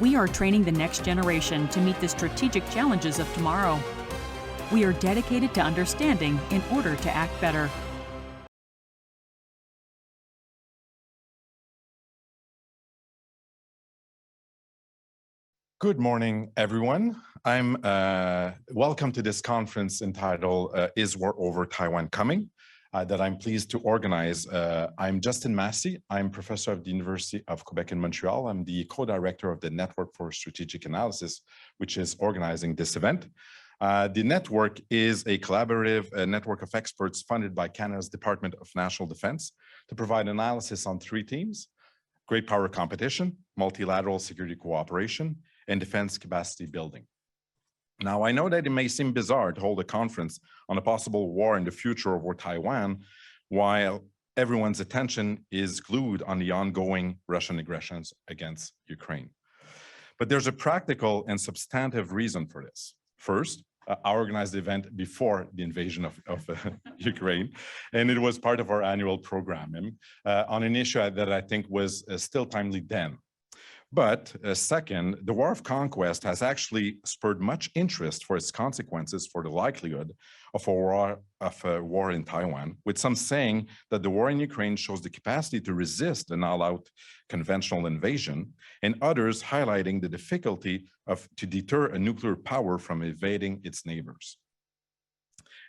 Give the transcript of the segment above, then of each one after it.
We are training the next generation to meet the strategic challenges of tomorrow. We are dedicated to understanding in order to act better. Good morning, everyone. Welcome to this conference entitled Is War Over Taiwan Coming? That I'm pleased to organize. I'm Justin Massey. I'm professor of the University of Quebec in Montreal. I'm the co-director of the Network for Strategic Analysis, which is organizing this event. The network is a collaborative network of experts funded by Canada's Department of National Defence to provide analysis on three themes: great power competition, multilateral security cooperation, and defense capacity building. Now, I know that it may seem bizarre to hold a conference on a possible war in the future over Taiwan while everyone's attention is glued on the ongoing Russian aggressions against Ukraine. But there's a practical and substantive reason for this. First, I organized the event before the invasion of Ukraine, and it was part of our annual programming on an issue that I think was still timely then. But second, the war of conquest has actually spurred much interest for its consequences for the likelihood of a war in Taiwan, with some saying that the war in Ukraine shows the capacity to resist an all-out conventional invasion, and others highlighting the difficulty to deter a nuclear power from invading its neighbors.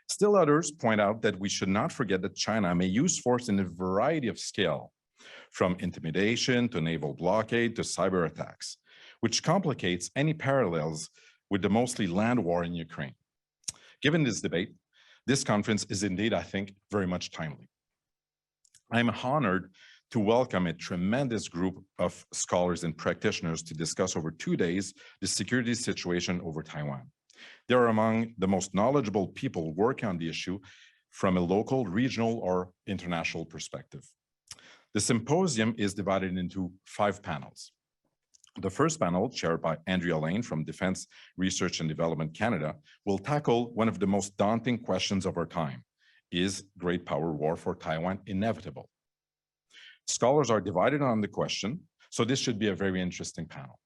Still others point out that we should not forget that China may use force in a variety of scale, from intimidation to naval blockade to cyber attacks, which complicates any parallels with the mostly land war in Ukraine. Given this debate, this conference is indeed, I think, very much timely. I'm honored to welcome a tremendous group of scholars and practitioners to discuss over 2 days the security situation over Taiwan. They are among the most knowledgeable people working on the issue from a local, regional, or international perspective. The symposium is divided into 5 panels. The first panel, chaired by Andrea Lane from Defense Research and Development Canada, will tackle one of the most daunting questions of our time: is great power war for Taiwan inevitable? Scholars are divided on the question, so this should be a very interesting panel.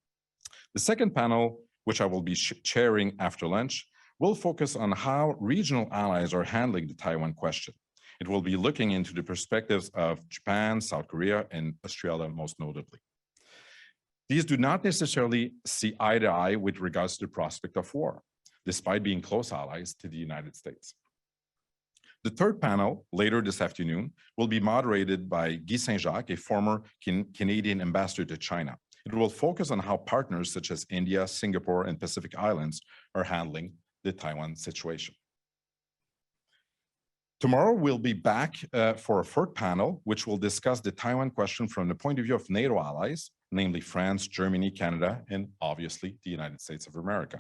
The second panel, which I will be chairing after lunch, will focus on how regional allies are handling the Taiwan question. It will be looking into the perspectives of Japan, South Korea, and Australia most notably. These do not necessarily see eye to eye with regards to the prospect of war, despite being close allies to the United States. The third panel, later this afternoon, will be moderated by Guy Saint-Jacques, a former Canadian ambassador to China. It will focus on how partners such as India, Singapore, and Pacific Islands are handling the Taiwan situation. Tomorrow, we'll be back for a third panel, which will discuss the Taiwan question from the point of view of NATO allies, namely France, Germany, Canada, and obviously the United States of America.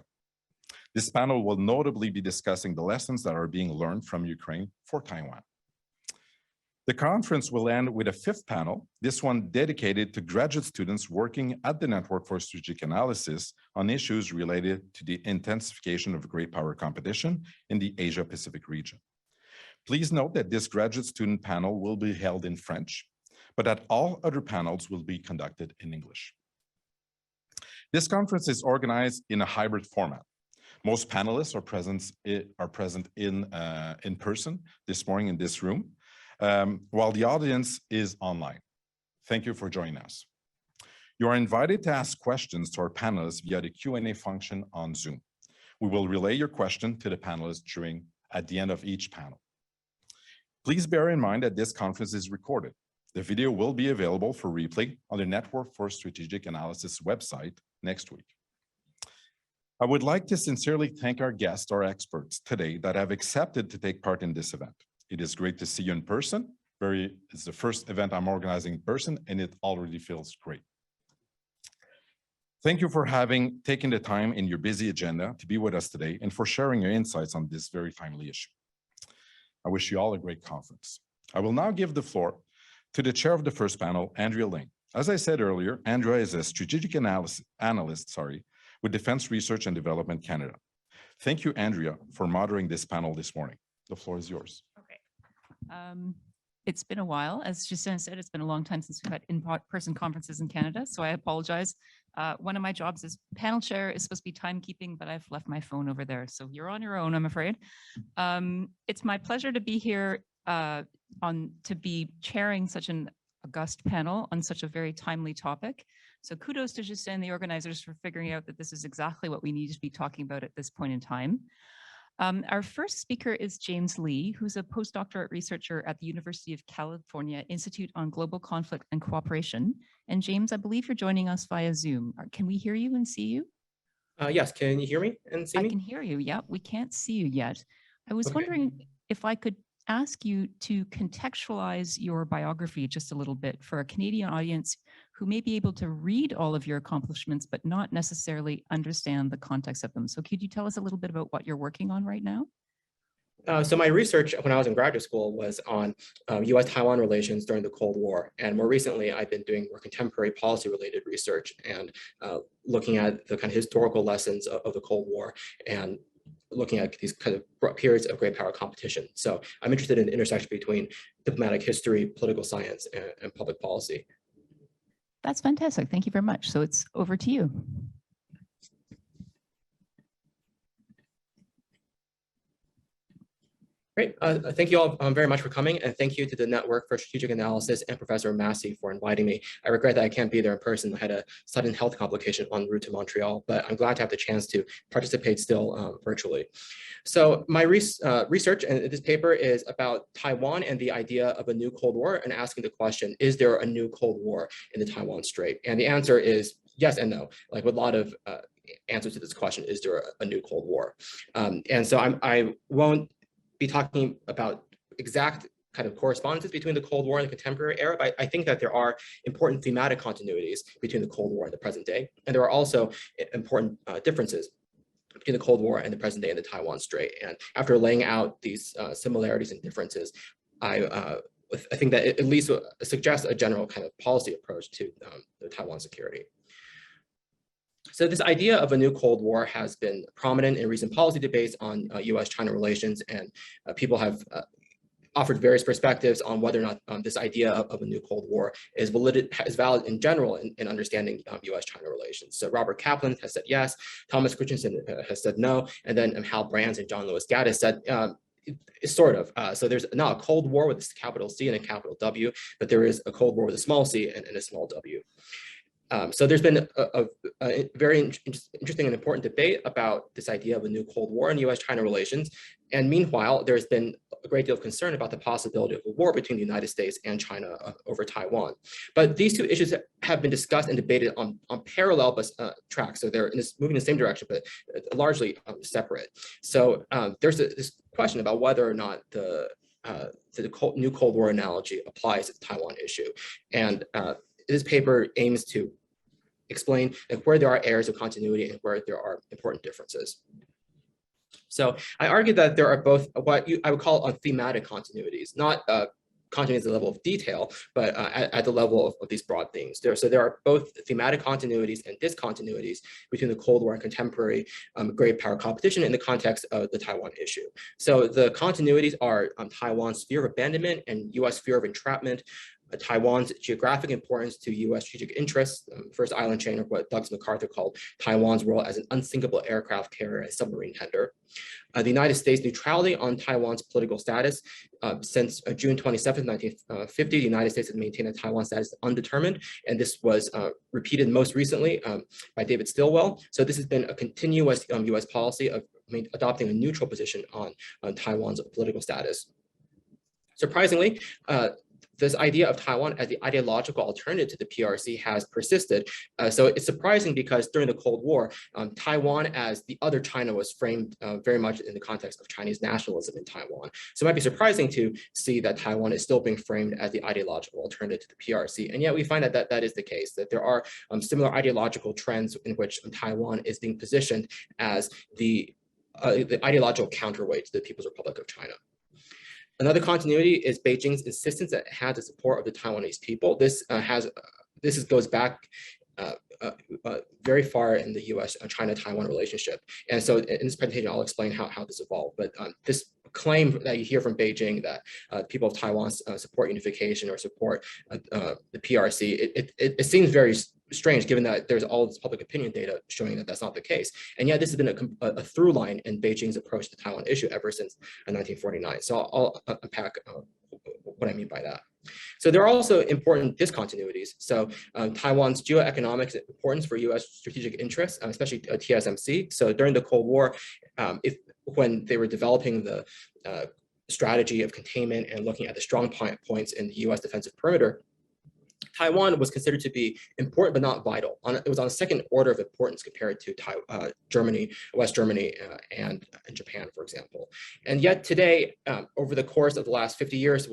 This panel will notably be discussing the lessons that are being learned from Ukraine for Taiwan. The conference will end with a 5th panel, this one dedicated to graduate students working at the Network for Strategic Analysis on issues related to the intensification of great power competition in the Asia-Pacific region. Please note that this graduate student panel will be held in French, but that all other panels will be conducted in English. This conference is organized in a hybrid format. Most panelists are present in person this morning in this room, while the audience is online. Thank you for joining us. You are invited to ask questions to our panelists via the Q&A function on Zoom. We will relay your question to the panelists at the end of each panel. Please bear in mind that this conference is recorded. The video will be available for replay on the Network for Strategic Analysis website next week. I would like to sincerely thank our guests, our experts today that have accepted to take part in this event. It is great to see you in person. It's the first event I'm organizing in person, and it already feels great. Thank you for having taken the time in your busy agenda to be with us today and for sharing your insights on this very timely issue. I wish you all a great conference. I will now give the floor to the chair of the first panel, Andrea Lane. As I said earlier, Andrea is a strategic analyst with Defense Research and Development Canada. Thank you, Andrea, for moderating this panel this morning. The floor is yours. Okay. It's been a while. As Justin said, it's been a long time since we've had in-person conferences in Canada, so I apologize One of my jobs as panel chair is supposed to be timekeeping, but I've left my phone over there. So you're on your own, I'm afraid. It's my pleasure to be here to be chairing such an august panel on such a very timely topic. So kudos to Justin and the organizers for figuring out that this is exactly what we need to be talking about at this point in time. Our first speaker is James Lee, who's a postdoctorate researcher at the University of California Institute on Global Conflict and Cooperation. And James, I believe you're joining us via Zoom. Can we hear you and see you? Yes, can you hear me and see me? I can hear you, yeah. We can't see you yet. I was wondering if I could ask you to contextualize your biography just a little bit for a Canadian audience who may be able to read all of your accomplishments, but not necessarily understand the context of them. So could you tell us a little bit about what you're working on right now? So my research when I was in graduate school was on US-Taiwan relations during the Cold War. And more recently, I've been doing more contemporary policy-related research and looking at the kind of historical lessons of the Cold War and looking at these kind of periods of great power competition. So I'm interested in the intersection between diplomatic history, political science, and public policy. That's fantastic. Thank you very much. So it's over to you. Great. Thank you all very much for coming, and thank you to the Network for Strategic Analysis and Professor Massey for inviting me. I regret that I can't be there in person. I had a sudden health complication en route to Montreal, but I'm glad to have the chance to participate still virtually. So my research and this paper is about Taiwan and the idea of a new Cold War and asking the question, is there a new Cold War in the Taiwan Strait? And the answer is yes and no, like with a lot of answers to this question, is there a new Cold War? And so I won't be talking about exact kind of correspondences between the Cold War and the contemporary era, but I think that there are important thematic continuities between the Cold War and the present day. And there are also important differences between the Cold War and the present day in the Taiwan Strait. And after laying out these similarities and differences, I think that it at least suggests a general kind of policy approach to the Taiwan security. So this idea of a new Cold War has been prominent in recent policy debates on US-China relations, and people have offered various perspectives on whether or not this idea of a new Cold War is valid in general in understanding US-China relations. So Robert Kaplan has said yes, Thomas Christensen has said no, and then Hal Brands and John Lewis Gaddis said sort of. So there's not a Cold War with a capital C and a capital W, but there is a Cold War with a small c and a small w. So there's been a very interesting and important debate about this idea of a new Cold War in US-China relations. And meanwhile, there's been a great deal of concern about the possibility of a war between the United States and China over Taiwan. But these two issues have been discussed and debated on parallel tracks. So they're moving in the same direction, but largely separate. So there's this question about whether or not the new Cold War analogy applies to the Taiwan issue. And this paper aims to explain where there are areas of continuity and where there are important differences. So I argue that there are both what I would call thematic continuities, not continuities at the level of detail, but at the level of these broad themes. So there are both thematic continuities and discontinuities between the Cold War and contemporary great power competition in the context of the Taiwan issue. So the continuities are Taiwan's sphere of abandonment and US sphere of entrapment, Taiwan's geographic importance to US strategic interests, first island chain, or what Douglas MacArthur called Taiwan's role as an unsinkable aircraft carrier and submarine tender. The United States' neutrality on Taiwan's political status. Since June 27, 1950, the United States has maintained a Taiwan status undetermined, and this was repeated most recently by David Stilwell. So this has been a continuous US policy of adopting a neutral position on Taiwan's political status. Surprisingly, this idea of Taiwan as the ideological alternative to the PRC has persisted. So it's surprising because during the Cold War, Taiwan as the other China was framed very much in the context of Chinese nationalism in Taiwan. So it might be surprising to see that Taiwan is still being framed as the ideological alternative to the PRC. And yet we find that that is the case, that there are similar ideological trends in which Taiwan is being positioned as the ideological counterweight to the People's Republic of China. Another continuity is Beijing's insistence that it had the support of the Taiwanese people. This goes back very far in the US-China-Taiwan relationship. And so in this presentation, I'll explain how this evolved. But this claim that you hear from Beijing that people of Taiwan support unification or support the PRC, it seems very strange given that there's all this public opinion data showing that that's not the case. And yet this has been a through line in Beijing's approach to the Taiwan issue ever since 1949. So I'll unpack what I mean by that. So there are also important discontinuities. So Taiwan's geoeconomic importance for US strategic interests, especially TSMC. So during the Cold War, when they were developing the strategy of containment and looking at the strong points in the US defensive perimeter, Taiwan was considered to be important but not vital. It was on a second order of importance compared to Germany, West Germany, and Japan, for example. And yet today, over the course of the last 50 years,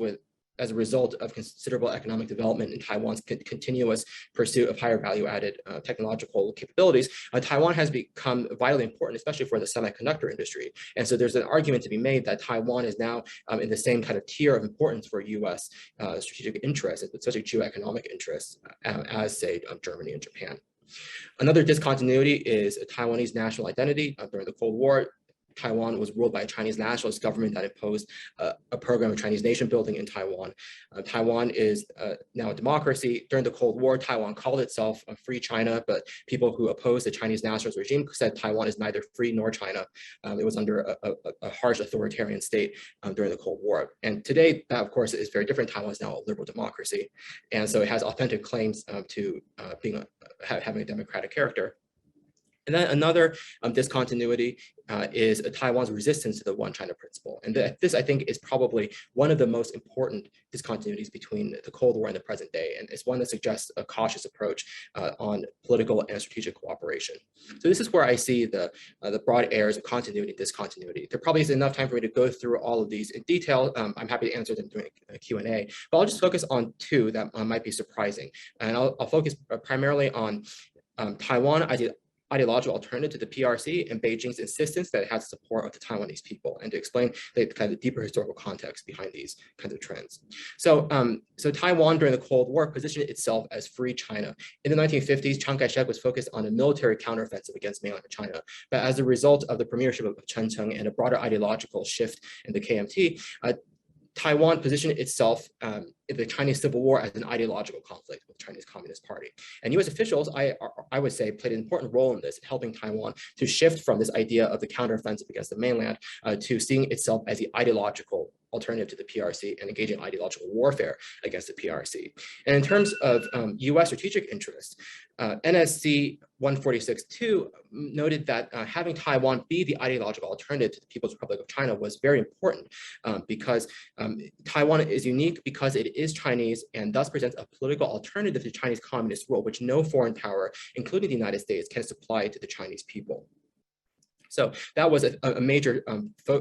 as a result of considerable economic development in Taiwan's continuous pursuit of higher value-added technological capabilities, Taiwan has become vitally important, especially for the semiconductor industry. And so there's an argument to be made that Taiwan is now in the same kind of tier of importance for US strategic interests, especially geoeconomic interests, as, say, Germany and Japan. Another discontinuity is a Taiwanese national identity. During the Cold War, Taiwan was ruled by a Chinese nationalist government that imposed a program of Chinese nation building in Taiwan. Taiwan is now a democracy. During the Cold War, Taiwan called itself a free China, but people who opposed the Chinese nationalist regime said Taiwan is neither free nor China. It was under a harsh authoritarian state during the Cold War. And today, that of course is very different. Taiwan is now a liberal democracy. And so it has authentic claims to having a democratic character. And then another discontinuity is Taiwan's resistance to the one China principle. And this, I think, is probably one of the most important discontinuities between the Cold War and the present day. And it's one that suggests a cautious approach on political and strategic cooperation. So this is where I see the broad areas of continuity and discontinuity. There probably is enough time for me to go through all of these in detail. I'm happy to answer them during a Q&A, but I'll just focus on two that might be surprising. And I'll focus primarily on Taiwan ideological alternative to the PRC and Beijing's insistence that it has the support of the Taiwanese people, and to explain the kind of deeper historical context behind these kinds of trends. So, so Taiwan during the Cold War positioned itself as free China. In the 1950s, Chiang Kai-shek was focused on a military counteroffensive against mainland China. But as a result of the premiership of Chen Cheng and a broader ideological shift in the KMT, Taiwan positioned itself in the Chinese Civil War as an ideological conflict with the Chinese Communist Party. And US officials, I would say, played an important role in this, helping Taiwan to shift from this idea of the counteroffensive against the mainland to seeing itself as the ideological alternative to the PRC and engaging in ideological warfare against the PRC. And in terms of US strategic interests, NSC 146.2 noted that having Taiwan be the ideological alternative to the People's Republic of China was very important because Taiwan is unique because it is Chinese and thus presents a political alternative to Chinese communist rule, which no foreign power, including the United States, can supply to the Chinese people. So that was a major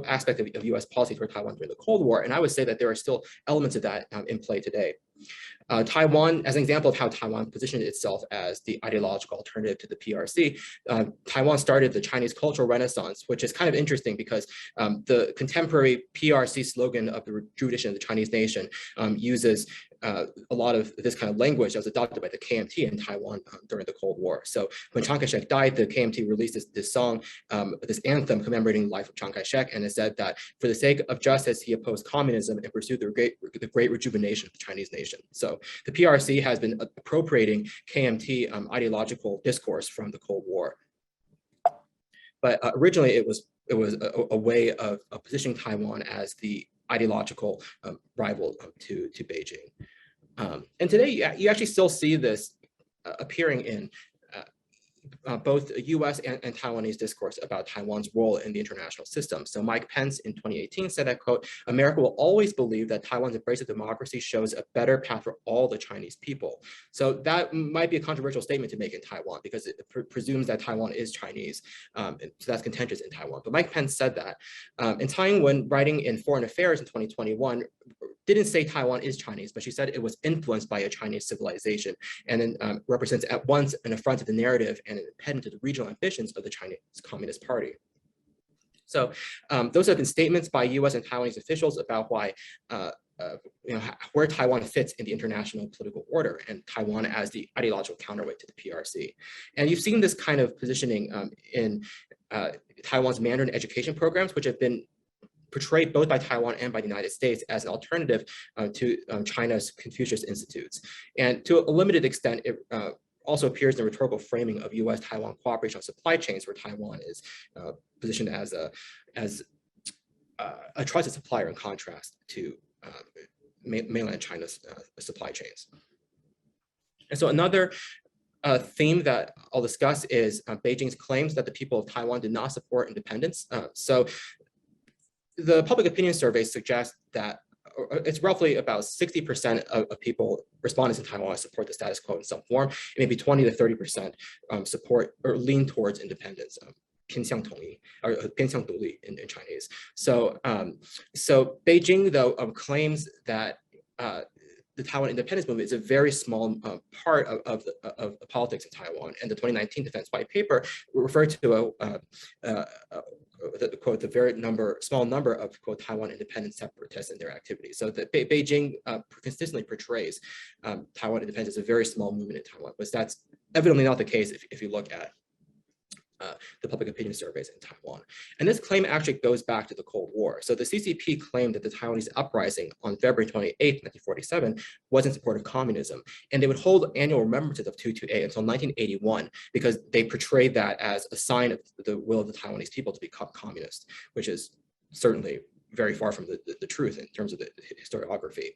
aspect of US policy toward Taiwan during the Cold War. And I would say that there are still elements of that in play today. Taiwan, as an example of how Taiwan positioned itself as the ideological alternative to the PRC, Taiwan started the Chinese Cultural Renaissance, which is kind of interesting because the contemporary PRC slogan of the rejuvenation of the Chinese nation uses a lot of this kind of language that was adopted by the KMT in Taiwan during the Cold War. So when Chiang Kai-shek died, the KMT released this song, this anthem commemorating the life of Chiang Kai-shek, and it said that for the sake of justice, he opposed communism and pursued the great rejuvenation of the Chinese nation. So the PRC has been appropriating KMT ideological discourse from the Cold War. But originally it was a way of positioning Taiwan as the ideological rival to Beijing. And today you actually still see this appearing in both US and Taiwanese discourse about Taiwan's role in the international system. So Mike Pence in 2018 said that, quote, "America will always believe that Taiwan's embrace of democracy shows a better path for all the Chinese people." So that might be a controversial statement to make in Taiwan because it presumes that Taiwan is Chinese. So that's contentious in Taiwan. But Mike Pence said that. And Tsai Ing-wen, writing in Foreign Affairs in 2021, didn't say Taiwan is Chinese, but she said it was influenced by a Chinese civilization and then represents at once an affront to the narrative and an impediment to the regional ambitions of the Chinese Communist Party. So those have been statements by US and Taiwanese officials about why, where Taiwan fits in the international political order and Taiwan as the ideological counterweight to the PRC. And you've seen this kind of positioning in Taiwan's Mandarin education programs, which have been portrayed both by Taiwan and by the United States as an alternative to China's Confucius Institutes. And to a limited extent, it also appears in the rhetorical framing of U.S.-Taiwan cooperation on supply chains, where Taiwan is positioned as a trusted supplier in contrast to mainland China's supply chains. And so another theme that I'll discuss is Beijing's claims that the people of Taiwan did not support independence. So the public opinion survey suggests that it's roughly about 60% of people, respondents in Taiwan, support the status quo in some form, and maybe 20 to 30% support or lean towards independence. 偏向统一 or 偏向独立 in Chinese. So, so Beijing, though, claims that the Taiwan independence movement is a very small part of politics in Taiwan. And the 2019 Defense White Paper referred to the very small number of quote Taiwan independent separatists in their activities. So that Beijing consistently portrays Taiwan independence as a very small movement in Taiwan, but that's evidently not the case if you look at the public opinion surveys in Taiwan. And this claim actually goes back to the Cold War. So the CCP claimed that the Taiwanese uprising on February 28, 1947 was in support of communism. And they would hold annual remembrances of 228 until 1981, because they portrayed that as a sign of the will of the Taiwanese people to become communist, which is certainly very far from the truth in terms of the historiography.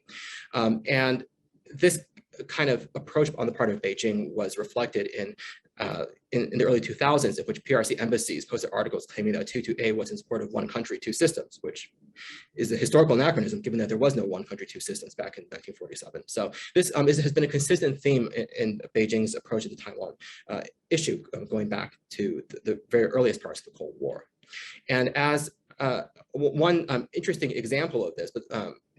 And this kind of approach on the part of Beijing was reflected in the early 2000s, in which PRC embassies posted articles claiming that 228 was in support of one country, two systems, which is a historical anachronism, given that there was no one country, two systems back in 1947. So this has been a consistent theme in Beijing's approach to the Taiwan issue, going back to the very earliest parts of the Cold War. And as one interesting example of this,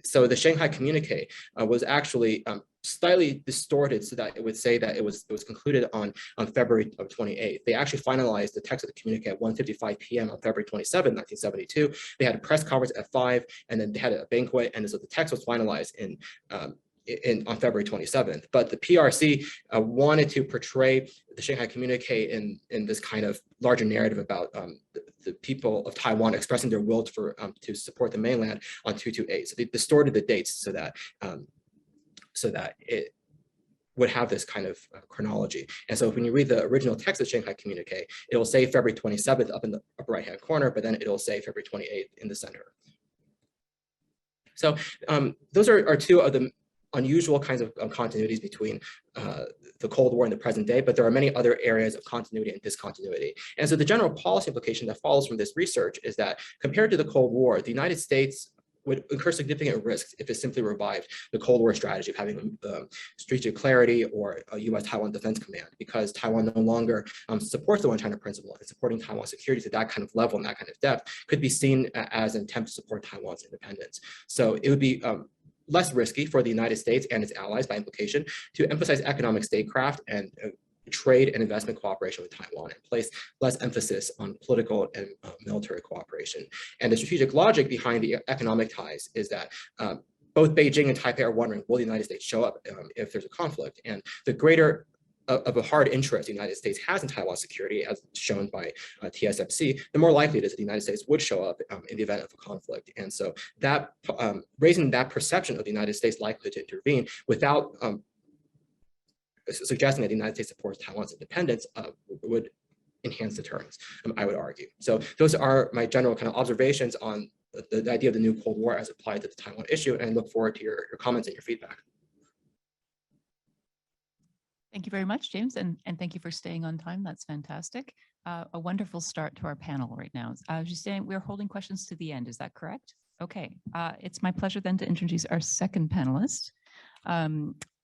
so the Shanghai Communique was actually slightly distorted so that it would say that it was concluded on February of 28th. They actually finalized the text of the communique at 1:55 p.m. on February 27, 1972. They had a press conference at 5, and then they had a banquet, and so the text was finalized on February 27th. But the PRC wanted to portray the Shanghai Communique in this kind of larger narrative about the people of Taiwan expressing their will to support the mainland on 228. So they distorted the dates so that it would have this kind of chronology. And so when you read the original text of Shanghai Communique, it will say February 27th up in the upper right-hand corner, but then it'll say February 28th in the center. So those are two of the unusual kinds of continuities between the Cold War and the present day, but there are many other areas of continuity and discontinuity. And so the general policy implication that follows from this research is that compared to the Cold War, the United States would incur significant risks if it simply revived the Cold War strategy of having strategic clarity or a U.S.-Taiwan defense command, because Taiwan no longer supports the one China principle, and supporting Taiwan's security to that kind of level and that kind of depth could be seen as an attempt to support Taiwan's independence. So it would be less risky for the United States and its allies, by implication, to emphasize economic statecraft and trade and investment cooperation with Taiwan, and place less emphasis on political and military cooperation. And the strategic logic behind the economic ties is that both Beijing and Taipei are wondering, will the United States show up if there's a conflict? And the greater of a hard interest the United States has in Taiwan's security, as shown by TSMC, the more likely it is that the United States would show up in the event of a conflict. And so that raising that perception of the United States likely to intervene without suggesting that the United States supports Taiwan's independence would enhance deterrence, I would argue. So those are my general kind of observations on the idea of the new Cold War as applied to the Taiwan issue, and I look forward to your comments and your feedback. Thank you very much, James, and thank you for staying on time. That's fantastic. A wonderful start to our panel right now. I was just saying we're holding questions to the end. Is that correct? Okay. It's my pleasure then to introduce our second panelist,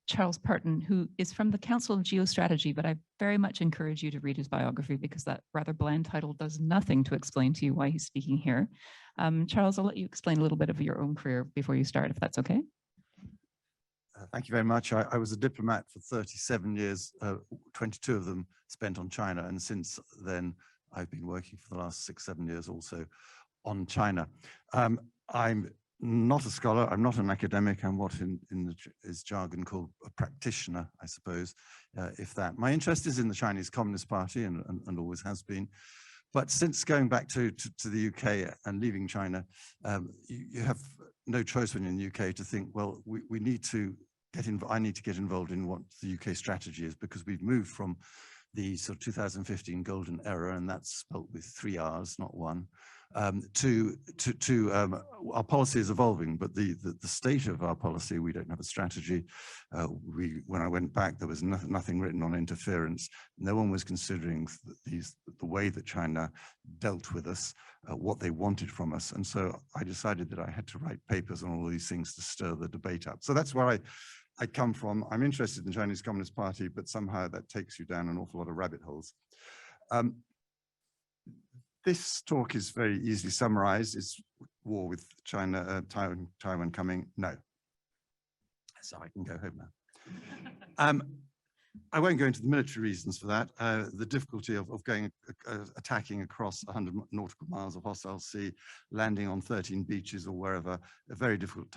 Charles Parton, who is from the Council of Geostrategy, but I very much encourage you to read his biography because that rather bland title does nothing to explain to you why he's speaking here. Charles, I'll let you explain a little bit of your own career before you start, if that's okay. Thank you very much. I was a diplomat for 37 years, 22 of them spent on China. And since then, I've been working for the last 6-7 years also on China. I'm not a scholar. I'm not an academic. I'm what is jargon called a practitioner, I suppose, if that. My interest is in the Chinese Communist Party and always has been. But since going back to the UK and leaving China, you have no choice when you're in the UK to think, well, we need to I need to get involved in what the UK strategy is, because we've moved from the sort of 2015 golden era, and that's spelt with 3 R's, not one, our policy is evolving, but the state of our policy, we don't have a strategy. When I went back, there was nothing written on interference. No one was considering the way that China dealt with us, what they wanted from us. And so I decided that I had to write papers on all these things to stir the debate up. So that's where I come from. I'm interested in the Chinese Communist Party, but somehow that takes you down an awful lot of rabbit holes. This talk is very easily summarized. Is war with China, Taiwan coming? No. So I can go home now. I won't go into the military reasons for that. The difficulty of going attacking across 100 nautical miles of hostile sea, landing on 13 beaches or wherever, a very difficult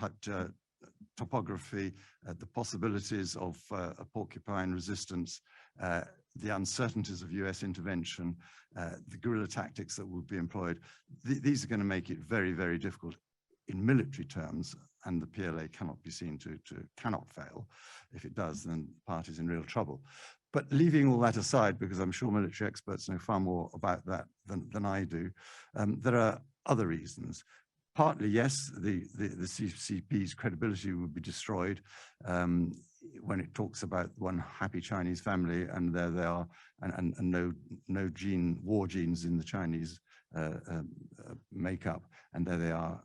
topography, the possibilities of a porcupine resistance, the uncertainties of US intervention, the guerrilla tactics that would be employed. These are going to make it very, very difficult in military terms, and the PLA cannot be seen cannot fail. If it does, then the party's in real trouble. But leaving all that aside, because I'm sure military experts know far more about that than I do, there are other reasons. Partly, yes, the CCP's credibility would be destroyed when it talks about one happy Chinese family, and there they are, and no war genes in the Chinese makeup, and there they are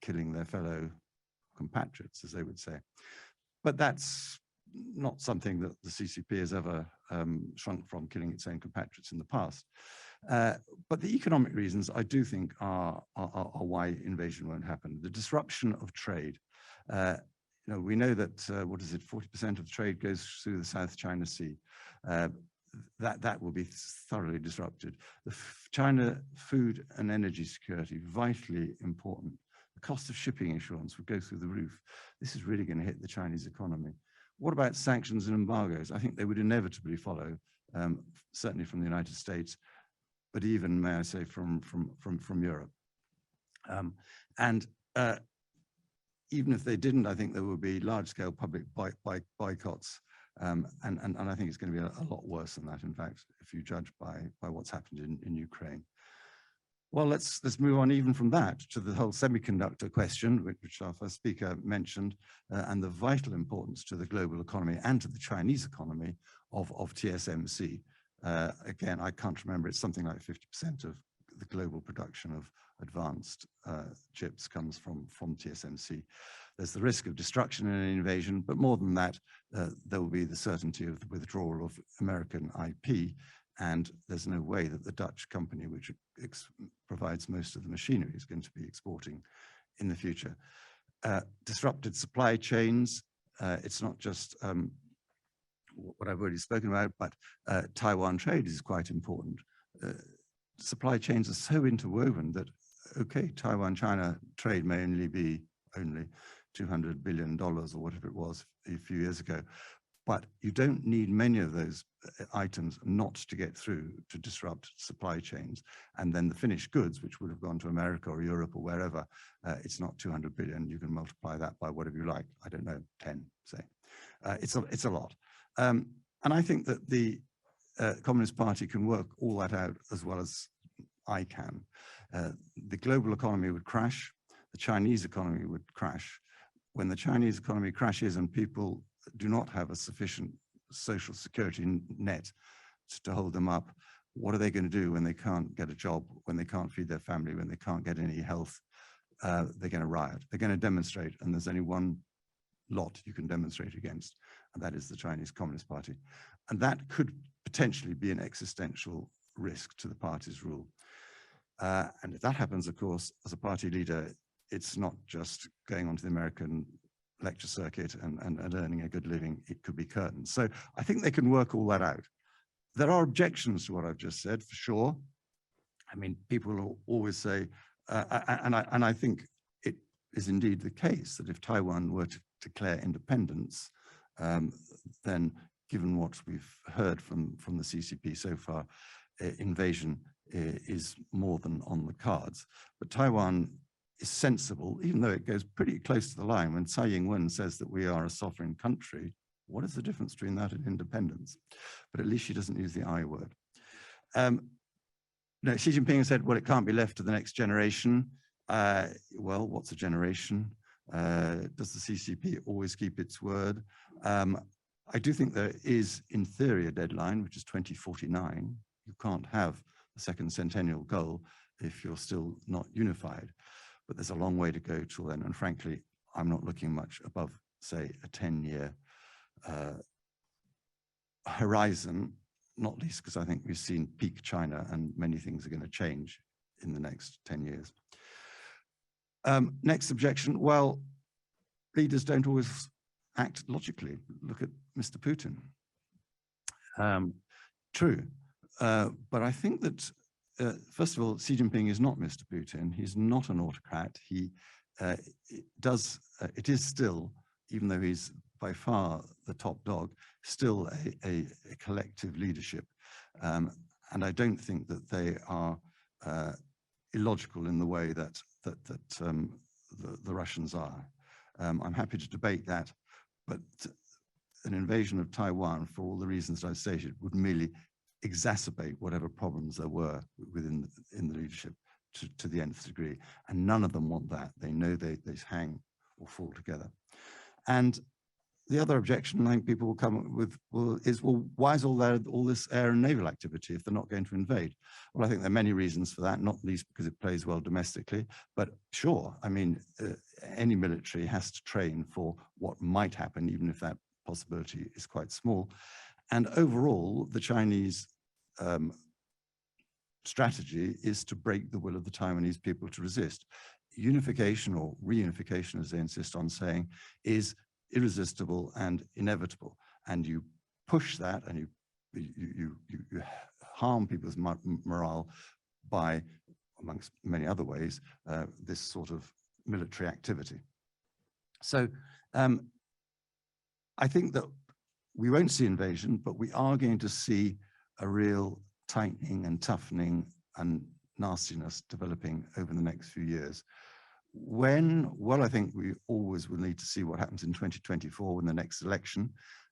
killing their fellow compatriots, as they would say. But that's not something that the CCP has ever shrunk from, killing its own compatriots in the past. But the economic reasons, I do think, are why invasion won't happen. The disruption of trade. We know that, 40% of trade goes through the South China Sea. That will be thoroughly disrupted. The China food and energy security, vitally important. The cost of shipping insurance would go through the roof. This is really going to hit the Chinese economy. What about sanctions and embargoes? I think they would inevitably follow, certainly from the United States, but even, may I say, from Europe. Even if they didn't, I think there would be large-scale public boycotts, and I think it's going to be a lot worse than that, in fact, if you judge by what's happened in Ukraine. Well, let's move on even from that to the whole semiconductor question, which our first speaker mentioned, and the vital importance to the global economy and to the Chinese economy of TSMC. Again, I can't remember, it's something like 50% of the global production of advanced chips comes from TSMC. There's the risk of destruction and invasion, but more than that, there will be the certainty of the withdrawal of American IP, and there's no way that the Dutch company, which provides most of the machinery, is going to be exporting in the future. Disrupted supply chains, it's not just what I've already spoken about, but Taiwan trade is quite important. Supply chains are so interwoven that, okay, Taiwan-China trade may only be $200 billion or whatever it was a few years ago, but you don't need many of those items not to get through to disrupt supply chains. And then the finished goods, which would have gone to America or Europe or wherever, it's not 200 billion. You can multiply that by whatever you like. I don't know, 10, say. It's a lot. And I think that the Communist Party can work all that out as well as I can. The global economy would crash. The Chinese economy would crash. When the Chinese economy crashes and people do not have a sufficient social security net to hold them up, what are they going to do when they can't get a job, when they can't feed their family, when they can't get any health? They're going to riot. They're going to demonstrate, and there's only one lot you can demonstrate against, and that is the Chinese Communist Party. And that could potentially be an existential risk to the party's rule. And if that happens, of course, as a party leader, it's not just going onto the American lecture circuit and earning a good living. It could be curtains. So I think they can work all that out. There are objections to what I've just said, for sure. I mean, people will always say, and I think it is indeed the case that if Taiwan were to declare independence, then given what we've heard from the CCP so far, invasion is more than on the cards. But Taiwan is sensible, even though it goes pretty close to the line. When Tsai Ing-wen says that we are a sovereign country, what is the difference between that and independence? But at least she doesn't use the I word. No, Xi Jinping has said, well, it can't be left to the next generation. Well, what's a generation? Does the CCP always keep its word? I do think there is, in theory, a deadline, which is 2049. You can't have a second centennial goal if you're still not unified. But there's a long way to go till then. And frankly, I'm not looking much above, say, a 10-year horizon, not least because I think we've seen peak China and many things are going to change in the next 10 years. Next objection, well, leaders don't always act logically. Look at Mr. Putin. True, but I think that, first of all, Xi Jinping is not Mr. Putin. He's not an autocrat. It is still, even though he's by far the top dog, still a collective leadership. And I don't think that they are illogical in the way that the Russians are. I'm happy to debate that, but an invasion of Taiwan, for all the reasons I stated, would merely exacerbate whatever problems there were in the leadership to the nth degree. And none of them want that. They know they hang or fall together. And the other objection I think people will come with is, well, why is all this air and naval activity if they're not going to invade? Well, I think there are many reasons for that, not least because it plays well domestically. But sure, I mean, any military has to train for what might happen, even if that possibility is quite small. And overall, the Chinese strategy is to break the will of the Taiwanese people to resist. Unification, or reunification, as they insist on saying, is irresistible and inevitable. And you push that and you harm people's morale by, amongst many other ways, this sort of military activity. So I think that we won't see invasion, but we are going to see a real tightening and toughening and nastiness developing over the next few years. When? Well, I think we always will need to see what happens in 2024 in the next election.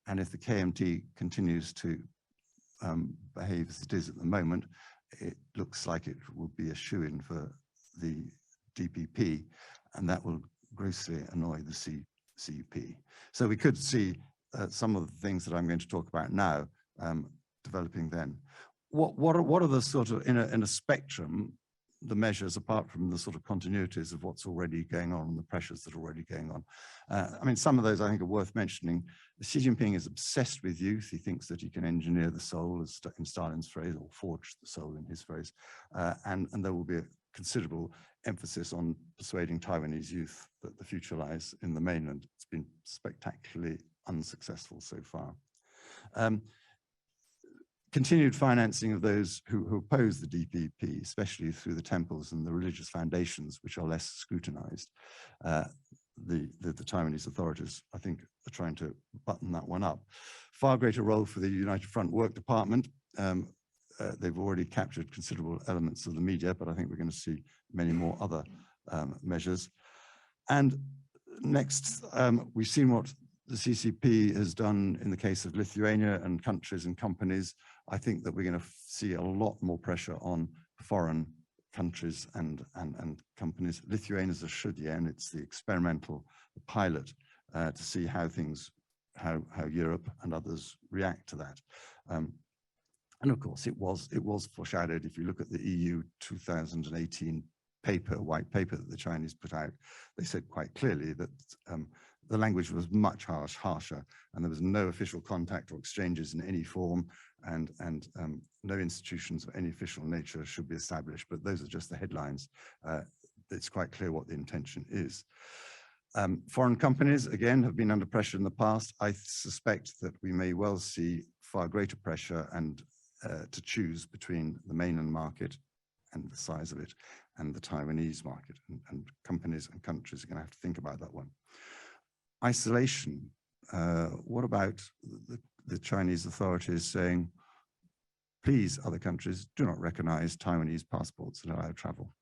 And if the KMT continues to behave as it is at the moment, it looks like it will be a shoo-in for the DPP, and that will grossly annoy the CUP. So we could see some of the things that I'm going to talk about now developing then. What are the sort of, in a spectrum, the measures, apart from the sort of continuities of what's already going on and the pressures that are already going on? I mean, some of those I think are worth mentioning. Xi Jinping is obsessed with youth. He thinks that he can engineer the soul, as in Stalin's phrase, or forge the soul in his phrase. And there will be a considerable emphasis on persuading Taiwanese youth that the future lies in the mainland. It's been spectacularly unsuccessful so far. Continued financing of those who oppose the DPP, especially through the temples and the religious foundations, which are less scrutinized. The Taiwanese authorities, I think, are trying to button that one up. Far greater role for the United Front Work Department. They've already captured considerable elements of the media, but I think we're going to see many more other measures. And next, we've seen what the CCP has done in the case of Lithuania and countries and companies. I think that we're going to see a lot more pressure on foreign countries and companies. Lithuania is a shudyen, it's the experimental pilot to see how Europe and others react to that. And of course, it was foreshadowed. If you look at the EU 2018 white paper that the Chinese put out, they said quite clearly that the language was much harsher, and there was no official contact or exchanges in any form, and no institutions of any official nature should be established. But those are just the headlines. It's quite clear what the intention is. Foreign companies, again, have been under pressure in the past. I suspect that we may well see far greater pressure and to choose between the mainland market and the size of it and the Taiwanese market, and companies and countries are going to have to think about that one. Isolation. What about the Chinese authorities saying, please, other countries, do not recognize Taiwanese passports and allow travel?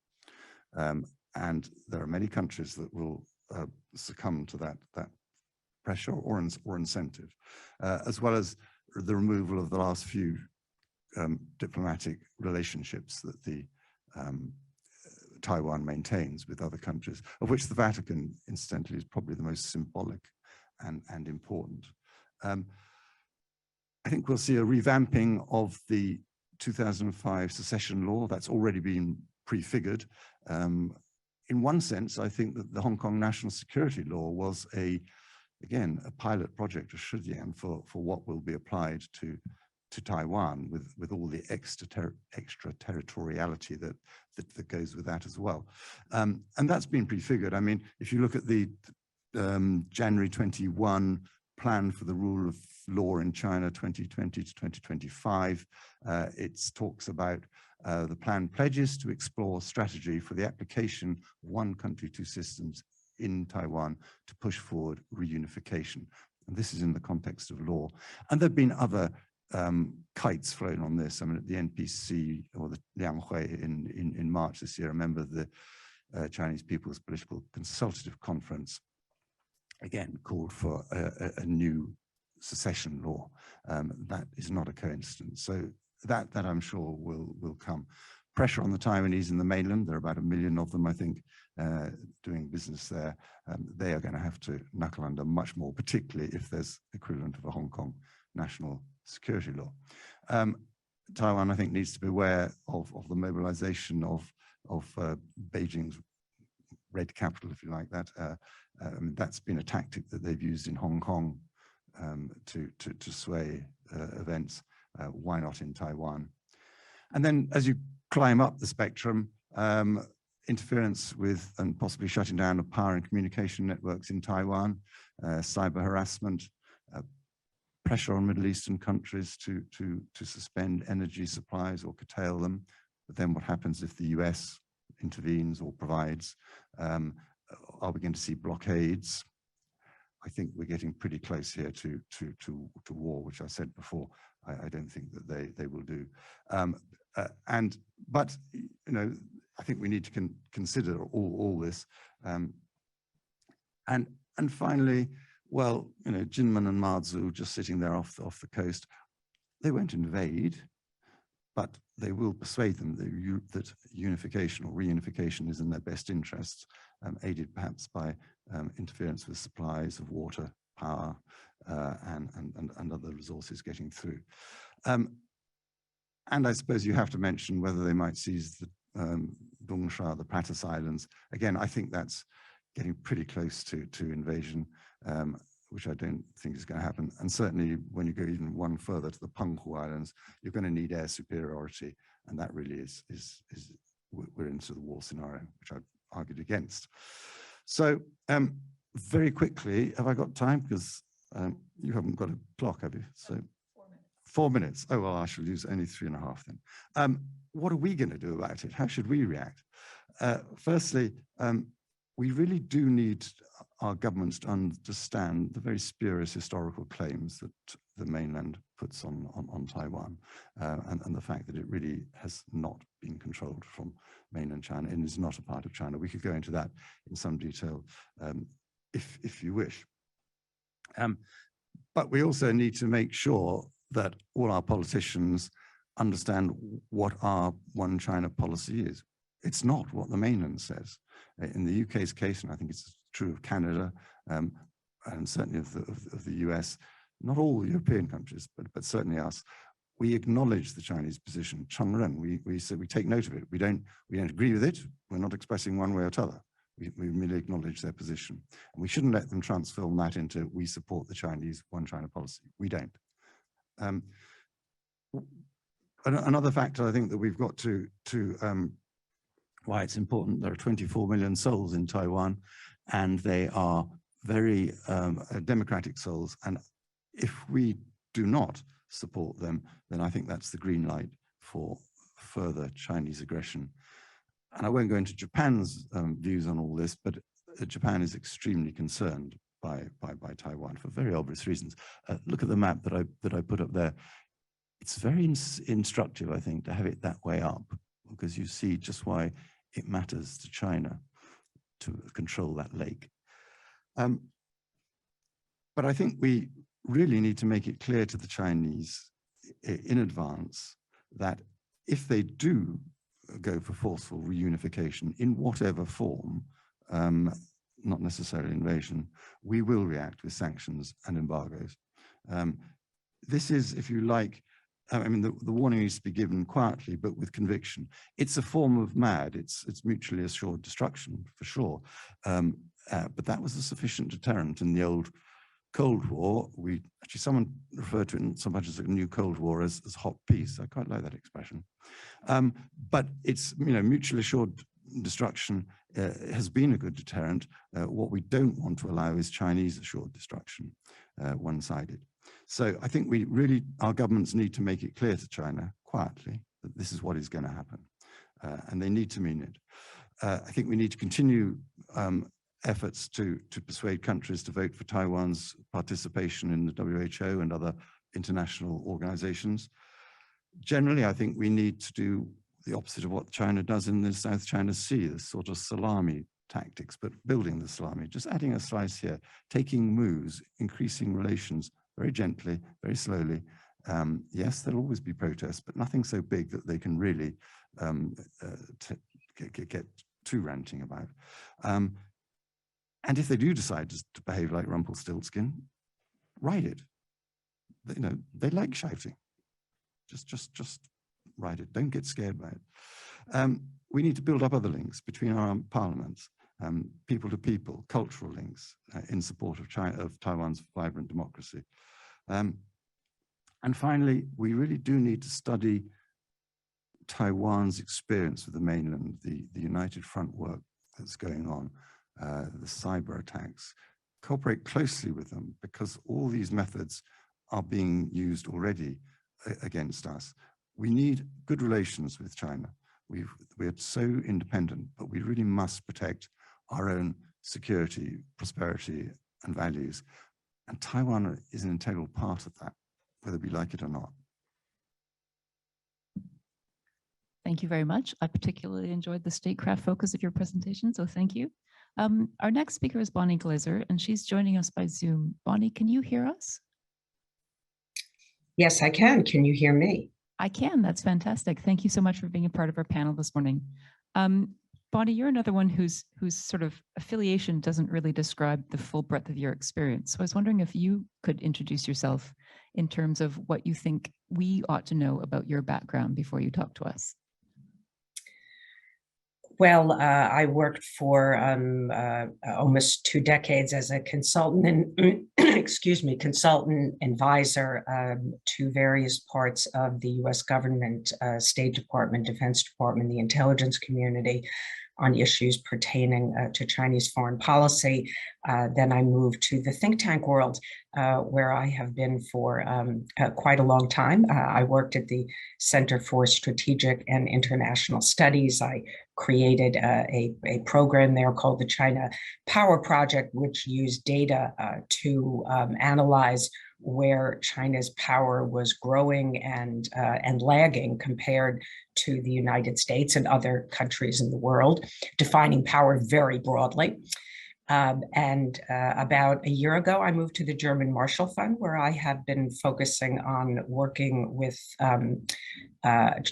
And there are many countries that will succumb to that pressure or incentive, as well as the removal of the last few diplomatic relationships that the Taiwan maintains with other countries, of which the Vatican, incidentally, is probably the most symbolic and important. I think we'll see a revamping of the 2005 secession law that's already been prefigured. In one sense, I think that the Hong Kong national security law was again, a pilot project of Shijian for what will be applied to Taiwan with all the extraterritoriality that goes with that as well. And that's been prefigured. I mean, if you look at the January 21 plan for the rule of law in China 2020 to 2025, it talks about the plan pledges to explore strategy for the application of one country, two systems in Taiwan to push forward reunification. And this is in the context of law. And there have been other kites flown on this. I mean, at the NPC or the Lianghui in March this year, I remember the Chinese People's Political Consultative Conference again called for a new secession law. That is not a coincidence. So that I'm sure will come. Pressure on the Taiwanese in the mainland. There are about 1 million of them, I think, doing business there. They are going to have to knuckle under much more, particularly if there's equivalent of a Hong Kong national security law. Taiwan, I think, needs to be aware of the mobilization of Beijing's red capital, if you like that. I mean, that's been a tactic that they've used in Hong Kong to sway events. Why not in Taiwan? And then as you climb up the spectrum, interference with and possibly shutting down of power and communication networks in Taiwan, cyber harassment, pressure on Middle Eastern countries to suspend energy supplies or curtail them. But then what happens if the US intervenes or provides? Are we going to see blockades? I think we're getting pretty close here to war, which I said before. I don't think that they will do. But you know, I think we need to consider all this. And finally, well, you know, Jinmen and Mazu just sitting there off the coast, they won't invade, but they will persuade them that unification or reunification is in their best interests, aided perhaps by interference with supplies of water, power, and other resources getting through. And I suppose you have to mention whether they might seize the Dongsha, the Pratas Islands. Again, I think that's getting pretty close to invasion, which I don't think is going to happen. And certainly when you go even one further to the Penghu Islands, you're going to need air superiority. And that really is we're into the war scenario, which I've argued against. So very quickly, have I got time? Because you haven't got a clock, have you? So 4 minutes. Oh, well, I shall use only 3.5 then. What are we going to do about it? How should we react? Firstly, we really do need our governments to understand the very spurious historical claims that the mainland puts on Taiwan, and the fact that it really has not been controlled from mainland China and is not a part of China. We could go into that in some detail if you wish. But we also need to make sure that all our politicians understand what our one China policy is. It's not what the mainland says. In the UK's case, and I think it's true of Canada, and certainly of the US, not all European countries, but certainly us, we acknowledge the Chinese position. Chengren, we say we take note of it. We don't agree with it. We're not expressing one way or t'other. We merely acknowledge their position. And we shouldn't let them transform that into we support the Chinese one China policy. We don't. Another factor I think that we've got to why it's important, there are 24 million souls in Taiwan, and they are very democratic souls. And if we do not support them, then I think that's the green light for further Chinese aggression. And I won't go into Japan's views on all this, but Japan is extremely concerned by Taiwan for very obvious reasons. Look at the map that I put up there. It's very instructive, I think, to have it that way up, because you see just why it matters to China. control that lake. But I think we really need to make it clear to the Chinese in advance that if they do go for forceful reunification in whatever form, not necessarily invasion, we will react with sanctions and embargoes. This is, if you like, I mean, the warning needs to be given quietly, but with conviction. It's a form of MAD. It's mutually assured destruction, for sure. But that was a sufficient deterrent in the old Cold War. Someone referred to it in so much as a new Cold War as hot peace. I quite like that expression. But it's, mutually assured destruction has been a good deterrent. What we don't want to allow is Chinese assured destruction, one-sided. So I think our governments need to make it clear to China quietly that this is what is going to happen, and they need to mean it. I think we need to continue efforts to persuade countries to vote for Taiwan's participation in the WHO and other international organizations. Generally, I think we need to do the opposite of what China does in the South China Sea, this sort of salami tactics, but building the salami, just adding a slice here, taking moves, increasing relations very gently, very slowly. Yes, there'll always be protests, but nothing so big that they can really get too ranting about. And if they do decide to behave like Rumpelstiltskin, write it. They like shouting. Just write it. Don't get scared by it. We need to build up other links between our parliaments, people to people, cultural links in support of Taiwan's vibrant democracy. And finally, we really do need to study Taiwan's experience with the mainland, the United Front work that's going on, the cyber attacks, cooperate closely with them, because all these methods are being used already against us. We need good relations with China. We're so independent, but we really must protect our own security, prosperity, and values. And Taiwan is an integral part of that, whether we like it or not. Thank you very much. I particularly enjoyed the statecraft focus of your presentation, so thank you. Our next speaker is Bonnie Gliser, and she's joining us by Zoom. Bonnie, can you hear us? Yes, I can. Can you hear me? I can. That's fantastic. Thank you so much for being a part of our panel this morning. Bonnie, you're another one whose sort of affiliation doesn't really describe the full breadth of your experience. So I was wondering if you could introduce yourself in terms of what you think we ought to know about your background before you talk to us. Well, I worked for almost 2 decades as a consultant and, excuse me, consultant advisor to various parts of the US government, State Department, Defense Department, the intelligence community on issues pertaining to Chinese foreign policy. Then I moved to the think tank world, where I have been for quite a long time. I worked at the Center for Strategic and International Studies. I created a program there called the China Power Project, which used data to analyze where China's power was growing and lagging compared to the United States and other countries in the world, defining power very broadly. About a year ago, I moved to the German Marshall Fund, where I have been focusing on working with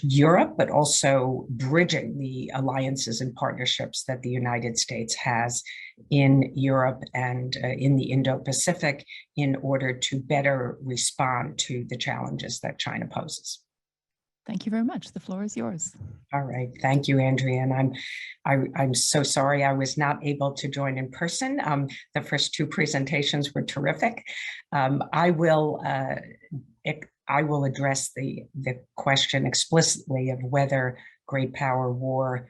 Europe, but also bridging the alliances and partnerships that the United States has in Europe and in the Indo-Pacific in order to better respond to the challenges that China poses. Thank you very much. The floor is yours. All right. Thank you, Andrea. And I'm so sorry I was not able to join in person. The first 2 presentations were terrific. I will address the question explicitly of whether great power war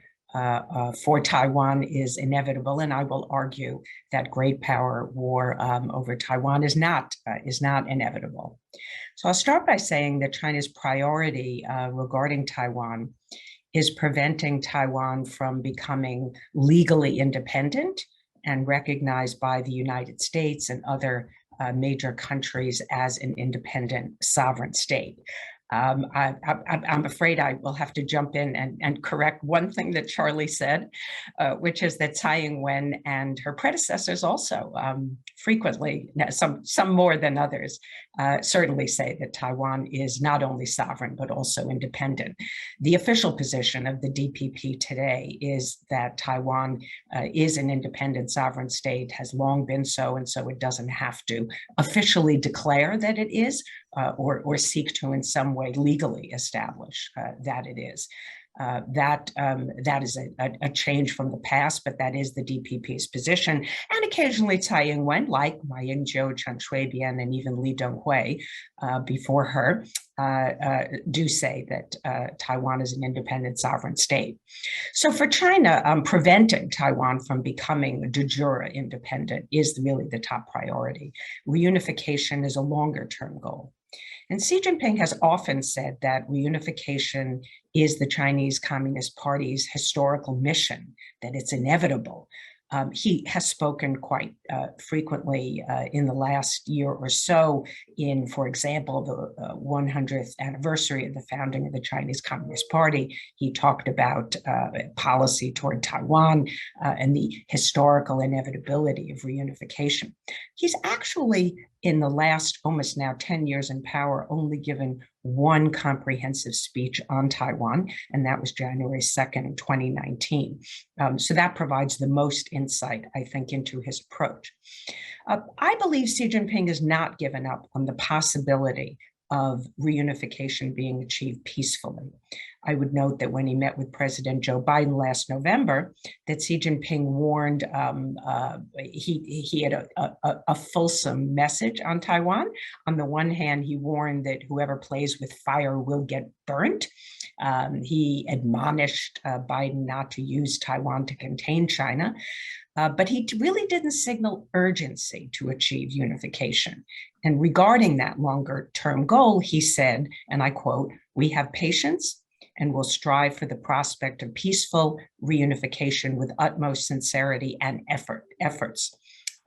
for Taiwan is inevitable, and I will argue that great power war over Taiwan is not inevitable. So I'll start by saying that China's priority regarding Taiwan is preventing Taiwan from becoming legally independent and recognized by the United States and other major countries as an independent sovereign state. I'm afraid I will have to jump in and correct one thing that Charlie said, which is that Tsai Ing-wen and her predecessors also frequently, some more than others, certainly say that Taiwan is not only sovereign, but also independent. The official position of the DPP today is that Taiwan is an independent sovereign state, has long been so, and so it doesn't have to officially declare that it is, or seek to in some way legally establish that it is. That is a change from the past, but that is the DPP's position. And occasionally Tsai Ing-wen, like Ma Ying-jeou, Chen Shui-bian, and even Li Donghui before her, do say that Taiwan is an independent sovereign state. So for China, preventing Taiwan from becoming de jure independent is really the top priority. Reunification is a longer term goal. And Xi Jinping has often said that reunification is the Chinese Communist Party's historical mission, that it's inevitable. He has spoken quite frequently in the last year or so in, for example, the 100th anniversary of the founding of the Chinese Communist Party. He talked about policy toward Taiwan and the historical inevitability of reunification. He's actually, in the last almost now 10 years in power, only given one comprehensive speech on Taiwan, and that was January 2nd, 2019. So that provides the most insight, I think, into his approach. I believe Xi Jinping has not given up on the possibility of reunification being achieved peacefully. I would note that when he met with President Joe Biden last November, that Xi Jinping warned, he had a fulsome message on Taiwan. On the one hand, he warned that whoever plays with fire will get burnt. He admonished Biden not to use Taiwan to contain China. But he really didn't signal urgency to achieve unification. And regarding that longer term goal, he said, and I quote, "We have patience and will strive for the prospect of peaceful reunification with utmost sincerity and efforts."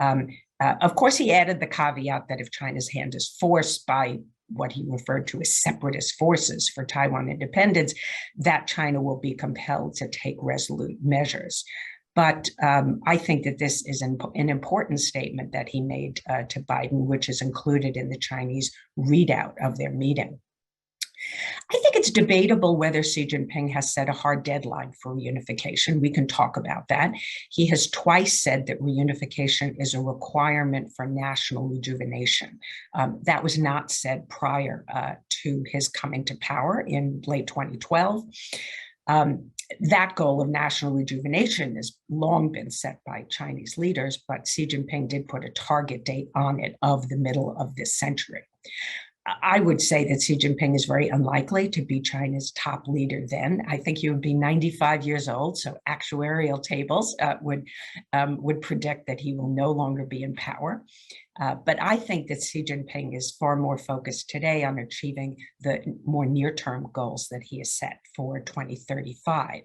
Of course, he added the caveat that if China's hand is forced by what he referred to as separatist forces for Taiwan independence, that China will be compelled to take resolute measures. But I think that this is an important statement that he made to Biden, which is included in the Chinese readout of their meeting. I think it's debatable whether Xi Jinping has set a hard deadline for reunification. We can talk about that. He has twice said that reunification is a requirement for national rejuvenation. That was not said prior to his coming to power in late 2012. That goal of national rejuvenation has long been set by Chinese leaders, but Xi Jinping did put a target date on it of the middle of this century. I would say that Xi Jinping is very unlikely to be China's top leader then. I think he would be 95 years old, so actuarial tables would predict that he will no longer be in power. But I think that Xi Jinping is far more focused today on achieving the more near-term goals that he has set for 2035.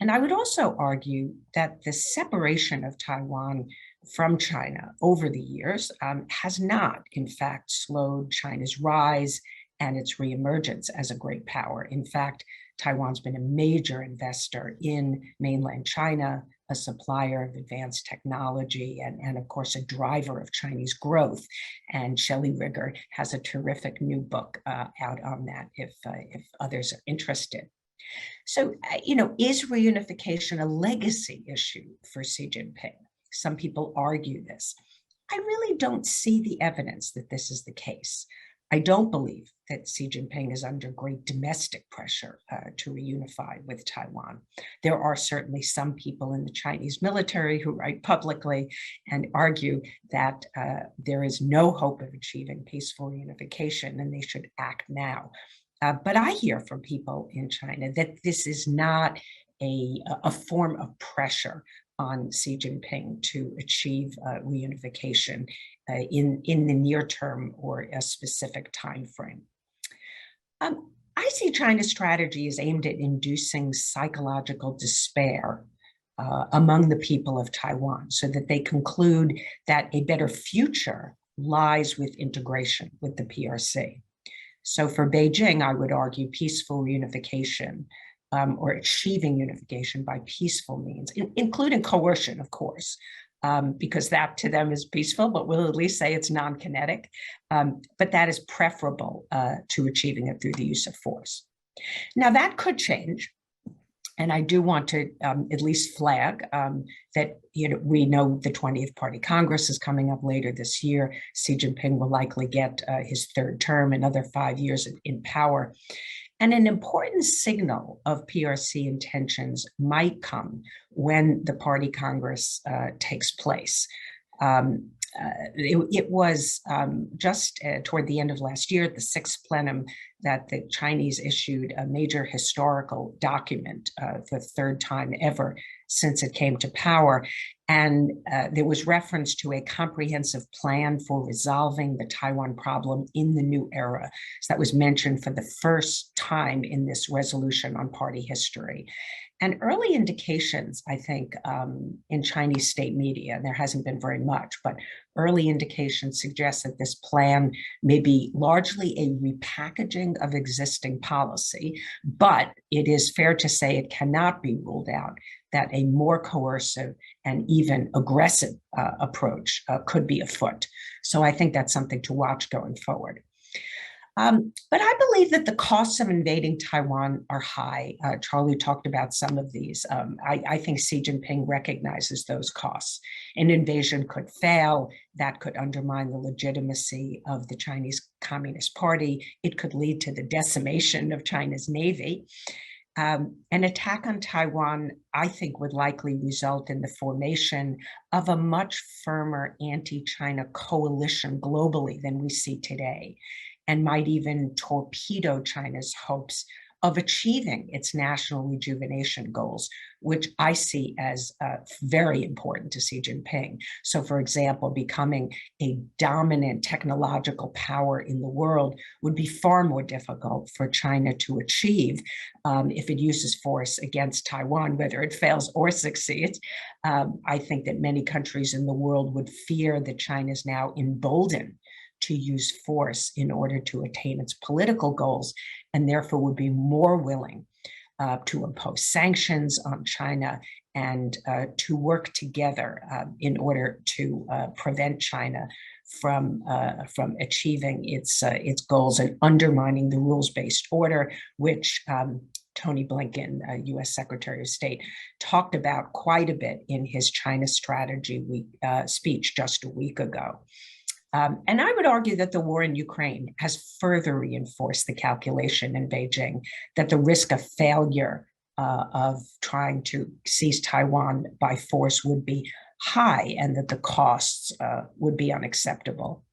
And I would also argue that the separation of Taiwan from China over the years has not, in fact, slowed China's rise and its reemergence as a great power. In fact, Taiwan's been a major investor in mainland China, a supplier of advanced technology, and of course, a driver of Chinese growth. And Shelley Rigger has a terrific new book out on that if others are interested. So, is reunification a legacy issue for Xi Jinping? Some people argue this. I really don't see the evidence that this is the case. I don't believe that Xi Jinping is under great domestic pressure to reunify with Taiwan. There are certainly some people in the Chinese military who write publicly and argue that there is no hope of achieving peaceful reunification and they should act now. But I hear from people in China that this is not a form of pressure on Xi Jinping to achieve reunification in the near term or a specific time frame. I see China's strategy as aimed at inducing psychological despair among the people of Taiwan so that they conclude that a better future lies with integration with the PRC. So for Beijing, I would argue peaceful reunification or achieving unification by peaceful means, including coercion, of course, because that to them is peaceful, but we'll at least say it's non-kinetic. But that is preferable to achieving it through the use of force. Now that could change. And I do want to at least flag that we know the 20th Party Congress is coming up later this year. Xi Jinping will likely get his third term, another 5 years in power. And an important signal of PRC intentions might come when the Party Congress takes place. It was just toward the end of last year, at the 6th plenum, that the Chinese issued a major historical document for the third time ever since it came to power. And there was reference to a comprehensive plan for resolving the Taiwan problem in the new era. So that was mentioned for the first time in this resolution on party history. And early indications, I think, in Chinese state media, and there hasn't been very much, but early indications suggest that this plan may be largely a repackaging of existing policy, but it is fair to say it cannot be ruled out that a more coercive and even aggressive approach could be afoot. So I think that's something to watch going forward. But I believe that the costs of invading Taiwan are high. Charlie talked about some of these. I think Xi Jinping recognizes those costs. An invasion could fail. That could undermine the legitimacy of the Chinese Communist Party. It could lead to the decimation of China's Navy. An attack on Taiwan, I think, would likely result in the formation of a much firmer anti-China coalition globally than we see today, and might even torpedo China's hopes of achieving its national rejuvenation goals, which I see as very important to Xi Jinping. So, for example, becoming a dominant technological power in the world would be far more difficult for China to achieve if it uses force against Taiwan, whether it fails or succeeds. I think that many countries in the world would fear that China is now emboldened to use force in order to attain its political goals, and therefore would be more willing to impose sanctions on China and to work together in order to prevent China from achieving its goals and undermining the rules-based order, which Tony Blinken, U.S. Secretary of State, talked about quite a bit in his China strategy speech just a week ago. And I would argue that the war in Ukraine has further reinforced the calculation in Beijing that the risk of failure of trying to seize Taiwan by force would be high and that the costs would be unacceptable.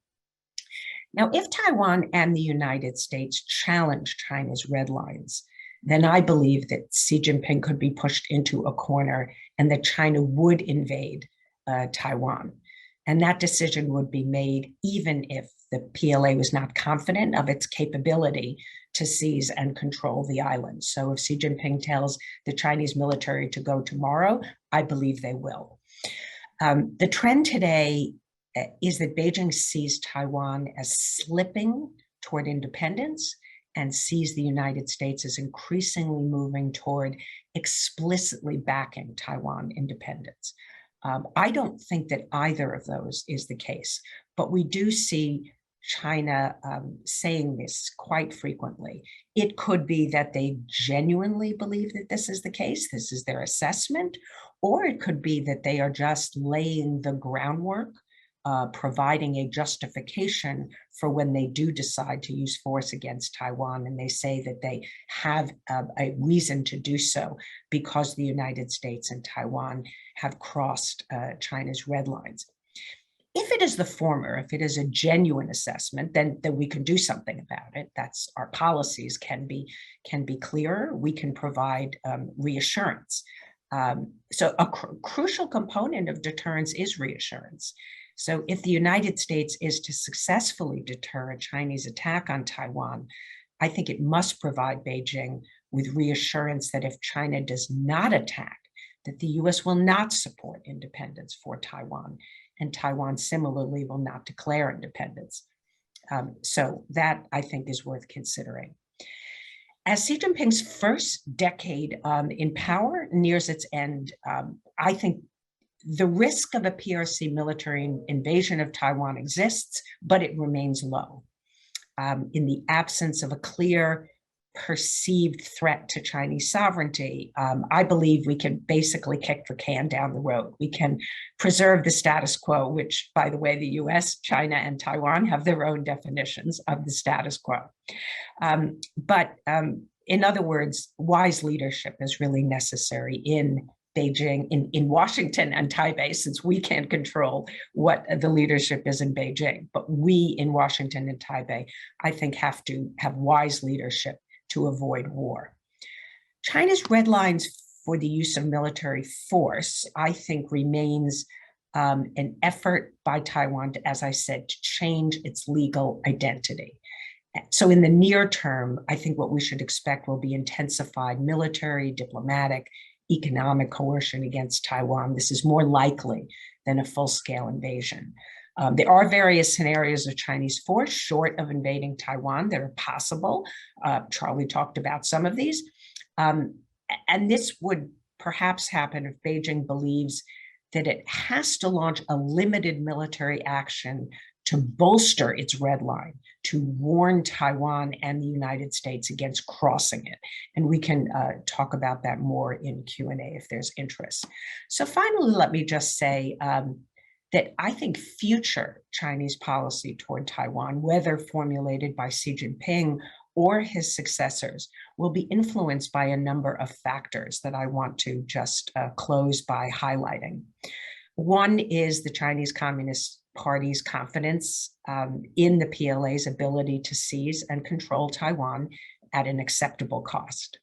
Now, if Taiwan and the United States challenge China's red lines, then I believe that Xi Jinping could be pushed into a corner and that China would invade Taiwan. And that decision would be made even if the PLA was not confident of its capability to seize and control the island. So if Xi Jinping tells the Chinese military to go tomorrow, I believe they will. The trend today is that Beijing sees Taiwan as slipping toward independence and sees the United States as increasingly moving toward explicitly backing Taiwan independence. I don't think that either of those is the case, but we do see China saying this quite frequently. It could be that they genuinely believe that this is the case, this is their assessment, or it could be that they are just laying the groundwork, providing a justification for when they do decide to use force against Taiwan, and they say that they have a reason to do so because the United States and Taiwan have crossed China's red lines. If it is the former, if it is a genuine assessment, then we can do something about it. That's our policies can be clearer. We can provide reassurance. So a crucial component of deterrence is reassurance. So if the United States is to successfully deter a Chinese attack on Taiwan, I think it must provide Beijing with reassurance that if China does not attack, that the US will not support independence for Taiwan, and Taiwan similarly will not declare independence. So that, I think, is worth considering. As Xi Jinping's first decade in power nears its end, I think the risk of a PRC military invasion of Taiwan exists, but it remains low. In the absence of a clear perceived threat to Chinese sovereignty, I believe we can basically kick the can down the road. We can preserve the status quo, which, by the way, the US, China, and Taiwan have their own definitions of the status quo. But in other words, wise leadership is really necessary in Beijing, in Washington and Taipei, since we can't control what the leadership is in Beijing. But we in Washington and Taipei, I think, have to have wise leadership to avoid war. China's red lines for the use of military force, I think, remains an effort by Taiwan, as I said, to change its legal identity. So in the near term, I think what we should expect will be intensified military, diplomatic, economic coercion against Taiwan. This is more likely than a full-scale invasion. There are various scenarios of Chinese force short of invading Taiwan that are possible. Charlie talked about some of these. And this would perhaps happen if Beijing believes that it has to launch a limited military action to bolster its red line, to warn Taiwan and the United States against crossing it. And we can talk about that more in Q&A if there's interest. So finally, let me just say that I think future Chinese policy toward Taiwan, whether formulated by Xi Jinping or his successors, will be influenced by a number of factors that I want to just close by highlighting. One is the Chinese Communist Party's confidence in the PLA's ability to seize and control Taiwan at an acceptable cost.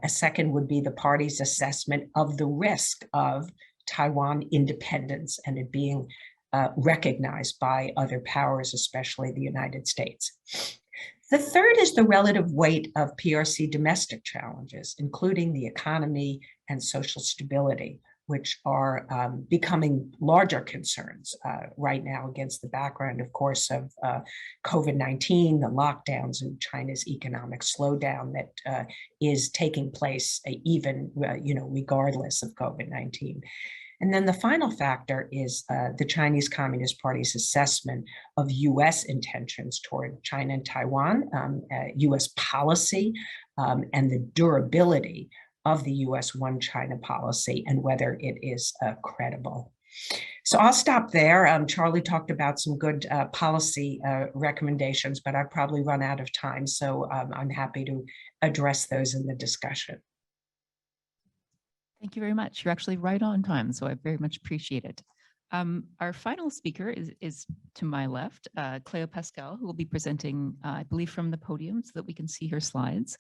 A second would be the party's assessment of the risk of Taiwan independence and it being recognized by other powers, especially the United States. The third is the relative weight of PRC domestic challenges, including the economy and social stability, which are becoming larger concerns right now against the background, of course, of COVID-19, the lockdowns, and China's economic slowdown that is taking place even, regardless of COVID-19. And then the final factor is the Chinese Communist Party's assessment of US intentions toward China and Taiwan, US policy, and the durability of the US One China policy and whether it is credible. So I'll stop there. Charlie talked about some good policy recommendations, but I've probably run out of time. So I'm happy to address those in the discussion. Thank you very much. You're actually right on time, so I very much appreciate it. Our final speaker is to my left, Cleo Paskal, who will be presenting, I believe, from the podium so that we can see her slides.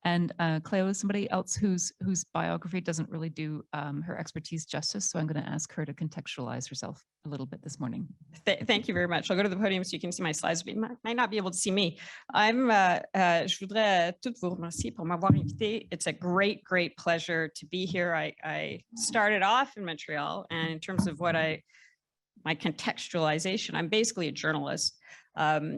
And Cleo is somebody else whose biography doesn't really do her expertise justice, so I'm going to ask her to contextualize herself a little bit this morning. Thank you very much. I'll go to the podium so you can see my slides, but you might not be able to see me. Je voudrais toutes vous remercier pour m'avoir invité. It's a great pleasure to be here. I started off in Montreal, and in terms of my contextualization, I'm basically a journalist,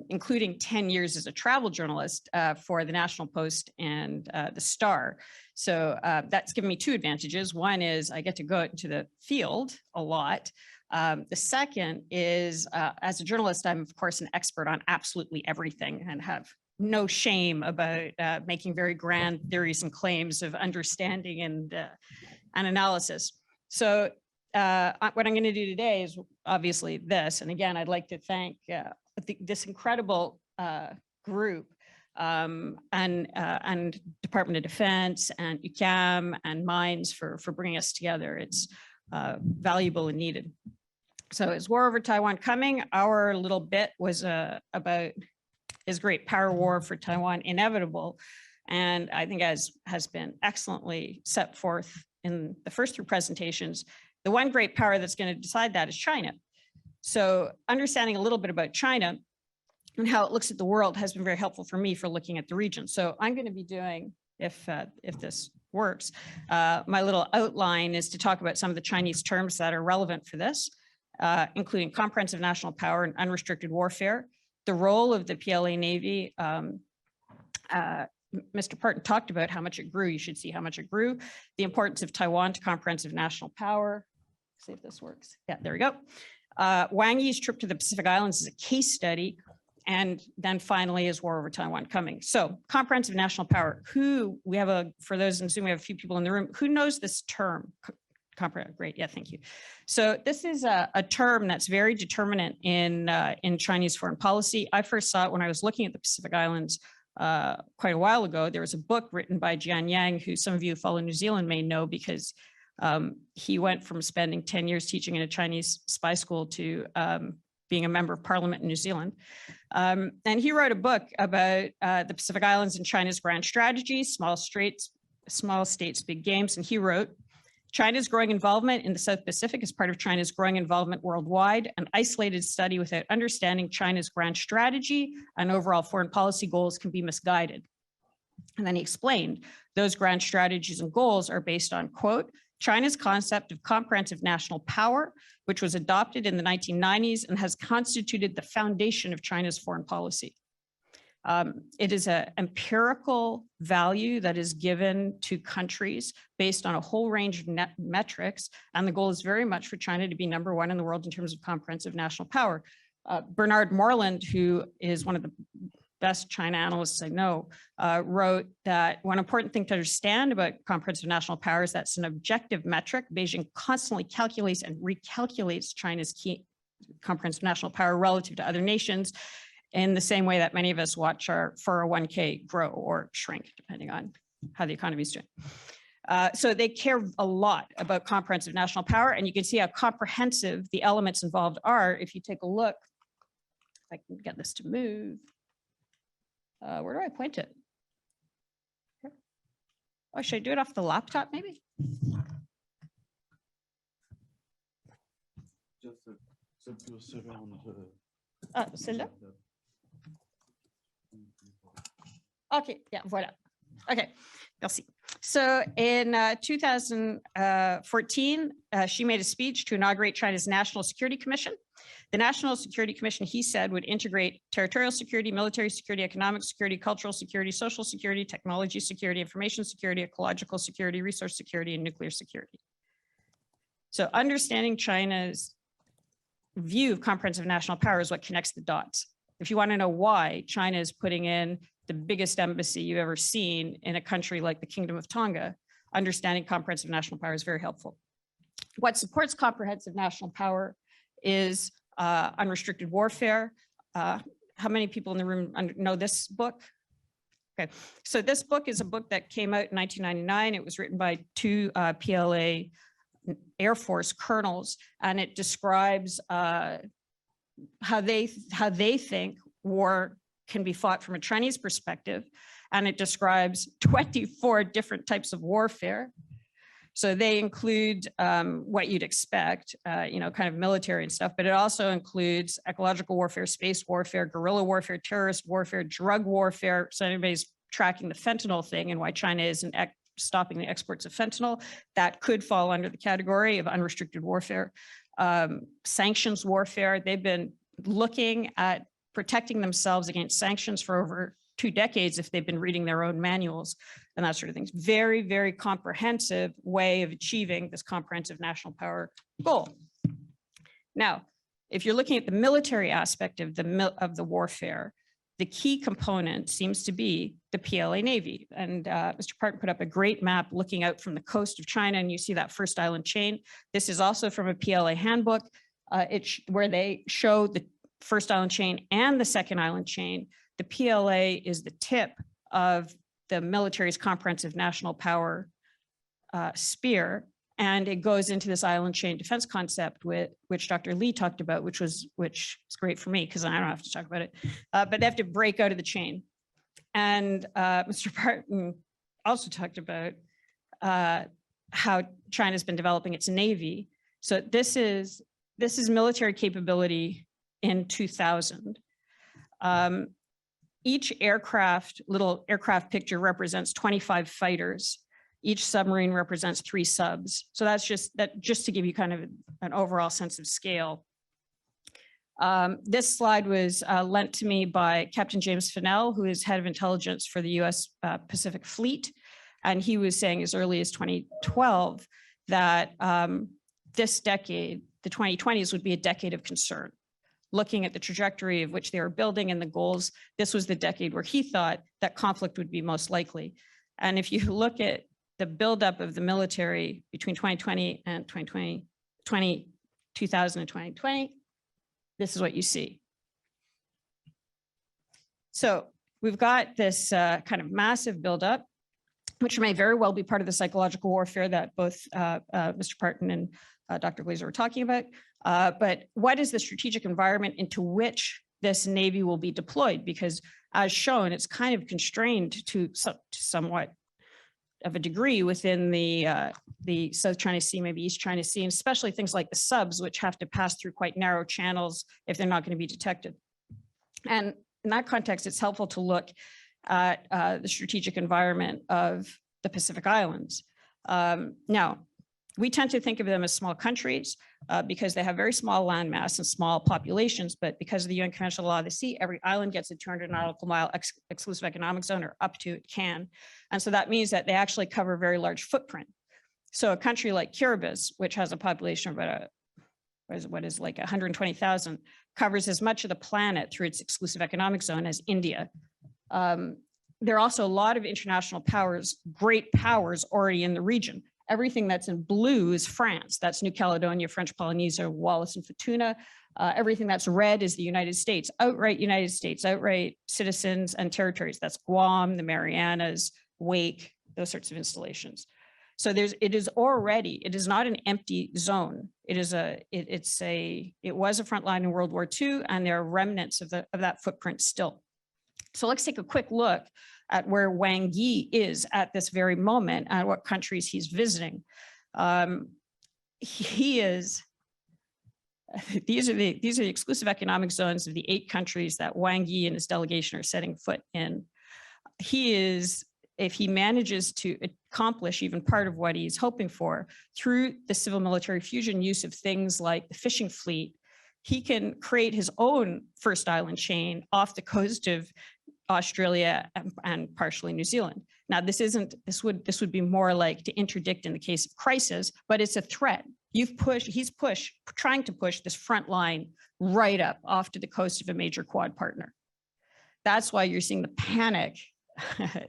including 10 years as a travel journalist for the National Post and the Star. So that's given me two advantages. One is I get to go out into the field a lot. The second is, as a journalist, I'm of course an expert on absolutely everything and have no shame about making very grand theories and claims of understanding and analysis. So what I'm going to do today is obviously this. And again, I'd like to thank this incredible group and Department of Defense and UQAM and Mines for bringing us together. It's valuable and needed. So is war over Taiwan coming? Our little bit was about is great power war for Taiwan inevitable? And I think as has been excellently set forth in the first three presentations, the one great power that's going to decide that is China. So understanding a little bit about China and how it looks at the world has been very helpful for me for looking at the region. So I'm going to be doing, if this works, my little outline is to talk about some of the Chinese terms that are relevant for this, including comprehensive national power and unrestricted warfare, the role of the PLA Navy, Mr. Parton talked about how much it grew. You should see how much it grew. The importance of Taiwan to comprehensive national power. See if this works. Yeah, there we go. Wang Yi's trip to the Pacific Islands is a case study. And then finally, is war over Taiwan coming? So comprehensive national power. For those in Zoom, we have a few people in the room. Who knows this term? Great, yeah, thank you. So this is a term that's very determinant in Chinese foreign policy. I first saw it when I was looking at the Pacific Islands quite a while ago. There was a book written by Jian Yang, who some of you who follow New Zealand may know, because he went from spending 10 years teaching in a Chinese spy school to being a member of parliament in New Zealand. And he wrote a book about the Pacific Islands and China's grand strategy, small states, big games. And he wrote, China's growing involvement in the South Pacific is part of China's growing involvement worldwide. An isolated study without understanding China's grand strategy and overall foreign policy goals can be misguided. And then he explained, those grand strategies and goals are based on, quote, China's concept of comprehensive national power, which was adopted in the 1990s and has constituted the foundation of China's foreign policy. It is an empirical value that is given to countries based on a whole range of metrics, and the goal is very much for China to be #1 in the world in terms of comprehensive national power. Bernard Moreland, who is one of the best China analysts I know, wrote that one important thing to understand about comprehensive national power is that it's an objective metric. Beijing constantly calculates and recalculates China's key comprehensive national power relative to other nations, in the same way that many of us watch our 401k grow or shrink, depending on how the economy is doing. So they care a lot about comprehensive national power, and you can see how comprehensive the elements involved are if you take a look. If I can get this to move. Where do I point it? Here. Oh, should I do it off the laptop, maybe? Celle-là? Okay, yeah, voilà. Okay, merci. So in 2014, she made a speech to inaugurate China's National Security Commission. The National Security Commission, he said, would integrate territorial security, military security, economic security, cultural security, social security, technology security, information security, ecological security, resource security, and nuclear security. So understanding China's view of comprehensive national power is what connects the dots. If you want to know why China is putting in the biggest embassy you've ever seen in a country like the Kingdom of Tonga, understanding comprehensive national power is very helpful. What supports comprehensive national power is unrestricted warfare. How many people in the room know this book? Okay, so this book is a book that came out in 1999. It was written by two PLA Air Force colonels, and it describes how they think war can be fought from a Chinese perspective, and it describes 24 different types of warfare. So they include what you'd expect, kind of military and stuff, but it also includes ecological warfare, space warfare, guerrilla warfare, terrorist warfare, drug warfare. So anybody's tracking the fentanyl thing and why China isn't stopping the exports of fentanyl, that could fall under the category of unrestricted warfare. Sanctions warfare, they've been looking at protecting themselves against sanctions for over 2 decades if they've been reading their own manuals and that sort of things. Very, very comprehensive way of achieving this comprehensive national power goal. Now, if you're looking at the military aspect of the warfare, the key component seems to be the PLA Navy. And Mr. Parton put up a great map looking out from the coast of China, and you see that first island chain. This is also from a PLA handbook, where they show the first island chain and the second island chain. The PLA is the tip of the military's comprehensive national power spear, and it goes into this island chain defense concept, which Dr. Lee talked about, which is great for me because I don't have to talk about it, but they have to break out of the chain. And Mr. Parton also talked about how China's been developing its Navy. So this is military capability in 2000. Each little aircraft picture represents 25 fighters. Each submarine represents 3 subs. So that's just to give you kind of an overall sense of scale. This slide was lent to me by Captain James Fennell, who is head of intelligence for the US Pacific Fleet. And he was saying as early as 2012 that this decade, the 2020s, would be a decade of concern. Looking at the trajectory of which they were building and the goals, this was the decade where he thought that conflict would be most likely. And if you look at the buildup of the military between 2020 and 2020, 2000 and 2020, this is what you see. So we've got this kind of massive buildup, which may very well be part of the psychological warfare that both Mr. Parton and Dr. Glaser were talking about. But what is the strategic environment into which this Navy will be deployed? Because as shown, it's kind of constrained to somewhat of a degree within the South China Sea, maybe East China Sea, and especially things like the subs, which have to pass through quite narrow channels if they're not going to be detected. And in that context, it's helpful to look at the strategic environment of the Pacific Islands. Now, we tend to think of them as small countries because they have very small landmass and small populations, but because of the UN Conventional Law of the Sea, every island gets a 200 nautical mile exclusive economic zone, or up to it can. And so that means that they actually cover a very large footprint. So a country like Kiribati, which has a population of about what is like 120,000, covers as much of the planet through its exclusive economic zone as India. There are also a lot of international powers, great powers already in the region. Everything that's in blue is France. That's New Caledonia, French Polynesia, Wallis and Futuna. Everything that's red is the United States, outright citizens and territories. That's Guam, the Marianas, Wake, those sorts of installations. So it is not an empty zone. It was a front line in World War II, and there are remnants of that footprint still. So let's take a quick look at where Wang Yi is at this very moment and what countries he's visiting. These are the exclusive economic zones of the 8 countries that Wang Yi and his delegation are setting foot in. If he manages to accomplish even part of what he's hoping for through the civil military fusion use of things like the fishing fleet, he can create his own first island chain off the coast of Australia and partially New Zealand. Now, this would be more like to interdict in the case of crisis, but it's a threat. He's trying to push this front line right up off to the coast of a major quad partner. That's why you're seeing the panic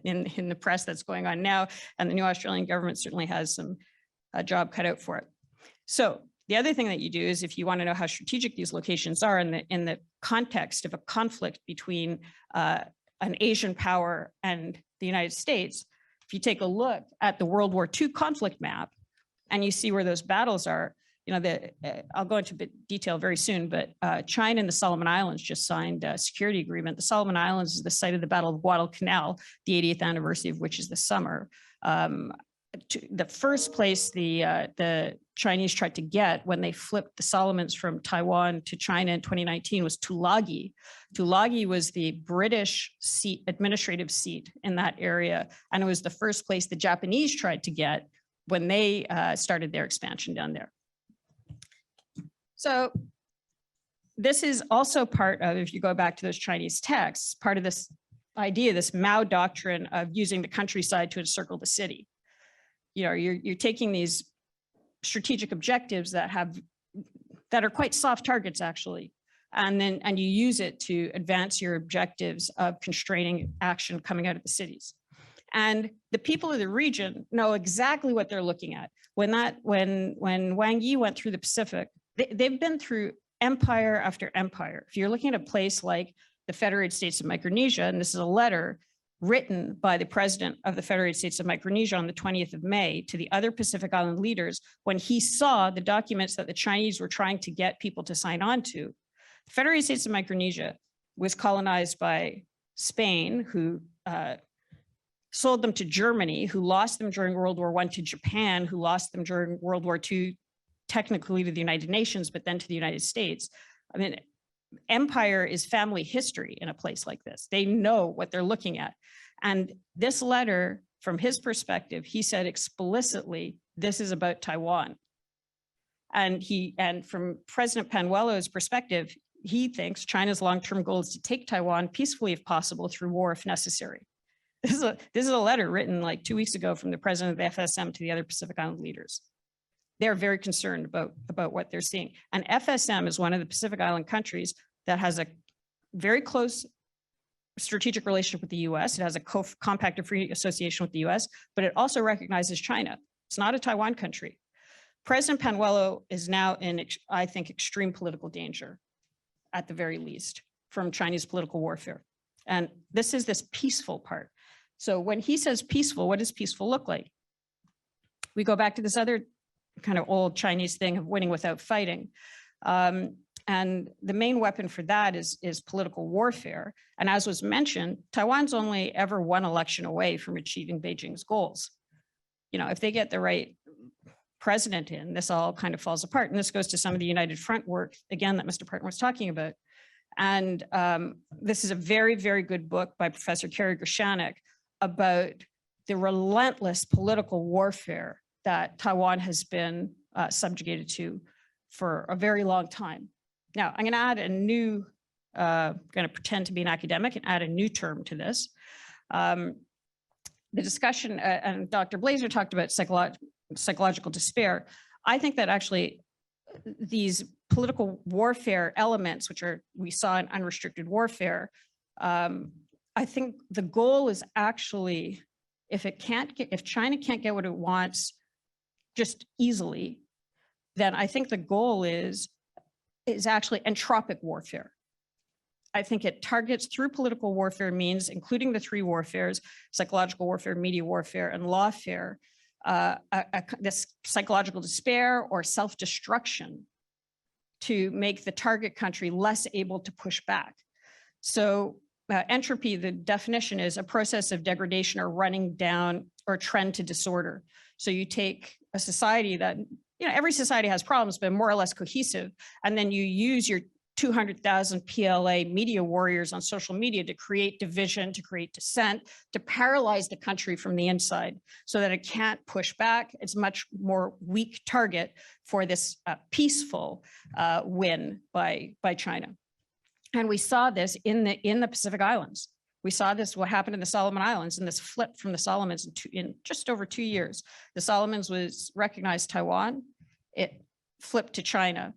in the press that's going on now, and the new Australian government certainly has a job cut out for it. So the other thing that you do is, if you want to know how strategic these locations are in the context of a conflict between an Asian power and the United States, if you take a look at the World War II conflict map and you see where those battles are, I'll go into detail very soon, but China and the Solomon Islands just signed a security agreement. The Solomon Islands is the site of the Battle of Guadalcanal, the 80th anniversary of which is this summer. The first place the Chinese tried to get when they flipped the Solomons from Taiwan to China in 2019 was Tulagi. Tulagi was the British administrative seat in that area, and it was the first place the Japanese tried to get when they started their expansion down there. So this is also part of, if you go back to those Chinese texts, part of this idea, this Mao doctrine of using the countryside to encircle the city. You're taking these strategic objectives that are quite soft targets, actually, and you use it to advance your objectives of constraining action coming out of the cities. And the people of the region know exactly what they're looking at. When Wang Yi went through the Pacific, they've been through empire after empire. If you're looking at a place like the Federated States of Micronesia, and this is a letter written by the president of the Federated States of Micronesia on the 20th of May to the other Pacific Island leaders, when he saw the documents that the Chinese were trying to get people to sign on to. The Federated States of Micronesia was colonized by Spain, who sold them to Germany, who lost them during World War I, to Japan, who lost them during World War II, technically to the United Nations, but then to the United States. I mean, empire is family history in a place like this. They know what they're looking at. And this letter, from his perspective, he said explicitly, this is about Taiwan. And from President Panuelo's perspective, he thinks China's long-term goal is to take Taiwan peacefully if possible through war if necessary. This is a letter written like 2 weeks ago from the president of the FSM to the other Pacific Island leaders. They're very concerned about what they're seeing. And FSM is one of the Pacific Island countries that has a very close strategic relationship with the US. It has a compact of free association with the US, but it also recognizes China. It's not a Taiwan country. President Panuelo is now in, I think, extreme political danger, at the very least, from Chinese political warfare. And this is this peaceful part. So when he says peaceful, what does peaceful look like? We go back to this other kind of old Chinese thing of winning without fighting. And the main weapon for that is political warfare. And as was mentioned, Taiwan's only ever one election away from achieving Beijing's goals. You know, if they get the right president in, this all kind of falls apart. And this goes to some of the United Front work, again, that Mr. Parton was talking about. And this is a very, very good book by Professor Kerry Gershanek about the relentless political warfare that Taiwan has been subjugated to for a very long time. Now, I'm going to add a new, going to pretend to be an academic and add a new term to this. The discussion, and Dr. Glaser talked about psychological despair. I think that actually these political warfare elements, which we saw in unrestricted warfare, I think the goal is actually, if China can't get what it wants just easily, then I think the goal is actually entropic warfare. I think it targets through political warfare means, including the three warfares, psychological warfare, media warfare, and lawfare, this psychological despair or self-destruction to make the target country less able to push back. So entropy, the definition is a process of degradation or running down or trend to disorder. So you take a society that, you know, every society has problems, but more or less cohesive. And then you use your 200,000 PLA media warriors on social media to create division, to create dissent, to paralyze the country from the inside so that it can't push back. It's a much more weak target for this peaceful win by China. And we saw this in the Pacific Islands. We saw this, what happened in the Solomon Islands, and this flip from the Solomons in just over 2 years. The Solomons was recognized Taiwan, it flipped to China.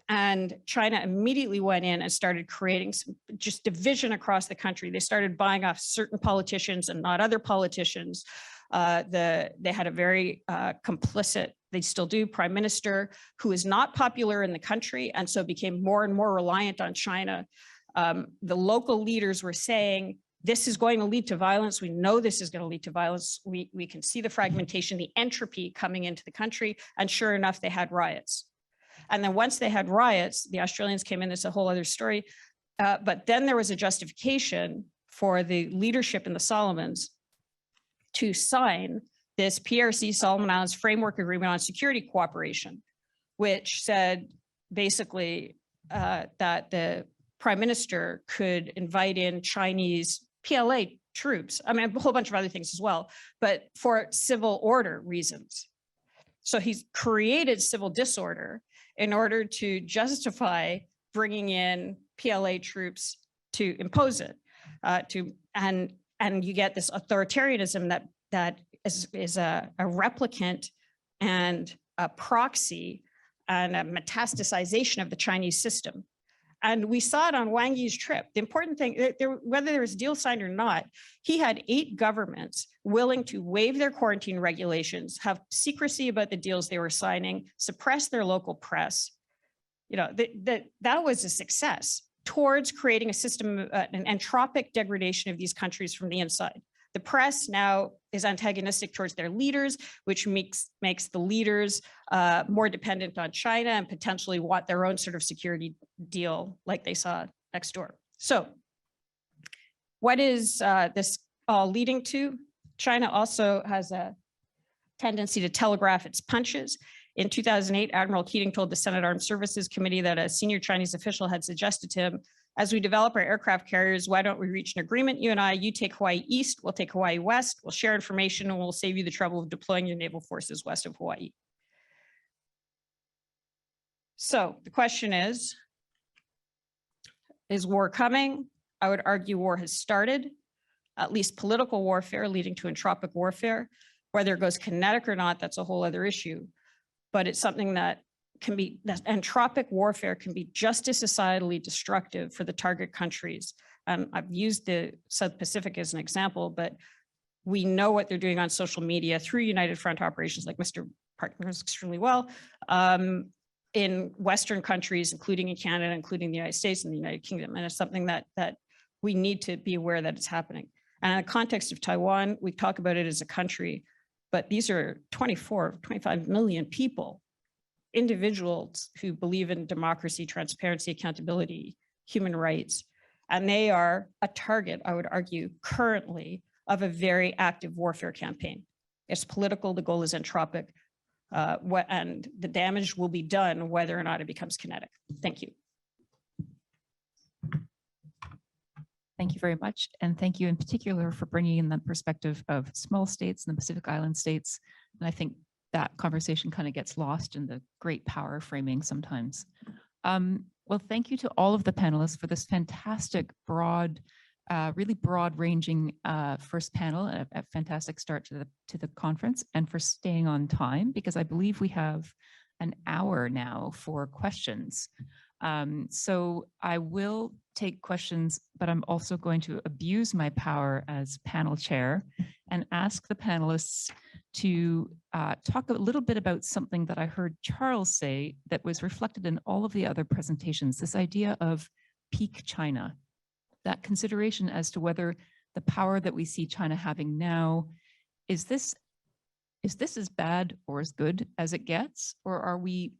And China immediately went in and started creating some just division across the country. They started buying off certain politicians and not other politicians. They had a very complicit, they still do, prime minister who is not popular in the country and so became more and more reliant on China. The local leaders were saying, this is going to lead to violence. We know this is going to lead to violence. We can see the fragmentation, the entropy coming into the country. And sure enough, they had riots. And then once they had riots, the Australians came in, it's a whole other story. But then there was a justification for the leadership in the Solomons to sign this PRC Solomon Islands Framework Agreement on Security Cooperation, which said basically that the prime minister could invite in Chinese PLA troops. I mean, a whole bunch of other things as well, but for civil order reasons. So he's created civil disorder in order to justify bringing in PLA troops to impose it, and you get this authoritarianism that is a replicant and a proxy and a metastasization of the Chinese system. And we saw it on Wang Yi's trip. The important thing, whether there was a deal signed or not, he had 8 governments willing to waive their quarantine regulations, have secrecy about the deals they were signing, suppress their local press. You know, that was a success towards creating a system, an entropic degradation of these countries from the inside. The press now is antagonistic towards their leaders, which makes the leaders more dependent on China and potentially want their own sort of security deal like they saw next door. So what is this all leading to? China also has a tendency to telegraph its punches. In 2008, Admiral Keating told the Senate Armed Services Committee that a senior Chinese official had suggested to him, as we develop our aircraft carriers, why don't we reach an agreement, you and I, you take Hawaii East, we'll take Hawaii West, we'll share information, and we'll save you the trouble of deploying your naval forces west of Hawaii. So the question is, Is war coming? I would argue war has started, at least political warfare leading to entropic warfare. Whether it goes kinetic or not, that's a whole other issue. But it's something that can be, that entropic warfare can be just as societally destructive for the target countries. I've used the South Pacific as an example, but we know what they're doing on social media through United Front operations, like Mr. Parton knows extremely well, in Western countries, including in Canada, including the United States and the United Kingdom. And it's something that we need to be aware that it's happening. And in the context of Taiwan, we talk about it as a country, but these are 25 million people, individuals who believe in democracy, transparency, accountability, human rights. And they are a target, I would argue, currently of a very active warfare campaign. It's political, the goal is entropic, and the damage will be done whether or not it becomes kinetic. Thank you. Thank you very much. And thank you in particular for bringing in the perspective of small states and the Pacific Island states. And I think that conversation kind of gets lost in the great power framing sometimes. Well, thank you to all of the panelists for this fantastic, broad, really broad-ranging first panel, a fantastic start to the conference, and for staying on time, because I believe we have an hour now for questions. So I will take questions, but I'm also going to abuse my power as panel chair and ask the panelists to talk a little bit about something that I heard Charles say that was reflected in all of the other presentations, this idea of peak China, that consideration as to whether the power that we see China having now, is this as bad or as good as it gets? Or are we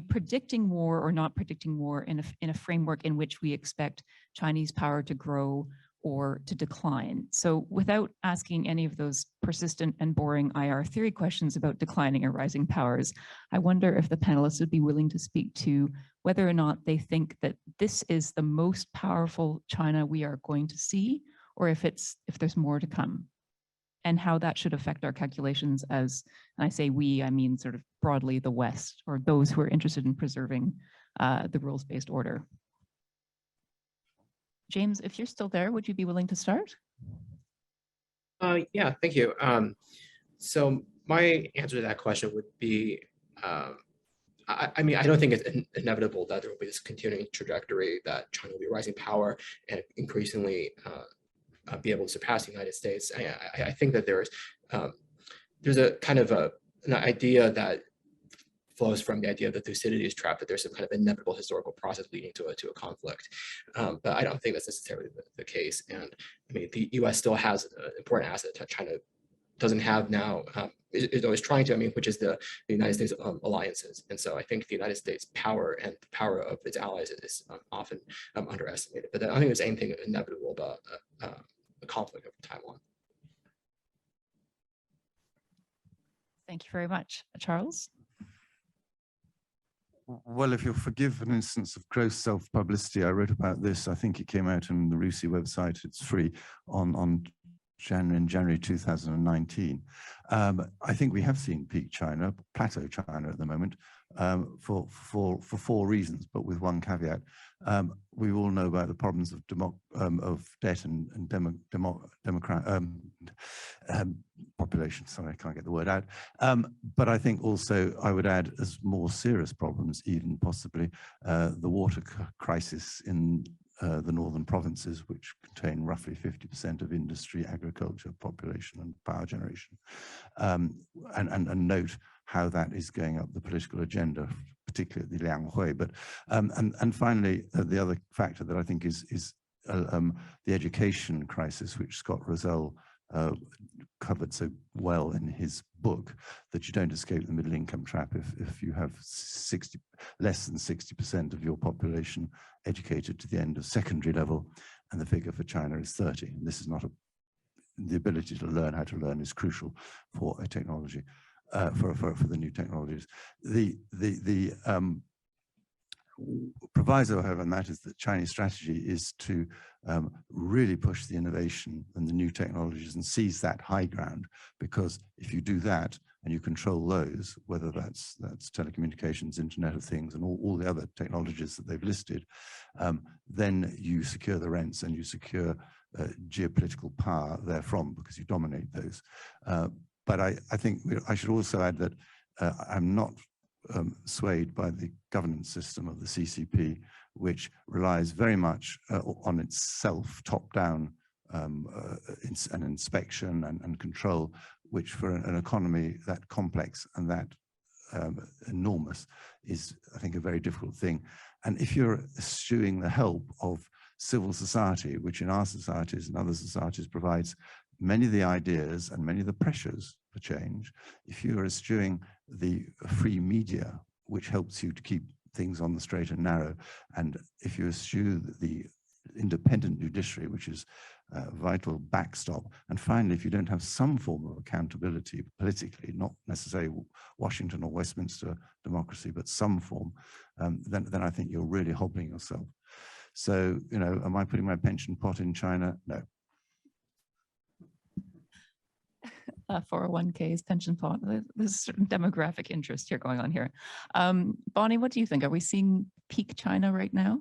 predicting war or not predicting war in a framework in which we expect Chinese power to grow or to decline? So without asking any of those persistent and boring IR theory questions about declining or rising powers, I wonder if the panelists would be willing to speak to whether or not they think that this is the most powerful China we are going to see, or if there's more to come, and how that should affect our calculations as, and I say we, I mean sort of broadly the West, or those who are interested in preserving the rules-based order. James, if you're still there, would you be willing to start? Yeah, thank you. So my answer to that question would be, I mean, I don't think it's inevitable that there will be this continuing trajectory that China will be a rising power and increasingly be able to surpass the United States. I think that there's a kind of an idea that flows from the idea of the Thucydides trap, that there's some kind of inevitable historical process leading to a conflict. But I don't think that's necessarily the case. And I mean, the US still has an important asset that China doesn't have now, is always trying to, I mean, which is the United States alliances. And so I think the United States power and the power of its allies is often underestimated. But I don't think there's anything inevitable about a conflict over Taiwan. Thank you very much. Charles? Well, if you'll forgive an instance of gross self-publicity, I wrote about this. I think it came out on the RUSI website. It's free in January 2019. I think we have seen peak China, plateau China at the moment, for 4 reasons, but with one caveat. We all know about the problems of debt and population. Sorry, I can't get the word out. But I think also I would add, as more serious problems, even possibly the water crisis in the northern provinces, which contain roughly 50% of industry, agriculture, population, and power generation, and note how that is going up the political agenda, particularly at the Lianghui. But and finally, the other factor that I think is the education crisis, which Scott Rozelle covered so well in his book, that you don't escape the middle income trap if you have less than 60% of your population educated to the end of secondary level, and the figure for China is 30. And this is not the ability to learn how to learn is crucial for a technology, for the new technologies. The proviso, however, and that is that Chinese strategy is to really push the innovation and the new technologies and seize that high ground, because if you do that, and you control those, whether that's telecommunications, Internet of Things, and all the other technologies that they've listed, then you secure the rents and you secure geopolitical power therefrom because you dominate those. But I think I should also add that I'm not swayed by the governance system of the CCP, which relies very much on itself, top-down and inspection and control, which for an economy that complex and that enormous is, I think, a very difficult thing. And if you're eschewing the help of civil society, which in our societies and other societies provides many of the ideas and many of the pressures for change, if you're eschewing the free media, which helps you to keep things on the straight and narrow, and if you eschew the independent judiciary, which is a vital backstop, and finally, if you don't have some form of accountability politically, not necessarily Washington or Westminster democracy, but some form, then I think you're really hobbling yourself. So, you know, am I putting my pension pot in China? No. 401ks, pension pot. There's a certain demographic interest here going on here. Bonnie, what do you think? Are we seeing peak China right now?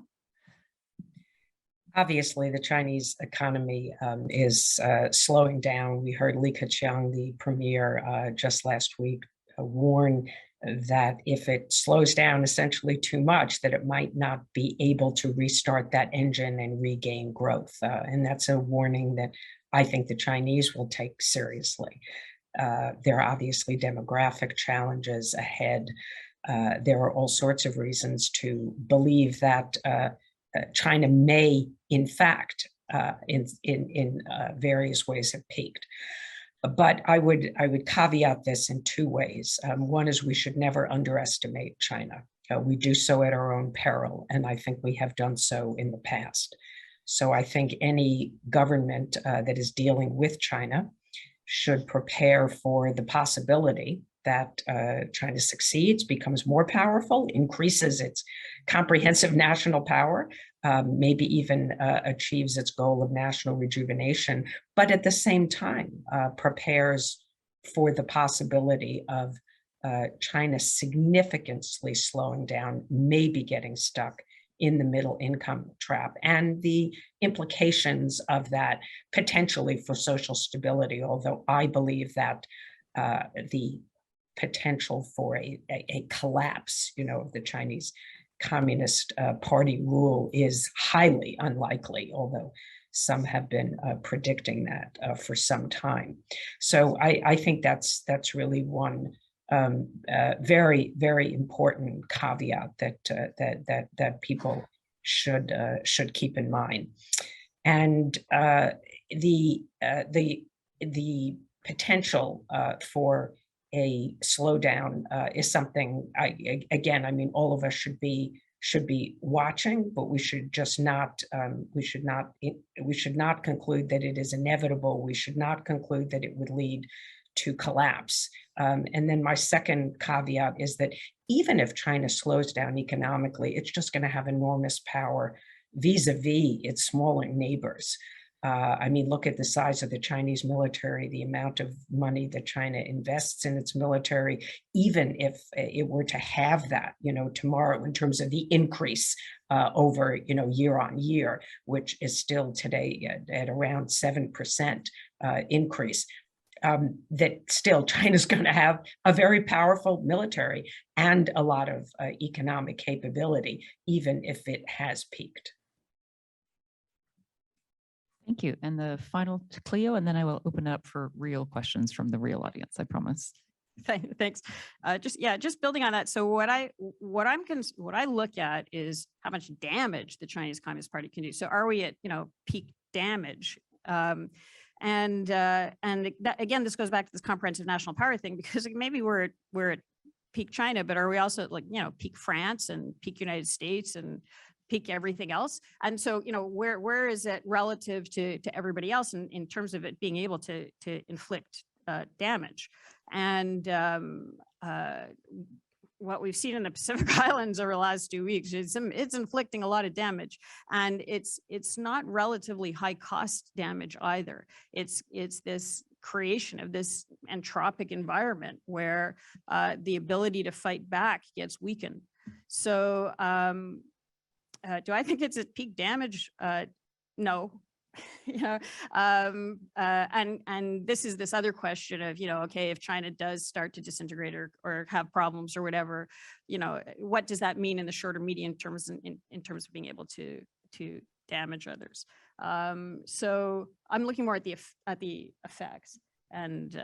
Obviously, the Chinese economy is slowing down. We heard Li Keqiang, the premier, just last week warn that if it slows down essentially too much, that it might not be able to restart that engine and regain growth. And that's a warning that I think the Chinese will take seriously. There are obviously demographic challenges ahead. There are all sorts of reasons to believe that China may, in fact, in various ways have peaked. But I would caveat this in two ways. One is we should never underestimate China. We do so at our own peril, and I think we have done so in the past. So I think any government that is dealing with China should prepare for the possibility that China succeeds, becomes more powerful, increases its comprehensive national power, maybe even achieves its goal of national rejuvenation, but at the same time prepares for the possibility of China significantly slowing down, maybe getting stuck in the middle income trap, and the implications of that potentially for social stability, although I believe that the potential for a collapse, you know, of the Chinese Communist Party rule is highly unlikely, although some have been predicting that for some time. So I think that's really one very, very important caveat that people should keep in mind. And the potential for a slowdown is something I mean, all of us should be watching, but we should just not we should not conclude that it is inevitable. We should not conclude that it would lead to collapse. And then my second caveat is that even if China slows down economically, it's just going to have enormous power vis-a-vis its smaller neighbors. I mean, look at the size of the Chinese military, the amount of money that China invests in its military, even if it were to have that, you know, tomorrow in terms of the increase over, you know, year on year, which is still today at around 7% increase. That still China's going to have a very powerful military and a lot of economic capability, even if it has peaked. Thank you. And the final to Cleo, and then I will open it up for real questions from the real audience, I promise. Thanks. Just building on that. So what I look at is how much damage the Chinese Communist Party can do. So are we at, you know, peak damage? And that, again, this goes back to this comprehensive national power thing, because maybe we're at peak China, but are we also at, like, you know, peak France and peak United States and peak everything else? And so, you know, where is it relative to everybody else in terms of it being able to inflict damage? And what we've seen in the Pacific Islands over the last 2 weeks, it's inflicting a lot of damage, and it's not relatively high cost damage either. It's this creation of this entropic environment where the ability to fight back gets weakened. So do I think it's at peak damage? No. And this is this other question of, okay, if China does start to disintegrate or have problems or whatever, what does that mean in the shorter medium terms in terms of being able to damage others? So I'm looking more at the effects. And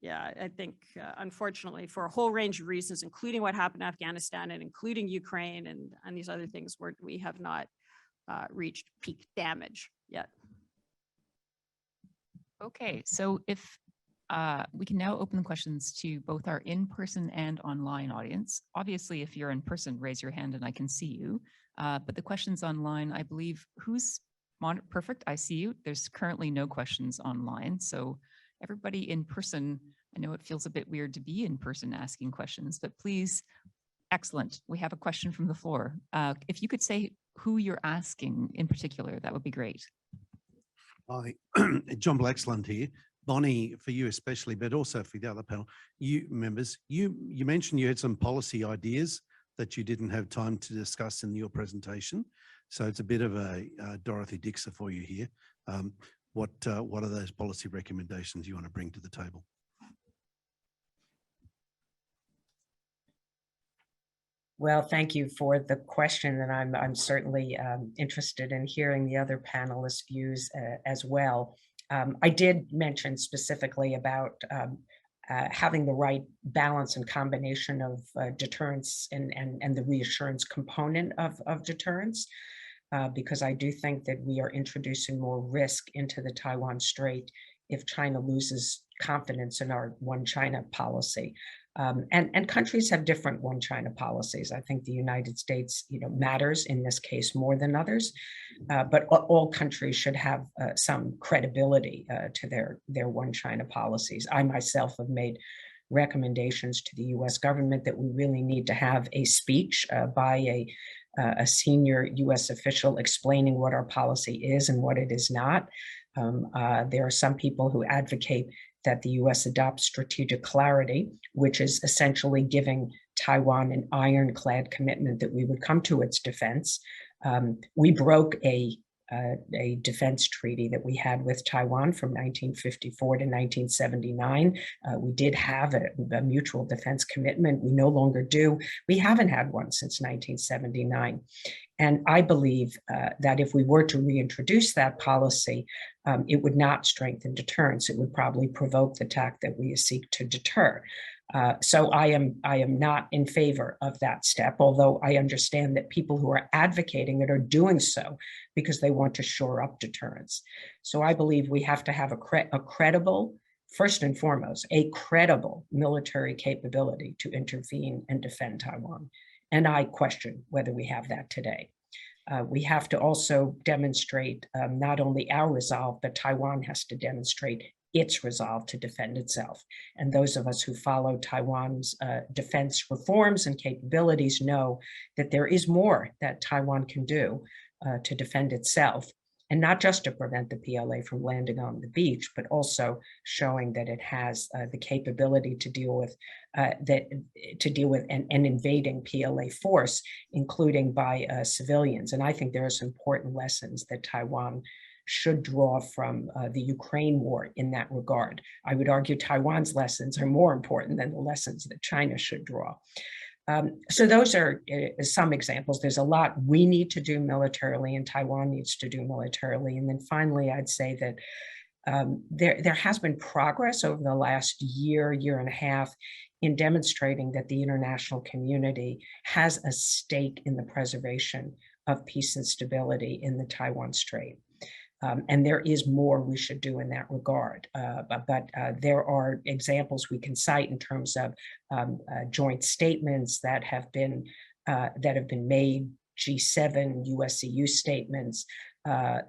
yeah, I think unfortunately for a whole range of reasons, including what happened in Afghanistan and including Ukraine and these other things where we have not reached peak damage yet. Okay, so if we can now open the questions to both our in-person and online audience. Obviously, if you're in person, raise your hand and I can see you. But the questions online, I believe, perfect, I see you. There's currently no questions online. So everybody in person, I know it feels a bit weird to be in person asking questions, but please, excellent. We have a question from the floor. If you could say who you're asking in particular, that would be great. Hi, John Blaxland here. Bonnie, for you especially, but also for the other panel, you members, you mentioned you had some policy ideas that you didn't have time to discuss in your presentation. So it's a bit of a Dorothy Dixer for you here. What are those policy recommendations you want to bring to the table? Well, thank you for the question, and I'm certainly interested in hearing the other panelists' views as well. I did mention specifically about having the right balance and combination of deterrence and the reassurance component of deterrence, because I do think that we are introducing more risk into the Taiwan Strait if China loses confidence in our one China policy. And countries have different one China policies. I think the United States, matters in this case more than others, but all countries should have some credibility to their one China policies. I myself have made recommendations to the U.S. government that we really need to have a speech by a senior U.S. official explaining what our policy is and what it is not. There are some people who advocate that the U.S. adopts strategic clarity, which is essentially giving Taiwan an ironclad commitment that we would come to its defense. We broke a defense treaty that we had with Taiwan from 1954 to 1979. We did have a mutual defense commitment. We no longer do. We haven't had one since 1979. And I believe that if we were to reintroduce that policy, it would not strengthen deterrence. It would probably provoke the tack that we seek to deter. So I am not in favor of that step, although I understand that people who are advocating it are doing so because they want to shore up deterrence. So I believe we have to have a credible, first and foremost, a credible military capability to intervene and defend Taiwan. And I question whether we have that today. We have to also demonstrate not only our resolve, but Taiwan has to demonstrate its resolve to defend itself. And those of us who follow Taiwan's defense reforms and capabilities know that there is more that Taiwan can do to defend itself, and not just to prevent the PLA from landing on the beach, but also showing that it has the capability to deal with an invading PLA force, including by civilians. And I think there are some important lessons that Taiwan should draw from the Ukraine war in that regard. I would argue Taiwan's lessons are more important than the lessons that China should draw. So those are some examples. There's a lot we need to do militarily and Taiwan needs to do militarily. And then finally, I'd say that there has been progress over the last year and a half in demonstrating that the international community has a stake in the preservation of peace and stability in the Taiwan Strait. And there is more we should do in that regard. But there are examples we can cite in terms of joint statements that have been made, G7, US-EU statements,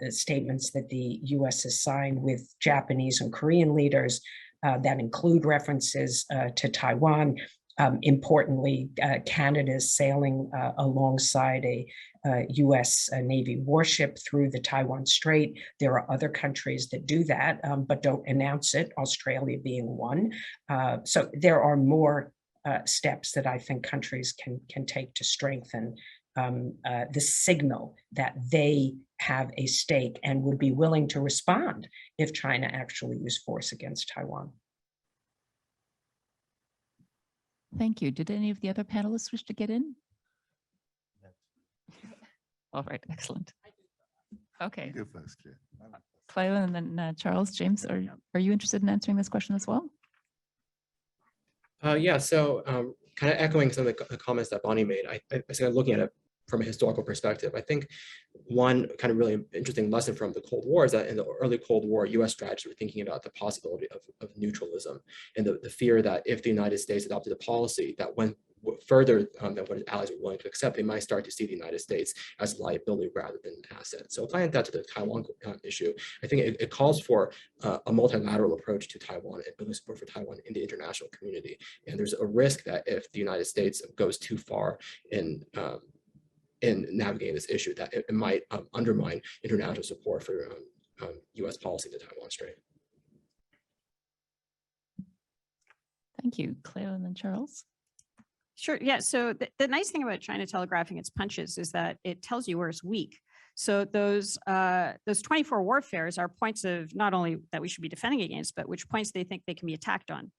statements that the US has signed with Japanese and Korean leaders that include references to Taiwan. Importantly, Canada is sailing alongside a US Navy warship through the Taiwan Strait. There are other countries that do that, but don't announce it, Australia being one. So there are more steps that I think countries can take to strengthen the signal that they have a stake and would be willing to respond if China actually used force against Taiwan. Thank you. Did any of the other panelists wish to get in? All right, excellent. Okay. Go first, Cleo. Cleo and then Charles, James, are you interested in answering this question as well? Yeah, so kind of echoing some of the comments that Bonnie made, I was kind of looking at it from a historical perspective. I think one kind of really interesting lesson from the Cold War is that in the early Cold War, US strategists were thinking about the possibility of neutralism and the fear that if the United States adopted a policy that went further than what allies were willing to accept, they might start to see the United States as a liability rather than an asset. So applying that to the Taiwan issue, I think it calls for a multilateral approach to Taiwan and building support for Taiwan in the international community. And there's a risk that if the United States goes too far in navigating this issue, that it might undermine international support for US policy in the Taiwan Strait. Thank you, Cleo and then Charles. Sure. Yeah. So the nice thing about China telegraphing its punches is that it tells you where it's weak. So those 24 warfares are points of not only that we should be defending against, but which points they think they can be attacked on.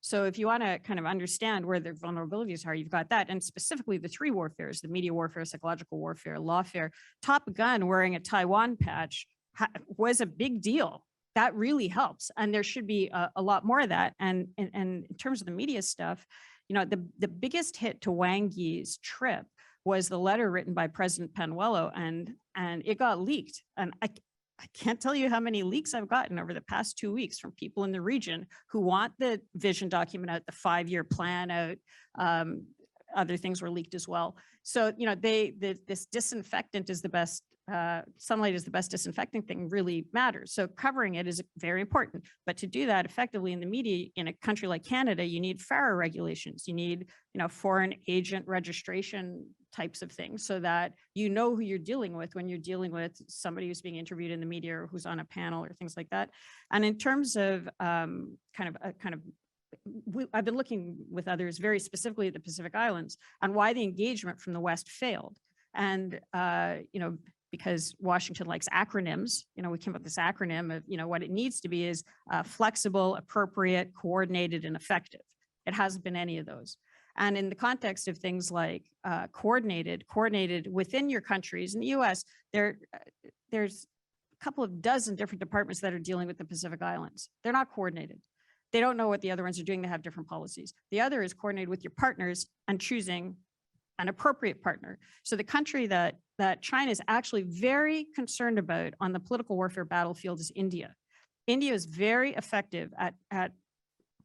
So if you want to kind of understand where their vulnerabilities are, you've got that. And specifically the three warfares, the media warfare, psychological warfare, lawfare. Top Gun wearing a Taiwan patch was a big deal. That really helps. And there should be a lot more of that. And in terms of the media stuff, you know, the biggest hit to Wang Yi's trip was the letter written by President Panuelo, and it got leaked. And I can't tell you how many leaks I've gotten over the past 2 weeks from people in the region who want the vision document out, the 5-year plan out. Other things were leaked as well. So, you know, this disinfectant is the best, sunlight is the best disinfecting thing really matters. So covering it is very important. But to do that effectively in the media in a country like Canada, you need FARA regulations. You need, you know, foreign agent registration types of things so that you know who you're dealing with when you're dealing with somebody who's being interviewed in the media or who's on a panel or things like that. And in terms of I've been looking with others very specifically at the Pacific Islands on why the engagement from the West failed. And, you know, because Washington likes acronyms, you know, we came up with this acronym of, you know, what it needs to be is flexible, appropriate, coordinated, and effective. It hasn't been any of those. And in the context of things like coordinated within your countries, in the US, there's a couple of dozen different departments that are dealing with the Pacific Islands. They're not coordinated. They don't know what the other ones are doing. They have different policies. The other is coordinated with your partners and choosing an appropriate partner. So the country that China is actually very concerned about on the political warfare battlefield is India. India is very effective at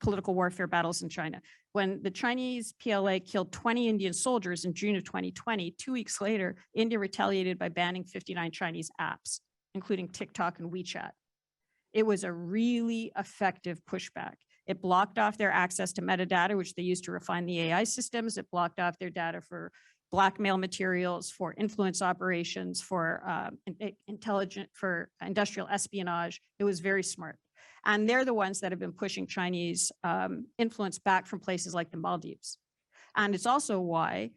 political warfare battles in China. When the Chinese PLA killed 20 Indian soldiers in June of 2020, 2 weeks later, India retaliated by banning 59 Chinese apps, including TikTok and WeChat. It was a really effective pushback. It blocked off their access to metadata, which they used to refine the AI systems. It blocked off their data for blackmail materials, for influence operations, for for industrial espionage. It was very smart. And they're the ones that have been pushing Chinese influence back from places like the Maldives. And it's also why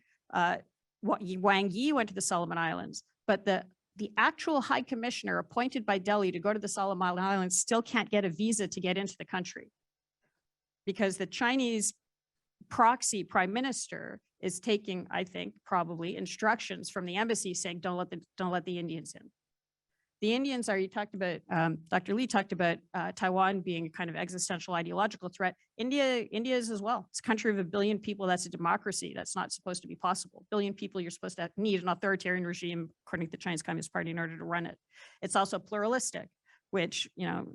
Wang Yi went to the Solomon Islands, but the actual high commissioner appointed by Delhi to go to the Solomon Islands still can't get a visa to get into the country because the Chinese proxy prime minister is taking, I think, probably instructions from the embassy saying, don't let the Indians in. The Indians are, you talked about, Dr. Lee talked about Taiwan being a kind of existential ideological threat. India is as well. It's a country of 1 billion people. That's a democracy. That's not supposed to be possible. 1 billion people, you're supposed to need an authoritarian regime, according to the Chinese Communist Party, in order to run it. It's also pluralistic, which, you know,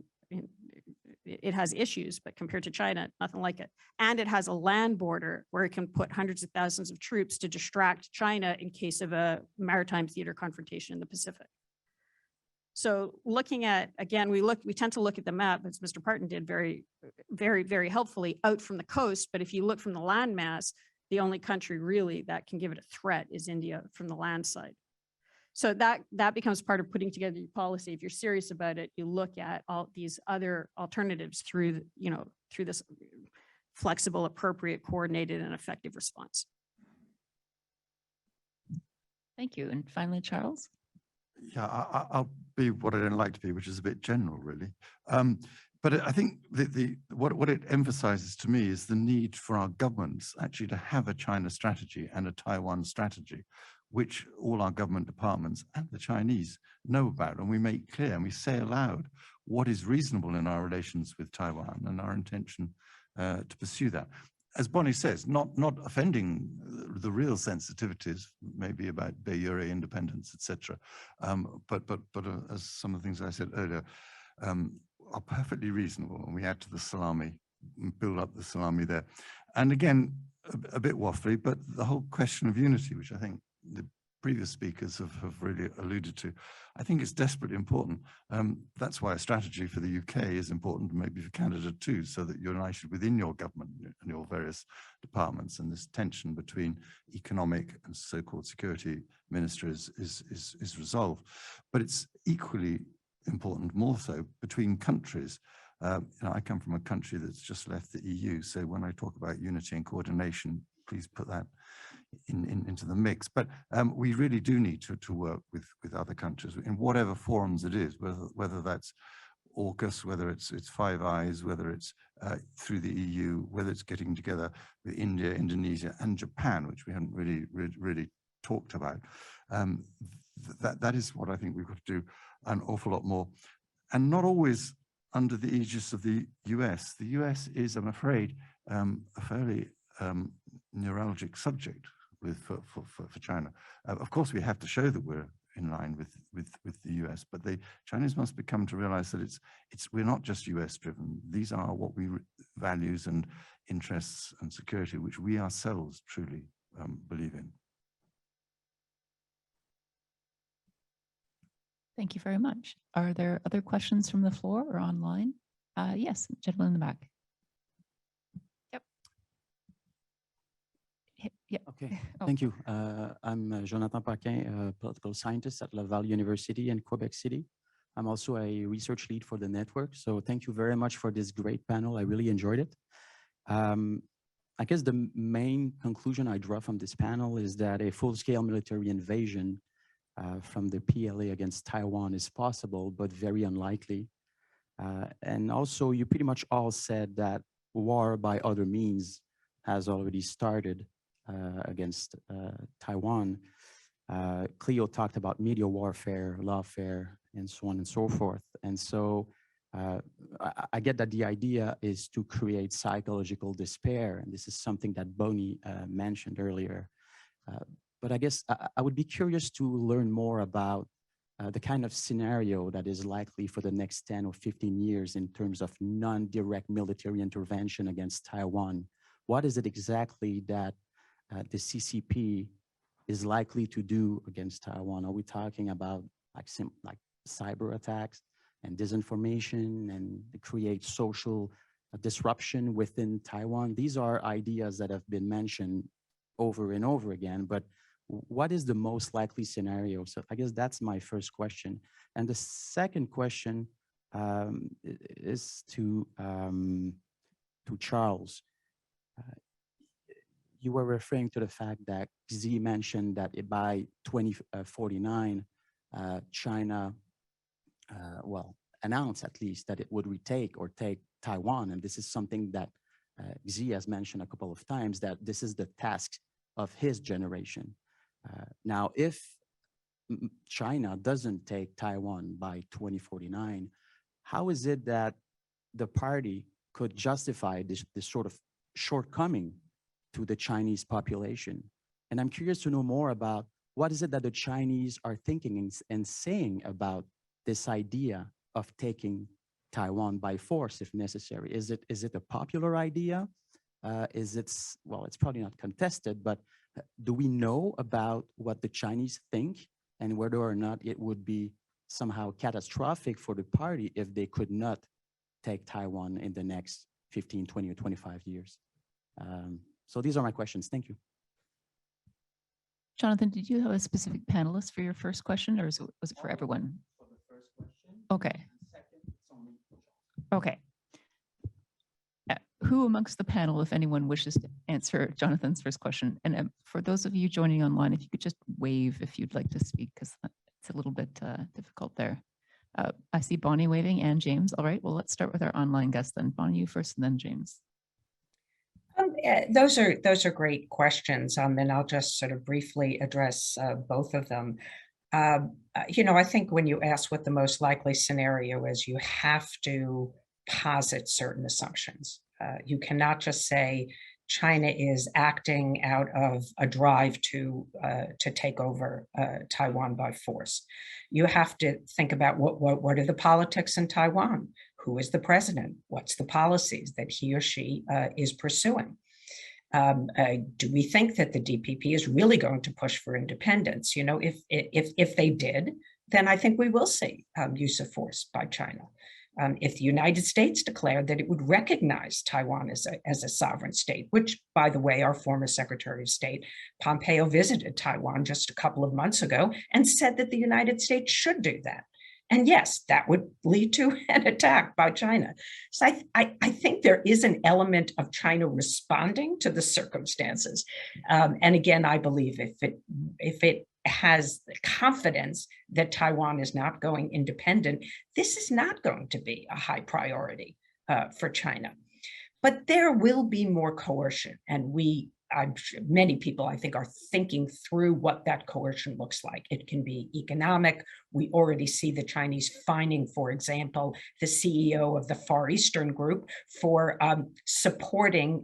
it has issues, but compared to China, nothing like it. And it has a land border where it can put hundreds of thousands of troops to distract China in case of a maritime theater confrontation in the Pacific. So looking at, again, we tend to look at the map, as Mr. Parton did very, very helpfully, out from the coast. But if you look from the landmass, the only country really that can give it a threat is India from the land side. So that becomes part of putting together your policy. If you're serious about it, you look at all these other alternatives through, through this flexible, appropriate, coordinated, and effective response. Thank you. And finally, Charles. Yeah, I'll be what I don't like to be, which is a bit general, really. But I think what it emphasizes to me is the need for our governments actually to have a China strategy and a Taiwan strategy, which all our government departments and the Chinese know about. And we make clear and we say aloud what is reasonable in our relations with Taiwan and our intention to pursue that. As Bonnie says, not offending the real sensitivities, maybe about Beira independence, etc. But as some of the things I said earlier are perfectly reasonable, and we add to the salami, build up the salami there. And again, a bit waffly, but the whole question of unity, which I think the previous speakers have really alluded to, I think it's desperately important. That's why a strategy for the UK is important, maybe for Canada too, so that you're united within your government and your various departments, and this tension between economic and so-called security ministries is resolved. But it's equally important, more so, between countries. I come from a country that's just left the EU, so when I talk about unity and coordination, please put that into the mix. But we really do need to work with other countries in whatever forums it is, whether that's AUKUS, whether it's Five Eyes, whether it's through the EU, whether it's getting together with India, Indonesia, and Japan, which we haven't really talked about. That is what I think we've got to do an awful lot more, and not always under the aegis of the US. The US is, I'm afraid, a fairly neuralgic subject for China. Of course, we have to show that we're in line with the US, but the Chinese must become to realize that we're not just US driven. These are what we values and interests and security, which we ourselves truly believe in. Thank you very much. Are there other questions from the floor or online? Yes, gentleman in the back. Yep. Yep. Okay, Oh. thank you. I'm Jonathan Paquin, a political scientist at Laval University in Quebec City. I'm also a research lead for the network. So thank you very much for this great panel. I really enjoyed it. I guess the main conclusion I draw from this panel is that a full-scale military invasion from the PLA against Taiwan is possible, but very unlikely. And also, you pretty much all said that war by other means has already started against Taiwan. Cleo talked about media warfare, lawfare, and so on and so forth. And so I get that the idea is to create psychological despair, and this is something that Bonnie mentioned earlier. But I guess I would be curious to learn more about the kind of scenario that is likely for the next 10 or 15 years in terms of non-direct military intervention against Taiwan. What is it exactly that the CCP is likely to do against Taiwan? Are we talking about like cyber attacks and disinformation and create social disruption within Taiwan? These are ideas that have been mentioned over and over again, but what is the most likely scenario? So I guess that's my first question. And the second question is to Charles. You were referring to the fact that Xi mentioned that by 2049, China, announced at least that it would retake or take Taiwan. And this is something that Xi has mentioned a couple of times, that this is the task of his generation. Now, if China doesn't take Taiwan by 2049, how is it that the party could justify this sort of shortcoming to the Chinese population? And I'm curious to know more about what is it that the Chinese are thinking and saying about this idea of taking Taiwan by force if necessary. Is it a popular idea? It's probably not contested, but do we know about what the Chinese think and whether or not it would be somehow catastrophic for the party if they could not take Taiwan in the next 15, 20, or 25 years. So these are my questions. Thank you. Jonathan, did you have a specific panelist for your first question, or was it for everyone? Okay. Okay. Who amongst the panel, if anyone wishes to answer Jonathan's first question? And for those of you joining online, if you could just wave if you'd like to speak, because it's a little bit difficult there. I see Bonnie waving and James. All right, well, let's start with our online guest then. Bonnie, you first and then James. Those are great questions, and I'll just sort of briefly address both of them. I think when you ask what the most likely scenario is, you have to posit certain assumptions. You cannot just say China is acting out of a drive to take over Taiwan by force. You have to think about what are the politics in Taiwan? Who is the president? What's the policies that he or she is pursuing? Do we think that the DPP is really going to push for independence? If they did, then I think we will see use of force by China. If the United States declared that it would recognize Taiwan as a sovereign state, which, by the way, our former Secretary of State Pompeo visited Taiwan just a couple of months ago and said that the United States should do that. And yes, that would lead to an attack by China. So I think there is an element of China responding to the circumstances. And again, I believe if it has the confidence that Taiwan is not going independent, this is not going to be a high priority for China. But there will be more coercion, and I'm sure many people, I think, are thinking through what that coercion looks like. It can be economic. We already see the Chinese fining, for example, the CEO of the Far Eastern Group for supporting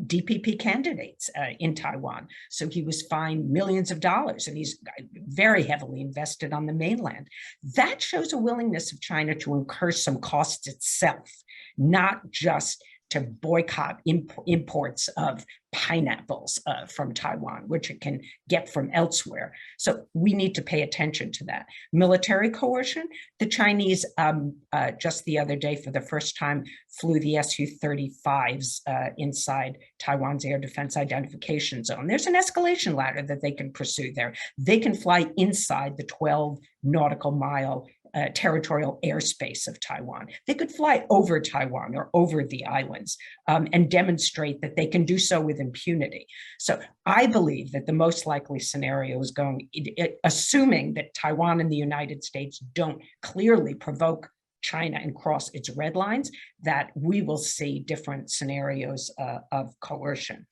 DPP candidates in Taiwan. So he was fined millions of dollars, and he's very heavily invested on the mainland. That shows a willingness of China to incur some costs itself, not just to boycott imports of pineapples from Taiwan, which it can get from elsewhere. So we need to pay attention to that. Military coercion, the Chinese just the other day for the first time flew the Su-35s inside Taiwan's air defense identification zone. There's an escalation ladder that they can pursue there. They can fly inside the 12 nautical mile territorial airspace of Taiwan. They could fly over Taiwan or over the islands and demonstrate that they can do so with impunity. So I believe that the most likely scenario is assuming that Taiwan and the United States don't clearly provoke China and cross its red lines, that we will see different scenarios of coercion.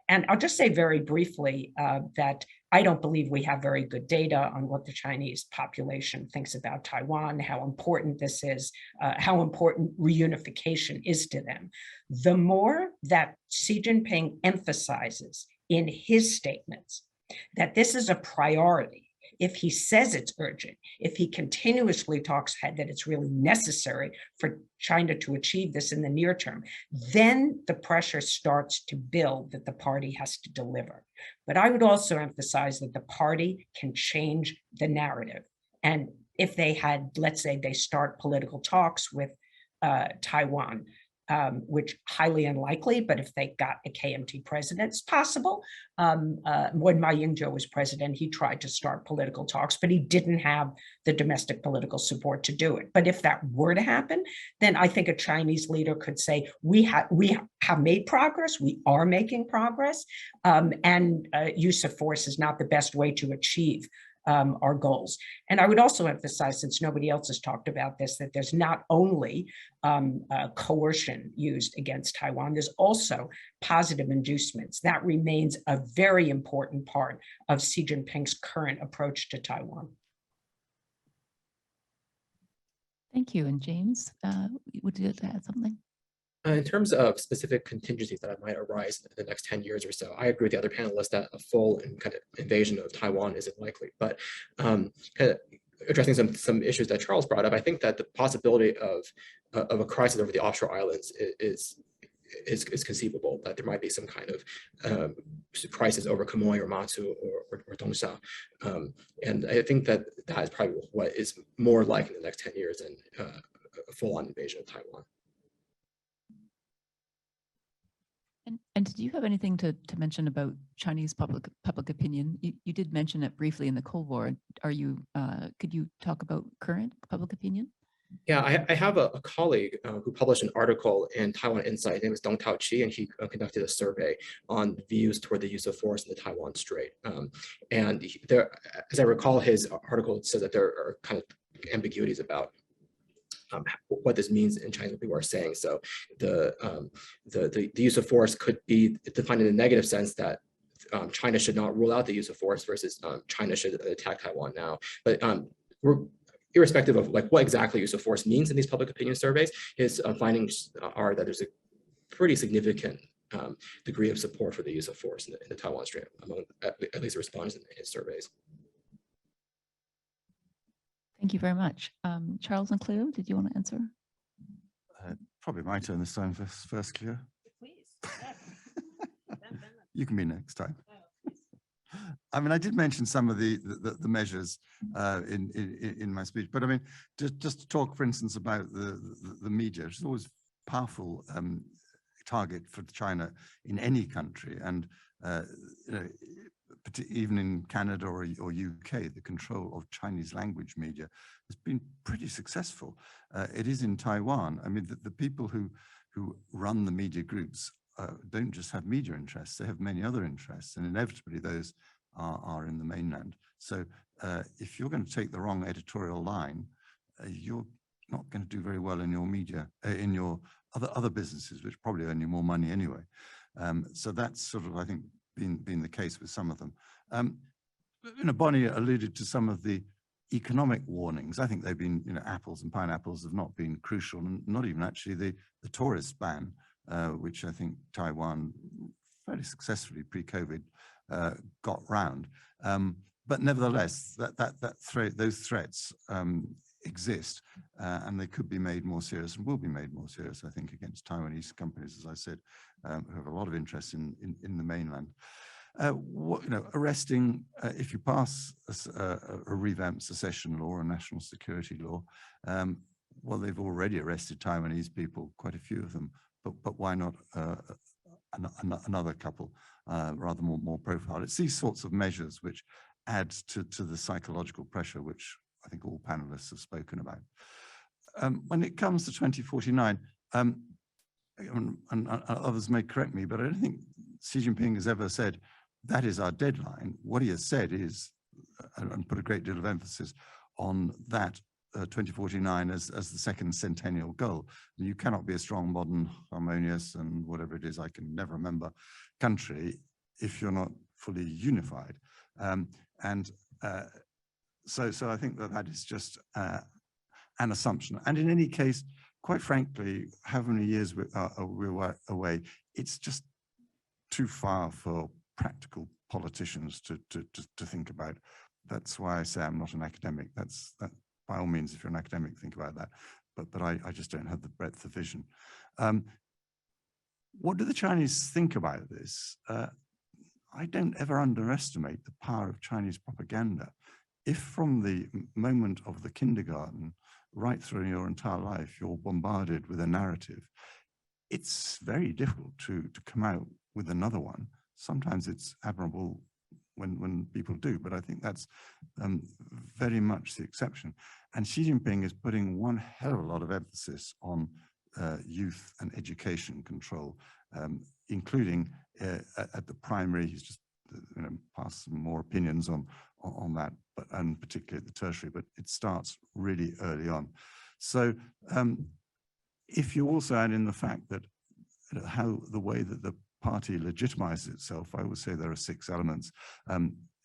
And I'll just say very briefly that I don't believe we have very good data on what the Chinese population thinks about Taiwan, how important this is, how important reunification is to them. The more that Xi Jinping emphasizes in his statements that this is a priority, if he says it's urgent, if he continuously talks that it's really necessary for China to achieve this in the near term, then the pressure starts to build that the party has to deliver. But I would also emphasize that the party can change the narrative. And if they had, let's say they start political talks with Taiwan, which highly unlikely, but if they got a KMT president, it's possible. When Ma Ying-jeou was president, he tried to start political talks, but he didn't have the domestic political support to do it. But if that were to happen, then I think a Chinese leader could say, we have made progress, we are making progress, and use of force is not the best way to achieve our goals. And I would also emphasize, since nobody else has talked about this, that there's not only coercion used against Taiwan, there's also positive inducements. That remains a very important part of Xi Jinping's current approach to Taiwan. Thank you. And James, would you like to add something? In terms of specific contingencies that might arise in the next 10 years or so, I agree with the other panelists that a full and kind of invasion of Taiwan isn't likely. But kind of addressing some issues that Charles brought up, I think that the possibility of a crisis over the offshore islands is conceivable that there might be some kind of crisis over Quemoy or Matsu or Dongsha. And I think that that is probably what is more like in the next 10 years than a full-on invasion of Taiwan. And did you have anything to mention about Chinese public opinion? You did mention it briefly in the Cold War. Are you could you talk about current public opinion? Yeah, I have a colleague who published an article in Taiwan Insight. His name is Dong Tao-Chi, and he conducted a survey on views toward the use of force in the Taiwan Strait. And there, as I recall, his article says that there are kind of ambiguities about what this means in Chinese, what people are saying. So the use of force could be defined in a negative sense that China should not rule out the use of force versus China should attack Taiwan now. But we're irrespective of like what exactly use of force means in these public opinion surveys, his findings are that there's a pretty significant degree of support for the use of force in the Taiwan Strait among at least the respondents in his surveys. Thank you very much. Charles and Cleo, did you want to answer? Probably my turn this time first, Cleo. Please. You can be next time. I mean, I did mention some of the measures in my speech, but I mean, just to talk, for instance, about the media, which is always a powerful target for China in any country, and you know, even in Canada or UK, the control of Chinese language media has been pretty successful. It is in Taiwan. I mean, the people who run the media groups don't just have media interests; they have many other interests, and inevitably those are in the mainland. So if you're going to take the wrong editorial line, you're not going to do very well in your media, in your other businesses, which probably earn you more money anyway. So that's sort of, I think, been the case with some of them. You know, Bonnie alluded to some of the economic warnings. I think they've been, you know, apples and pineapples have not been crucial, and not even actually the tourist ban, which I think Taiwan fairly successfully pre-COVID got round. But nevertheless, those threats exist, and they could be made more serious and will be made more serious, I think, against Taiwanese companies, as I said, who have a lot of interest in the mainland. You know, arresting, if you pass a revamped secession law, a national security law, well, they've already arrested Taiwanese people, quite a few of them, but why not another couple, rather more profile? It's these sorts of measures which add to the psychological pressure, which I think all panelists have spoken about. When it comes to 2049, and others may correct me, but I don't think Xi Jinping has ever said that is our deadline. What he has said is, and put a great deal of emphasis on that 2049 as the second centennial goal. You cannot be a strong, modern, harmonious, and whatever it is, I can never remember, country if you're not fully unified. So I think that is just an assumption. And in any case, quite frankly, how many years we're away, it's just too far for practical politicians to think about. That's why I say I'm not an academic. That by all means, if you're an academic, think about that. But I just don't have the breadth of vision. What do the Chinese think about this? I don't ever underestimate the power of Chinese propaganda. If from the moment of the kindergarten right through your entire life, you're bombarded with a narrative, it's very difficult to come out with another one. Sometimes it's admirable when people do, but I think that's very much the exception. And Xi Jinping is putting one hell of a lot of emphasis on youth and education control, including at the primary. He's just passed some more opinions on that, and particularly at the tertiary, but it starts really early on. So if you also add in the fact that how the way that the party legitimizes itself, I would say there are 6 elements,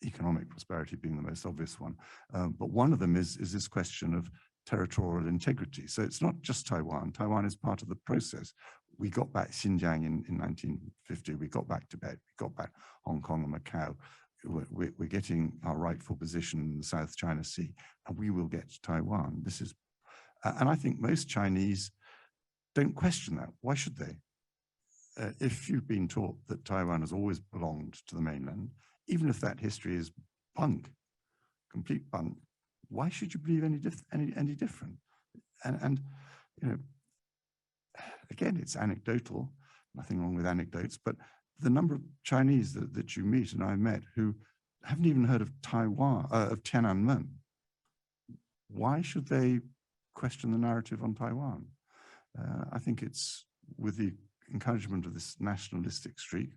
economic prosperity being the most obvious one. But one of them is this question of territorial integrity. So it's not just Taiwan. Taiwan is part of the process. We got back Xinjiang in 1950. We got back Tibet. We got back Hong Kong and Macau. We're getting our rightful position in the South China Sea, and we will get to Taiwan. This is, and I think most Chinese don't question that. Why should they? if you've been taught that Taiwan has always belonged to the mainland, even if that history is bunk, complete bunk, why should you believe any different? And you know, again, it's anecdotal, nothing wrong with anecdotes, but the number of Chinese that you meet, and I've met, who haven't even heard of Taiwan, of Tiananmen, why should they question the narrative on Taiwan? I think it's with the encouragement of this nationalistic streak,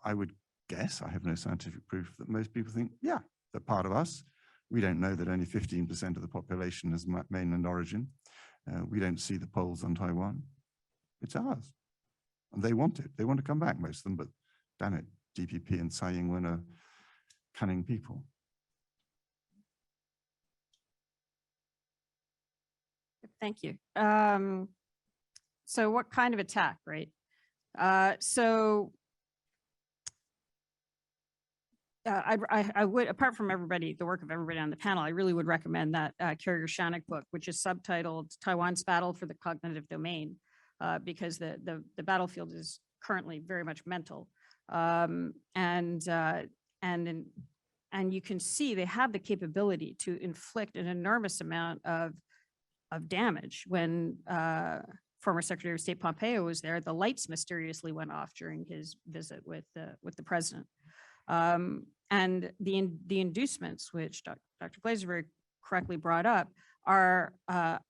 I would guess, I have no scientific proof, that most people think, yeah, they're part of us. We don't know that only 15% of the population has mainland origin. We don't see the polls on Taiwan. It's ours. And they want it. They want to come back, most of them, but damn it, DPP and Tsai Ing-wen are cunning people. Thank you. So what kind of attack, right? I would, apart from everybody, the work of everybody on the panel, I really would recommend that Carrier Shannock book, which is subtitled Taiwan's Battle for the Cognitive Domain, because the battlefield is currently very much mental. And you can see they have the capability to inflict an enormous amount of damage. When former Secretary of State Pompeo was there, the lights mysteriously went off during his visit with the president. And the inducements, which Dr. Glaser very correctly brought up, are a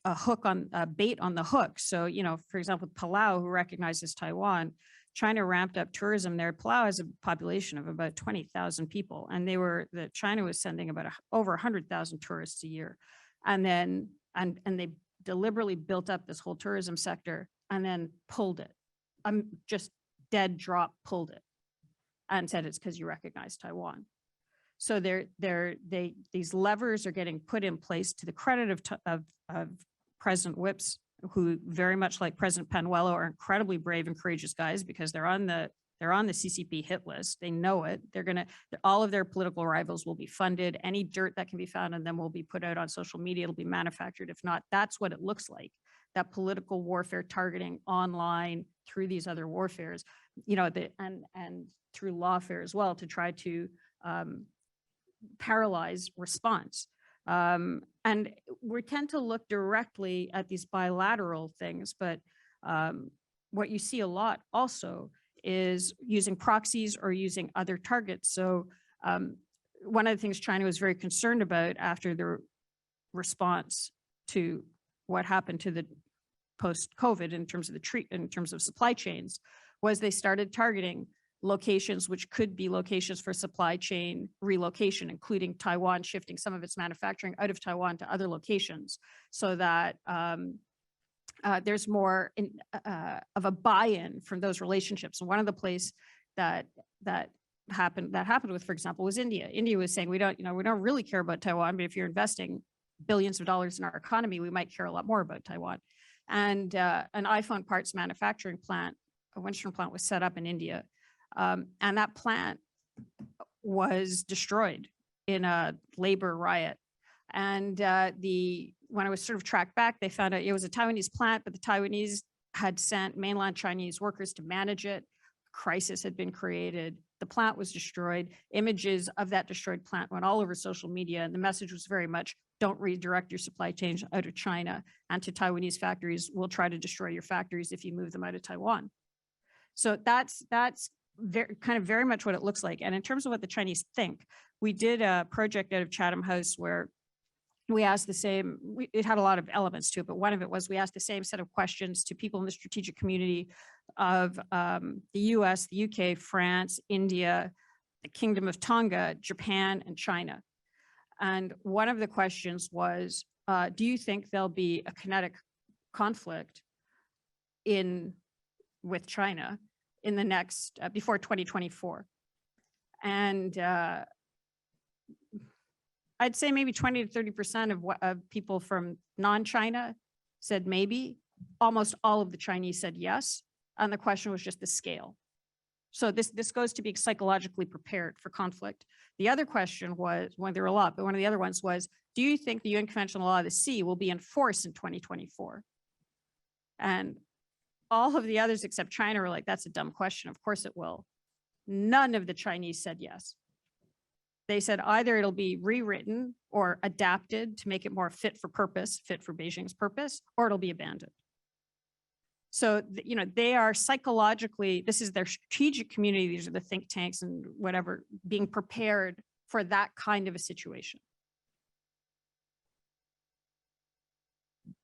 hook on a bait on the hook. So, you know, for example, Palau, who recognizes Taiwan, China ramped up tourism there. Palau has a population of about 20,000 people, and China was sending about over 100,000 tourists a year, and then they deliberately built up this whole tourism sector and then pulled it. Just dead drop pulled it, and said it's because you recognize Taiwan. So these levers are getting put in place to the credit of President Whips, who very much like President Panuelo are incredibly brave and courageous guys, because they're on the CCP hit list. They know it. All of their political rivals will be funded. Any dirt that can be found on them will be put out on social media. It'll be manufactured. If not, that's what it looks like. That political warfare targeting online through these other warfares, you know, and through lawfare as well, to try to paralyze response. And we tend to look directly at these bilateral things, but what you see a lot also is using proxies or using other targets. So one of the things China was very concerned about after the response to what happened to the post-COVID in terms of in terms of supply chains, was they started targeting locations which could be locations for supply chain relocation, including Taiwan shifting some of its manufacturing out of Taiwan to other locations, so that there's more of a buy-in from those relationships. And one of the places that happened with, for example, was India. India was saying, we don't really care about Taiwan, but if you're investing billions of dollars in our economy, we might care a lot more about Taiwan. And an iPhone parts manufacturing plant, a Winchester plant, was set up in India. And that plant was destroyed in a labor riot. And when I was sort of tracked back, they found out it was a Taiwanese plant, but the Taiwanese had sent mainland Chinese workers to manage it. A crisis had been created. The plant was destroyed. Images of that destroyed plant went all over social media. And the message was very much, don't redirect your supply chains out of China and to Taiwanese factories. We'll try to destroy your factories if you move them out of Taiwan. So that's very much what it looks like. And in terms of what the Chinese think, we did a project out of Chatham House where we asked the same, it had a lot of elements to it, but one of it was we asked the same set of questions to people in the strategic community of the US, the UK, France, India, the Kingdom of Tonga, Japan, and China. And one of the questions was, do you think there'll be a kinetic conflict with China in the next, before 2024? And I'd say maybe 20 to 30% of people from non-China said maybe. Almost all of the Chinese said yes. And the question was just the scale. So this goes to being psychologically prepared for conflict. The other question was, well, there were a lot, but one of the other ones was, do you think the UN Conventional Law of the Sea will be enforced in 2024? And all of the others except China were like, that's a dumb question. Of course it will. None of the Chinese said yes. They said either it'll be rewritten or adapted to make it more fit for purpose, fit for Beijing's purpose, or it'll be abandoned. So, you know, they are psychologically, this is their strategic community. These are the think tanks and whatever, being prepared for that kind of a situation.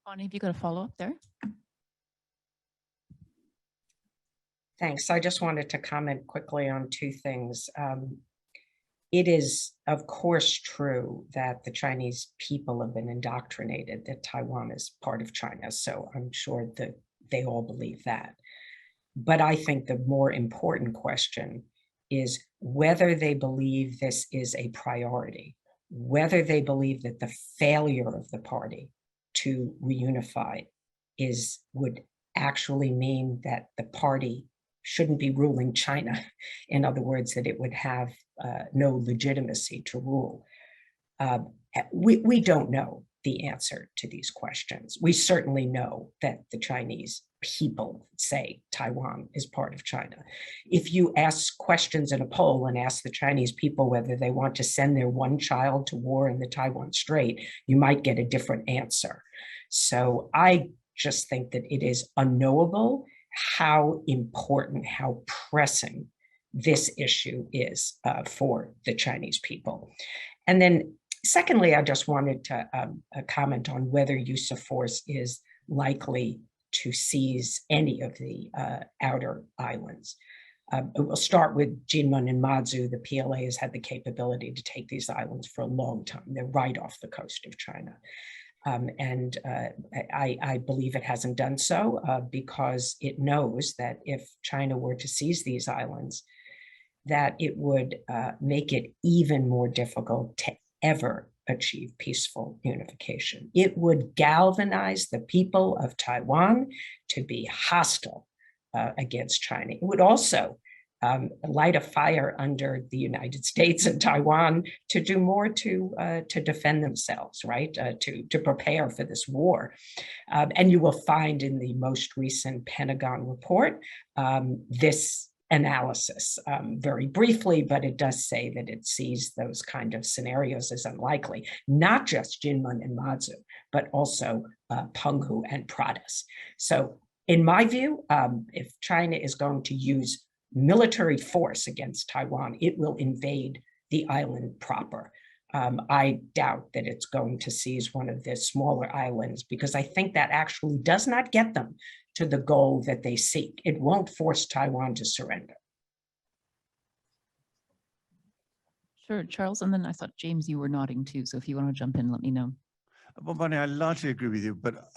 Bonnie, have you got a follow-up there? Thanks. I just wanted to comment quickly on two things. It is, of course, true that the Chinese people have been indoctrinated that Taiwan is part of China. So I'm sure that they all believe that. But I think the more important question is whether they believe this is a priority, whether they believe that the failure of the party to reunify would actually mean that the party shouldn't be ruling China. In other words, that it would have no legitimacy to rule. We don't know the answer to these questions. We certainly know that the Chinese people say Taiwan is part of China. If you ask questions in a poll and ask the Chinese people whether they want to send their one child to war in the Taiwan Strait, you might get a different answer. So I just think that it is unknowable how important, how pressing this issue is for the Chinese people. And then secondly, I just wanted to comment on whether use of force is likely to seize any of the outer islands. We'll start with Jinmen and Mazu. The PLA has had the capability to take these islands for a long time. They're right off the coast of China. I believe it hasn't done so because it knows that if China were to seize these islands, that it would make it even more difficult to ever achieve peaceful unification. It would galvanize the people of Taiwan to be hostile against China. It would also light a fire under the United States and Taiwan to do more to defend themselves, right? To prepare for this war. And you will find in the most recent Pentagon report this analysis very briefly, but it does say that it sees those kind of scenarios as unlikely, not just Jinmen and Mazu, but also Penghu and Pratas. So in my view, if China is going to use military force against Taiwan, it will invade the island proper. I doubt that it's going to seize one of the smaller islands because I think that actually does not get them to the goal that they seek. It won't force Taiwan to surrender. Sure, Charles, and then I thought, James, you were nodding too. So if you want to jump in, let me know. Well, Bonnie, I largely agree with you, but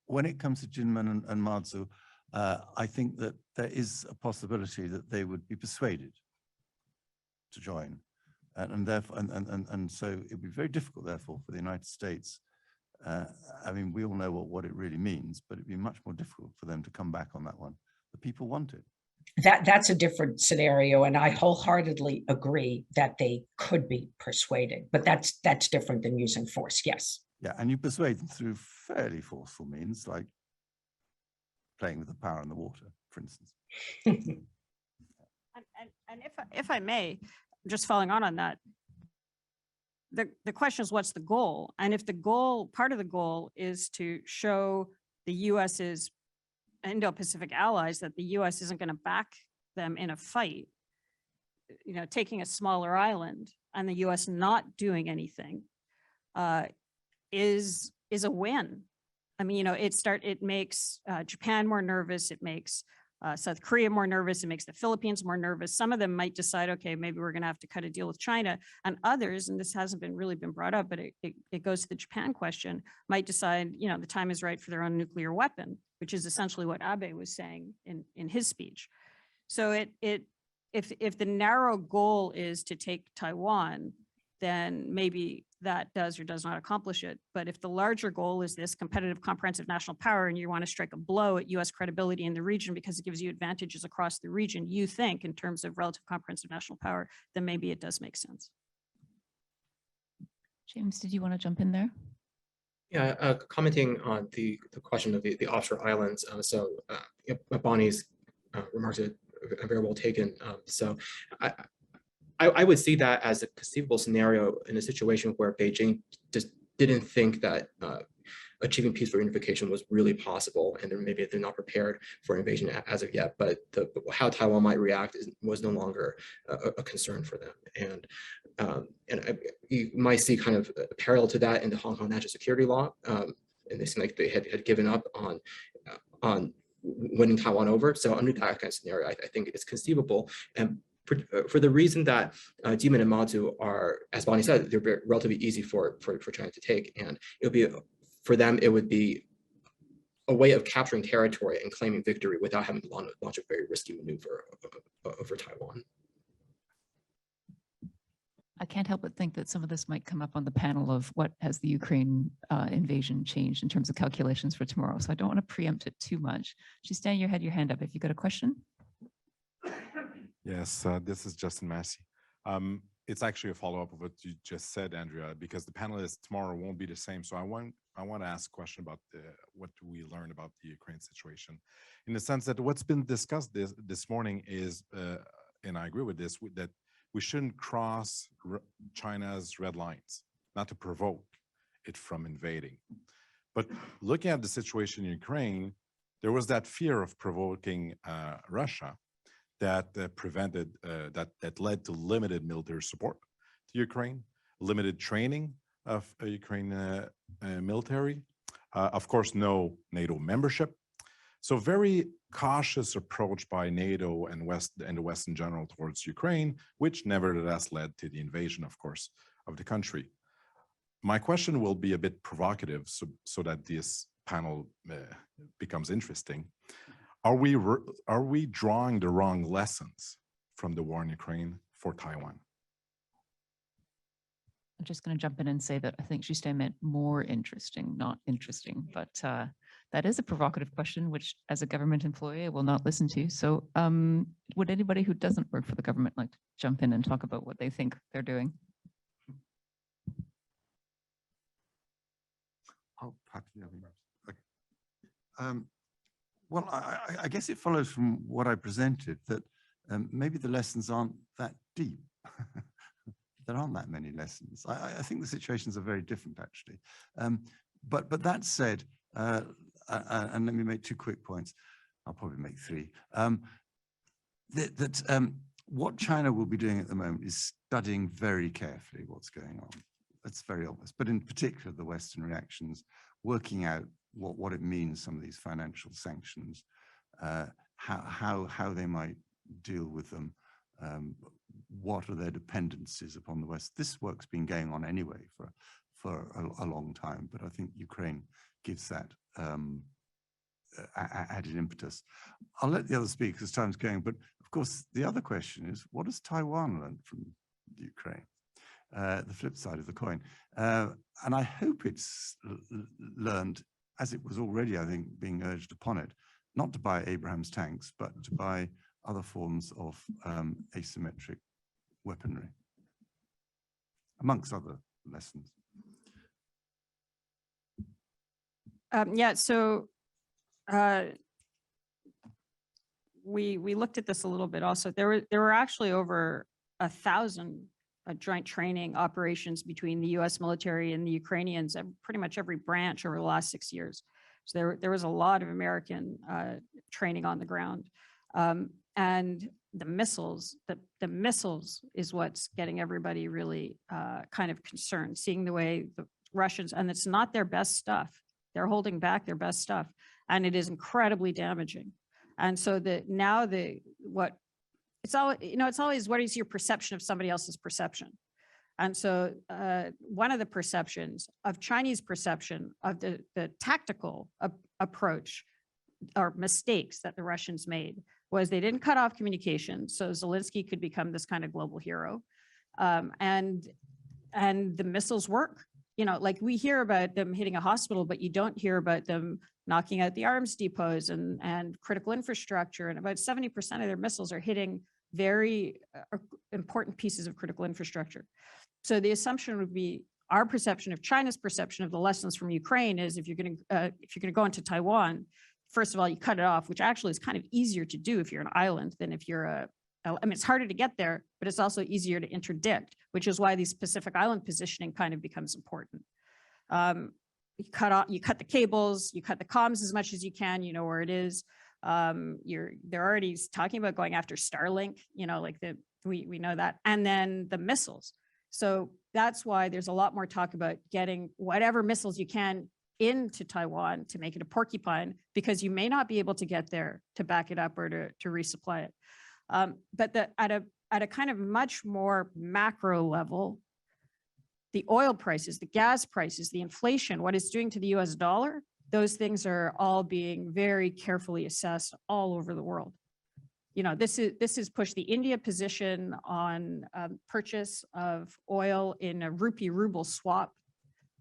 when it comes to Jinmen and Mazu, I think that there is a possibility that they would be persuaded to join. And therefore, and so it would be very difficult, therefore, for the United States. I mean, we all know what it really means, but it'd be much more difficult for them to come back on that one. The people want it. That's a different scenario, and I wholeheartedly agree that they could be persuaded, but that's different than using force, yes. Yeah, and you persuade them through fairly forceful means, like playing with the power in the water, for instance. And if I may, just following on that, the question is, what's the goal? And if the goal, part of the goal is to show the US's Indo-Pacific allies that the US isn't going to back them in a fight, you know, taking a smaller island and the US not doing anything is a win. I mean, you know, it makes Japan more nervous. It makes South Korea more nervous. It makes the Philippines more nervous. Some of them might decide, okay, maybe we're going to have to cut a deal with China, and others, and this hasn't really been brought up, but it goes to the Japan question, might decide, you know, the time is right for their own nuclear weapon, which is essentially what Abe was saying in his speech. So if the narrow goal is to take Taiwan, then maybe that does or does not accomplish it. But if the larger goal is this competitive, comprehensive national power, and you want to strike a blow at US credibility in the region because it gives you advantages across the region, you think in terms of relative comprehensive national power, then maybe it does make sense. James, did you want to jump in there? Yeah, commenting on the question of the offshore islands. Bonnie's remarks are very well taken. I would see that as a conceivable scenario in a situation where Beijing just didn't think that achieving peaceful reunification was really possible, and maybe they're not prepared for invasion as of yet. But how Taiwan might react was no longer a concern for them. You might see kind of a parallel to that in the Hong Kong national security law, and they seem like they had given up on winning Taiwan over. So under that kind of scenario, I think it's conceivable, and for the reason that Jimin and Mazu are, as Bonnie said, they're relatively easy for China to take, and it'll be for them, it would be a way of capturing territory and claiming victory without having to launch a very risky maneuver over Taiwan. I can't help but think that some of this might come up on the panel of what has the Ukraine invasion changed in terms of calculations for tomorrow. So I don't want to preempt it too much. Justin, you had your hand up. If you got a question. Yes, this is Justin Massey. It's actually a follow-up of what you just said, Andrea, because the panelists tomorrow won't be the same. So I want to ask a question about what do we learn about the Ukraine situation, in the sense that what's been discussed this morning is, and I agree with this, that we shouldn't cross China's red lines, not to provoke it from invading. But looking at the situation in Ukraine, there was that fear of provoking Russia that prevented, that led to limited military support to Ukraine, limited training of Ukraine military, of course, no NATO membership. So very cautious approach by NATO and the West in general towards Ukraine, which nevertheless led to the invasion, of course, of the country. My question will be a bit provocative so that this panel becomes interesting. Are we drawing the wrong lessons from the war in Ukraine for Taiwan? I'm just going to jump in and say that I think Justin meant more interesting, not interesting. But that is a provocative question, which as a government employee, I will not listen to. So would anybody who doesn't work for the government like to jump in and talk about what they think they're doing? Oh, okay. Well, I guess it follows from what I presented that maybe the lessons aren't that deep. There aren't that many lessons. I think the situations are very different, actually. But that said, and let me make 2 quick points. I'll probably make 3. What China will be doing at the moment is studying very carefully what's going on. That's very obvious. But in particular, the Western reactions, working out what it means, some of these financial sanctions, how they might deal with them, what are their dependencies upon the West. This work's been going on anyway for a long time, but I think Ukraine gives that added impetus. I'll let the others speak because time's going, but of course the other question is, what has Taiwan learned from Ukraine? The flip side of the coin. And I hope it's learned, as it was already, I think, being urged upon it, not to buy Abraham's tanks, but to buy other forms of asymmetric weaponry, amongst other lessons. Yeah, so we looked at this a little bit also. There were actually over 1,000 joint training operations between the US military and the Ukrainians at pretty much every branch over the last 6 years. So there was a lot of American training on the ground. And the missiles is what's getting everybody really kind of concerned, seeing the way the Russians, and it's not their best stuff. They're holding back their best stuff, and it is incredibly damaging. And so it's always what is your perception of somebody else's perception. And so one of the perceptions of Chinese perception of the tactical approach or mistakes that the Russians made was they didn't cut off communication, so Zelensky could become this kind of global hero. And the missiles work. You know, like we hear about them hitting a hospital, but you don't hear about them knocking out the arms depots and critical infrastructure. And about 70% of their missiles are hitting very important pieces of critical infrastructure. So the assumption would be Our perception of China's perception of the lessons from Ukraine is if you're going to go into Taiwan, first of all, you cut it off, which actually is kind of easier to do if you're an island than if you're I mean, it's harder to get there, but it's also easier to interdict, which is why these Pacific Island positioning kind of becomes important. You cut the cables, you cut the comms as much as you can, you know where it is. They're already talking about going after Starlink, you know, like we know that. And then the missiles. So that's why there's a lot more talk about getting whatever missiles you can into Taiwan to make it a porcupine, because you may not be able to get there to back it up or to resupply it. But at a kind of much more macro level, the oil prices, the gas prices, the inflation, what it's doing to the US dollar, those things are all being very carefully assessed all over the world. You know, this has pushed the India position on purchase of oil in a rupee ruble swap,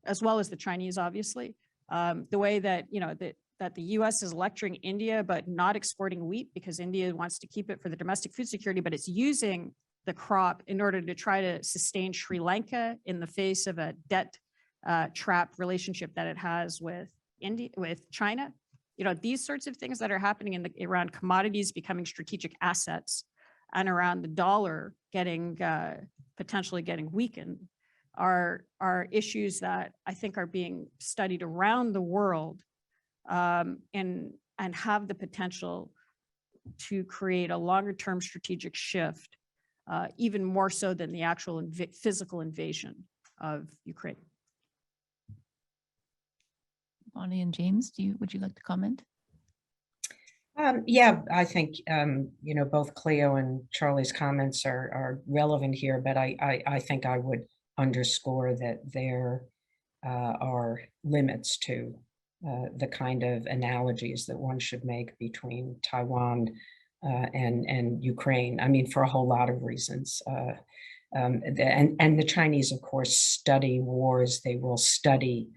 as well as the Chinese, obviously. The way that, you know, that the US is lecturing India but not exporting wheat because India wants to keep it for the domestic food security, but it's using the crop in order to try to sustain Sri Lanka in the face of a debt trap relationship that it has with China. You know, these sorts of things that are happening around commodities becoming strategic assets and around the dollar getting potentially getting weakened are issues that I think are being studied around the world and have the potential to create a longer term strategic shift, even more so than the actual physical invasion of Ukraine. Bonnie and James, would you like to comment? Yeah, I think, you know, both Cleo and Charlie's comments are relevant here, but I think I would underscore that there are limits to the kind of analogies that one should make between Taiwan and Ukraine. I mean, for a whole lot of reasons. And the Chinese, of course, study wars. They will study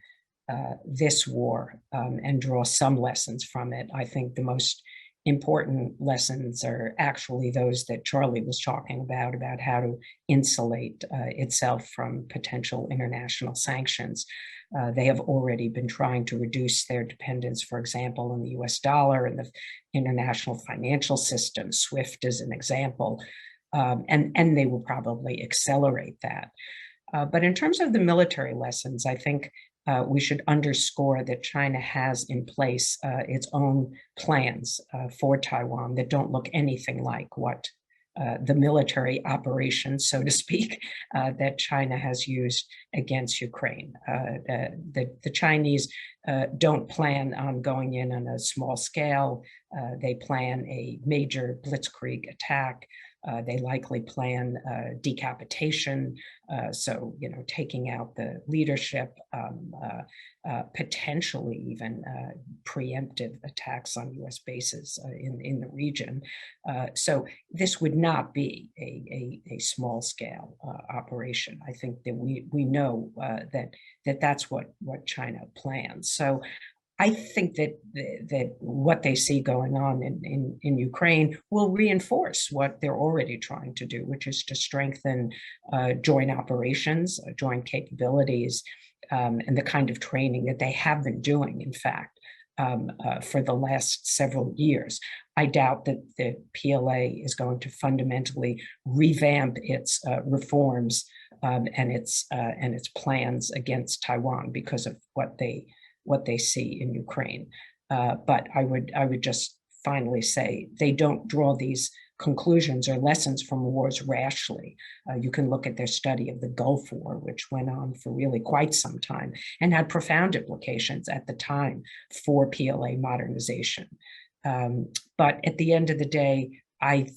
this war and draw some lessons from it. I think the most important lessons are actually those that Charlie was talking about how to insulate itself from potential international sanctions. They have already been trying to reduce their dependence, for example, on the US dollar and the international financial system, SWIFT as an example, and they will probably accelerate that. But in terms of the military lessons, I think we should underscore that China has in place its own plans for Taiwan that don't look anything like what the military operations, so to speak, that China has used against Ukraine. The Chinese don't plan on going in on a small scale. They plan a major blitzkrieg attack. They likely plan decapitation, so, you know, taking out the leadership, potentially even preemptive attacks on US bases in the region. So this would not be a small scale operation. I think that we know that's what China plans. So I think that what they see going on in Ukraine will reinforce what they're already trying to do, which is to strengthen joint operations, joint capabilities, and the kind of training that they have been doing, in fact, for the last several years. I doubt that the PLA is going to fundamentally revamp its reforms and its plans against Taiwan because of what they see in Ukraine. But I would just finally say they don't draw these conclusions or lessons from wars rashly. You can look at their study of the Gulf War, which went on for really quite some time and had profound implications at the time for PLA modernization. But at the end of the day, I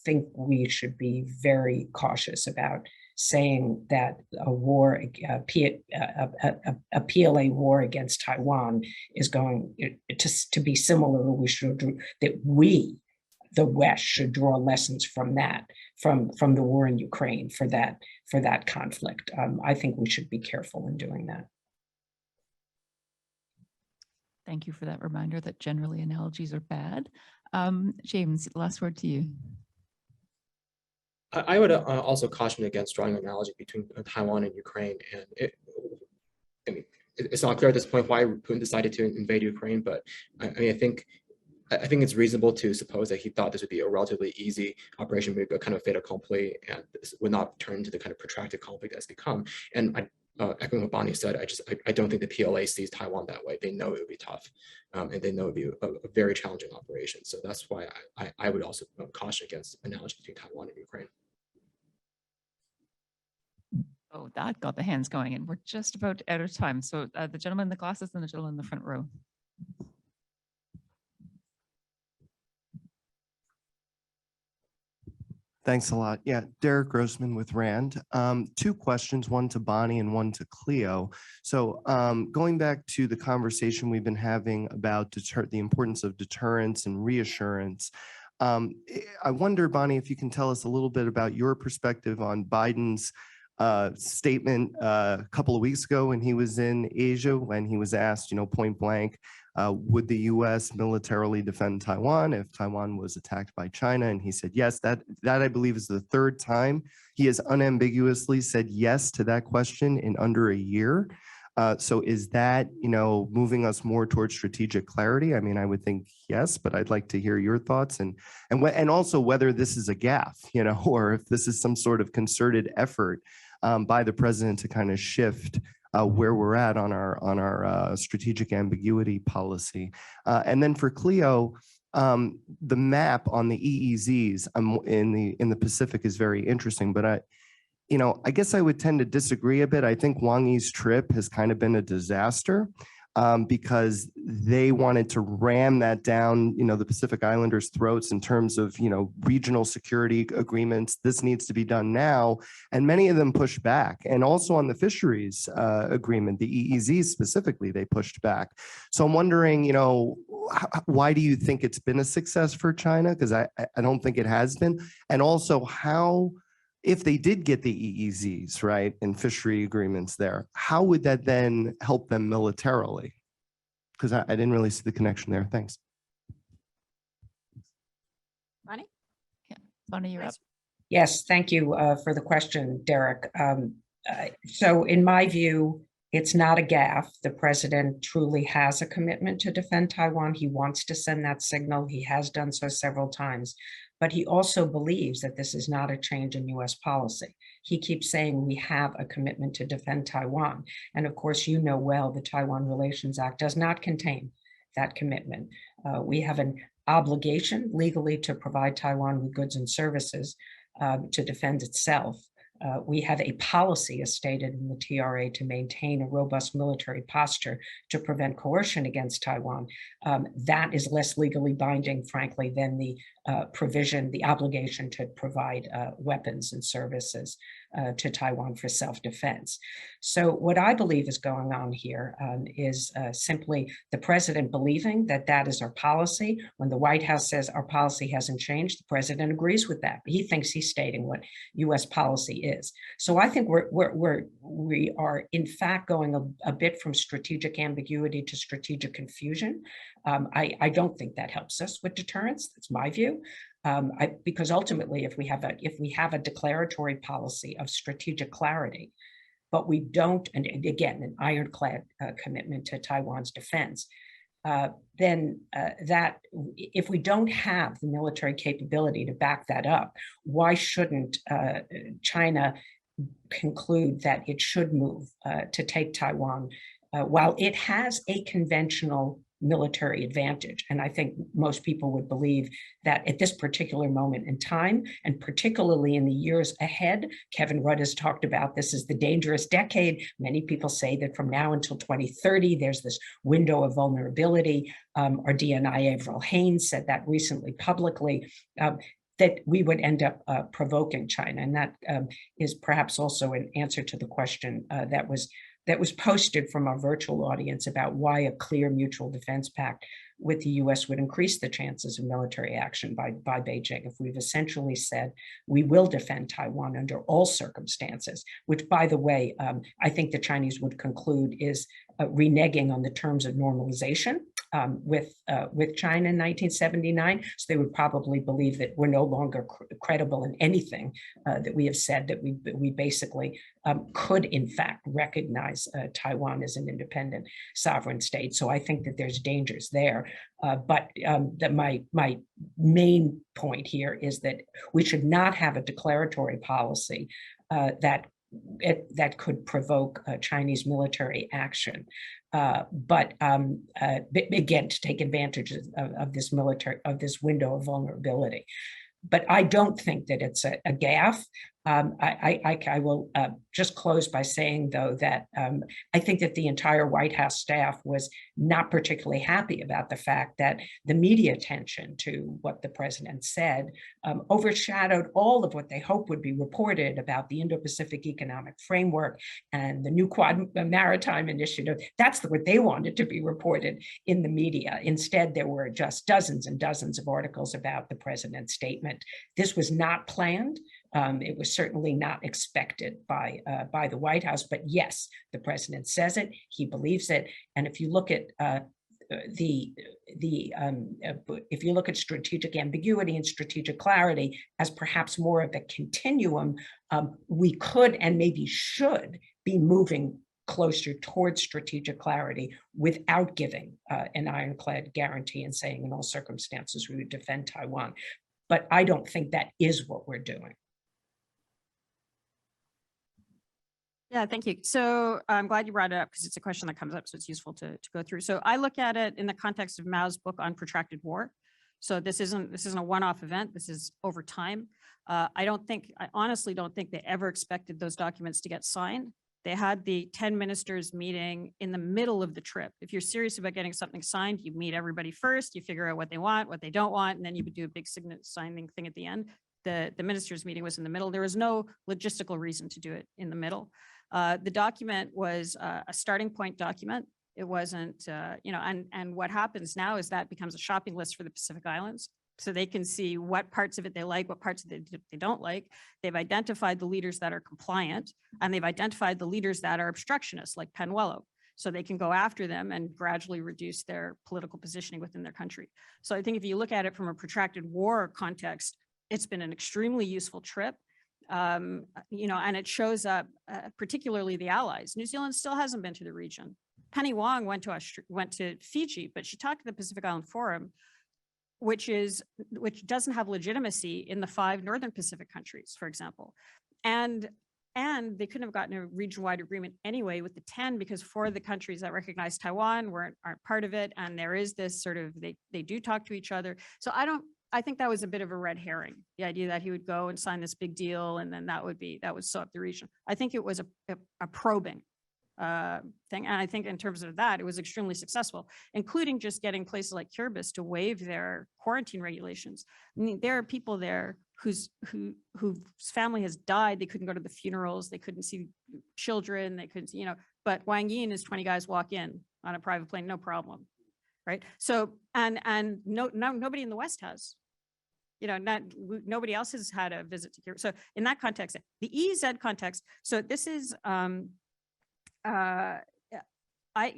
think we should be very cautious about saying that a war, a PLA war against Taiwan is going to be similar. We, the West, should draw lessons from that, from the war in Ukraine for that conflict. I think we should be careful in doing that. Thank you for that reminder that generally analogies are bad. James, last word to you. I would also caution against drawing an analogy between Taiwan and Ukraine. And it's not clear at this point why Putin decided to invade Ukraine, but I mean, I think it's reasonable to suppose that he thought this would be a relatively easy operation, maybe a kind of fait accompli, and this would not turn into the kind of protracted conflict that's become. And echoing what Bonnie said, I don't think the PLA sees Taiwan that way. They know it would be tough, and they know it would be a very challenging operation. So that's why I would also caution against analogy between Taiwan and Ukraine. Oh, that got the hands going, and we're just about out of time. So the gentleman in the glasses and the gentleman in the front row. Thanks a lot. Yeah, Derek Grossman with RAND. Two questions, one to Bonnie and one to Cleo. So going back to the conversation we've been having about the importance of deterrence and reassurance, I wonder, Bonnie, if you can tell us a little bit about your perspective on Biden's statement a couple of weeks ago when he was in Asia, when he was asked, point blank, would the U.S. militarily defend Taiwan if Taiwan was attacked by China? And he said yes. That I believe is the third time he has unambiguously said yes to that question in under a year. So is that, moving us more towards strategic clarity? I mean, I would think yes, but I'd like to hear your thoughts and also whether this is a gaffe, or if this is some sort of concerted effort by the president to kind of shift where we're at on our strategic ambiguity policy. And then for Cleo, the map on the EEZs in the Pacific is very interesting, but I guess I would tend to disagree a bit. I think Wang Yi's trip has kind of been a disaster because they wanted to ram that down, the Pacific Islanders' throats in terms of, regional security agreements. This needs to be done now. And many of them pushed back. And also on the fisheries agreement, the EEZ specifically, they pushed back. So I'm wondering, why do you think it's been a success for China? Because I don't think it has been. And also how, if they did get the EEZs, right, and fishery agreements there, how would that then help them militarily? Because I didn't really see the connection there. Thanks. Bonnie? Yeah, Bonnie, you're up. Yes, thank you for the question, Derek. So in my view, it's not a gaffe. The president truly has a commitment to defend Taiwan. He wants to send that signal. He has done so several times. But he also believes that this is not a change in US policy. He keeps saying we have a commitment to defend Taiwan. And of course, well, the Taiwan Relations Act does not contain that commitment. We have an obligation legally to provide Taiwan with goods and services to defend itself. We have a policy, as stated in the TRA, to maintain a robust military posture to prevent coercion against Taiwan. That is less legally binding, frankly, than the provision, the obligation to provide weapons and services to Taiwan for self-defense. So what I believe is going on here is simply the president believing that that is our policy. When the White House says our policy hasn't changed, the president agrees with that. He thinks he's stating what US policy is. So I think we are in fact going a bit from strategic ambiguity to strategic confusion. I don't think that helps us with deterrence. That's my view. Because ultimately, if we have a declaratory policy of strategic clarity, but we don't, and again, an ironclad commitment to Taiwan's defense, then that if we don't have the military capability to back that up, why shouldn't China conclude that it should move to take Taiwan while it has a conventional military advantage? And I think most people would believe that at this particular moment in time, and particularly in the years ahead, Kevin Rudd has talked about this as the dangerous decade. Many people say that from now until 2030, there's this window of vulnerability. Our DNI Avril Haines said that recently publicly, that we would end up provoking China. And that is perhaps also an answer to the question that was posted from our virtual audience about why a clear mutual defense pact with the US would increase the chances of military action by Beijing. If we've essentially said we will defend Taiwan under all circumstances, which by the way, I think the Chinese would conclude is reneging on the terms of normalization with China in 1979. So they would probably believe that we're no longer credible in anything that we have said, that we basically could in fact recognize Taiwan as an independent sovereign state. So I think that there's dangers there. But my main point here is that we should not have a declaratory policy that could provoke Chinese military action. But again, to take advantage of this window of vulnerability. But I don't think that it's a gaffe. I will just close by saying, though, that I think that the entire White House staff was not particularly happy about the fact that the media attention to what the president said overshadowed all of what they hoped would be reported about the Indo-Pacific Economic Framework and the new Quad Maritime Initiative. That's what they wanted to be reported in the media. Instead, there were just dozens and dozens of articles about the president's statement. This was not planned. It was certainly not expected by the White House, but yes, the president says it, he believes it, and if you look at if you look at strategic ambiguity and strategic clarity as perhaps more of a continuum, we could and maybe should be moving closer towards strategic clarity without giving an ironclad guarantee and saying in all circumstances we would defend Taiwan. But I don't think that is what we're doing. Yeah, thank you. So I'm glad you brought it up because it's a question that comes up, so it's useful to go through. So I look at it in the context of Mao's book on protracted war. So this isn't a one-off event. This is over time. I honestly don't think they ever expected those documents to get signed. They had the 10 ministers meeting in the middle of the trip. If you're serious about getting something signed, you meet everybody first, you figure out what they want, what they don't want, and then you would do a big signing thing at the end. The ministers meeting was in the middle. There was no logistical reason to do it in the middle. The document was a starting point document. It wasn't, and what happens now is that becomes a shopping list for the Pacific Islands. So they can see what parts of it they like, what parts of it they don't like. They've identified the leaders that are compliant, and they've identified the leaders that are obstructionists, like Penuelo. So they can go after them and gradually reduce their political positioning within their country. So I think if you look at it from a protracted war context, it's been an extremely useful trip. And it shows up, particularly the allies. New Zealand still hasn't been to the region. Penny Wong went to Fiji, but she talked to the Pacific Island Forum, which doesn't have legitimacy in the 5 Northern Pacific countries, for example. And they couldn't have gotten a region-wide agreement anyway with the 10 because 4 of the countries that recognize Taiwan aren't part of it. And there is this sort of, they do talk to each other. So I think that was a bit of a red herring, the idea that he would go and sign this big deal and then that would sew up the region. I think it was a probing thing. And I think in terms of that, it was extremely successful, including just getting places like Kiribati to waive their quarantine regulations. I mean, there are people there whose family has died. They couldn't go to the funerals. They couldn't see children. They couldn't, but Wang Yi and his 20 guys walk in on a private plane, no problem. Right. So, and nobody in the West has. Nobody else has had a visit to Cuba. So in that context, the EEZ context, so this is,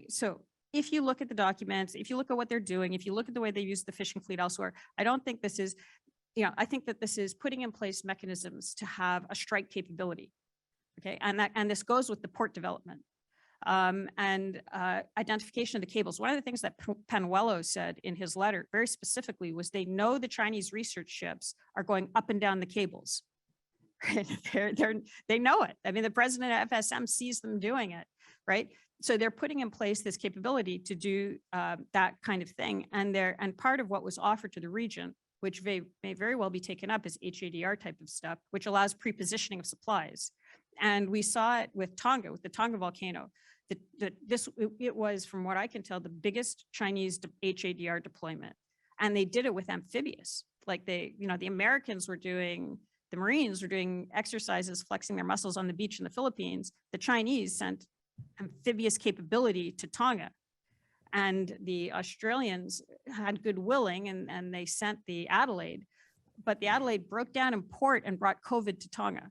so if you look at the documents, if you look at what they're doing, if you look at the way they use the fishing fleet elsewhere, I don't think this is, I think that this is putting in place mechanisms to have a strike capability. Okay. And this goes with the port development. Identification of the cables. One of the things that Penuelo said in his letter very specifically was they know the Chinese research ships are going up and down the cables. Right? They know it. I mean, the president of FSM sees them doing it, right? So they're putting in place this capability to do that kind of thing. And part of what was offered to the region, which may very well be taken up, is HADR type of stuff, which allows pre-positioning of supplies. And we saw it with Tonga, with the Tonga volcano. It was, from what I can tell, the biggest Chinese HADR deployment. And they did it with amphibious. Like the Americans were doing, the Marines were doing exercises, flexing their muscles on the beach in the Philippines. The Chinese sent amphibious capability to Tonga. And the Australians had good willing and they sent the Adelaide, but the Adelaide broke down in port and brought COVID to Tonga,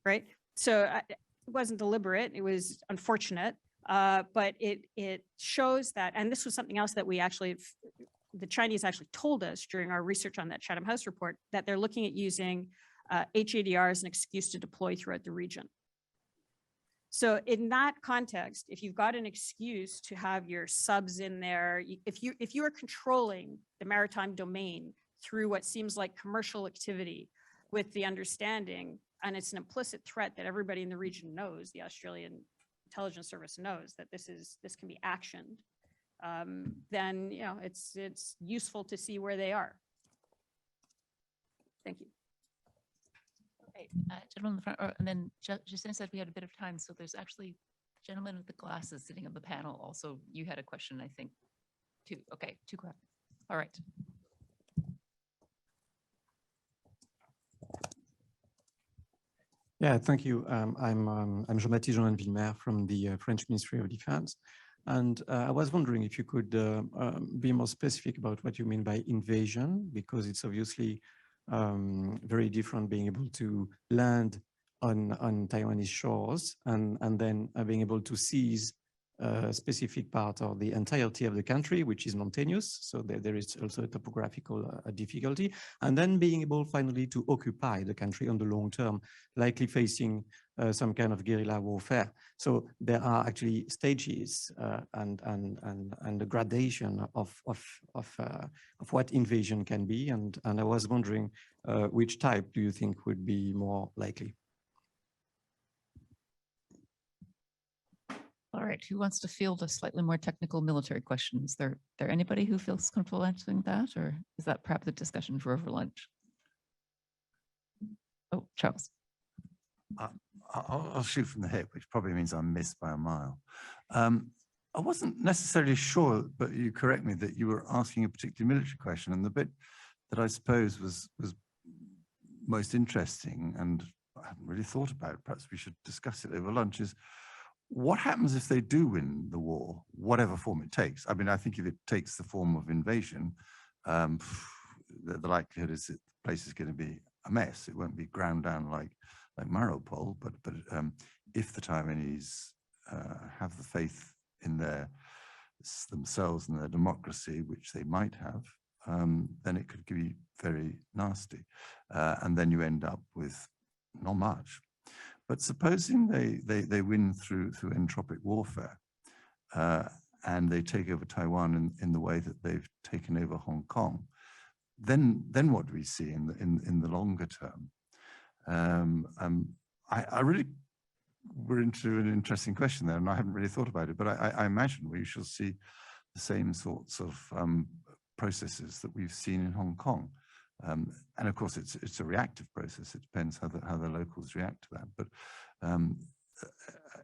right? So it wasn't deliberate, it was unfortunate, But it shows that, and this was something else that we actually, the Chinese actually told us during our research on that Chatham House report, that they're looking at using HADR as an excuse to deploy throughout the region. So in that context, if you've got an excuse to have your subs in there, if you are controlling the maritime domain through what seems like commercial activity with the understanding, and it's an implicit threat that everybody in the region knows, the Australian intelligence service knows that this can be actioned, then it's useful to see where they are. Thank you. Okay, gentleman in the front row, and then Justina said we had a bit of time, so there's actually the gentleman with the glasses sitting on the panel. Also, you had a question, I think, too. Okay, two questions. All right. Yeah, thank you. I'm Jean-Baptiste Jean-Villemer from the French Ministry of Defense. And I was wondering if you could be more specific about what you mean by invasion, because it's obviously very different being able to land on Taiwanese shores and then being able to seize a specific part or the entirety of the country, which is mountainous. So there is also a topographical difficulty. And then being able finally to occupy the country on the long term, likely facing some kind of guerrilla warfare. So there are actually stages and the gradation of what invasion can be. And I was wondering which type do you think would be more likely? All right, who wants to field a slightly more technical military question? Is there anybody who feels comfortable answering that, or is that perhaps a discussion for over lunch? Oh, Charles. I'll shoot from the hip, which probably means I'm missed by a mile. I wasn't necessarily sure, but you correct me that you were asking a particular military question, and the bit that I suppose was most interesting, and I haven't really thought about it, perhaps we should discuss it over lunch, is what happens if they do win the war, whatever form it takes? I mean, I think if it takes the form of invasion, the likelihood is that the place is going to be a mess. It won't be ground down like Mariupol, but if the Taiwanese have the faith in themselves and their democracy, which they might have, then it could be very nasty. And then you end up with not much. But supposing they win through entropic warfare and they take over Taiwan in the way that they've taken over Hong Kong, then what do we see in the longer term? I really, we're into an interesting question there, and I haven't really thought about it, but I imagine we shall see the same sorts of processes that we've seen in Hong Kong. And of course, it's a reactive process. It depends how the locals react to that. But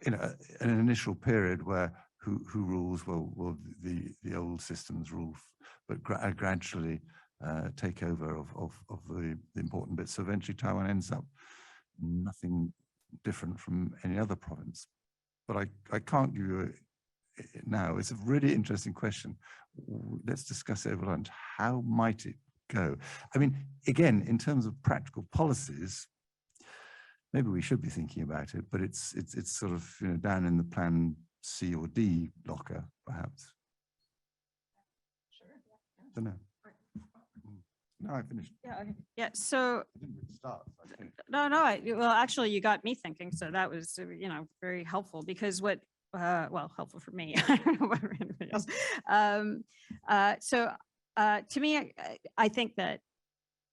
in an initial period where who rules? Well, the old systems rule, but gradually take over of the important bits. So eventually, Taiwan ends up nothing different from any other province. But I can't give you now. It's a really interesting question. Let's discuss it over lunch. How might it go? I mean, again, in terms of practical policies, maybe we should be thinking about it, but it's sort of down in the plan C or D locker, perhaps. Sure. I don't know. No, I finished. Yeah. Okay. Yeah. So I didn't really start. So I think. no. Well, actually, you got me thinking. So that was very helpful, because what well, helpful for me. I don't know about anybody else. To me, I think that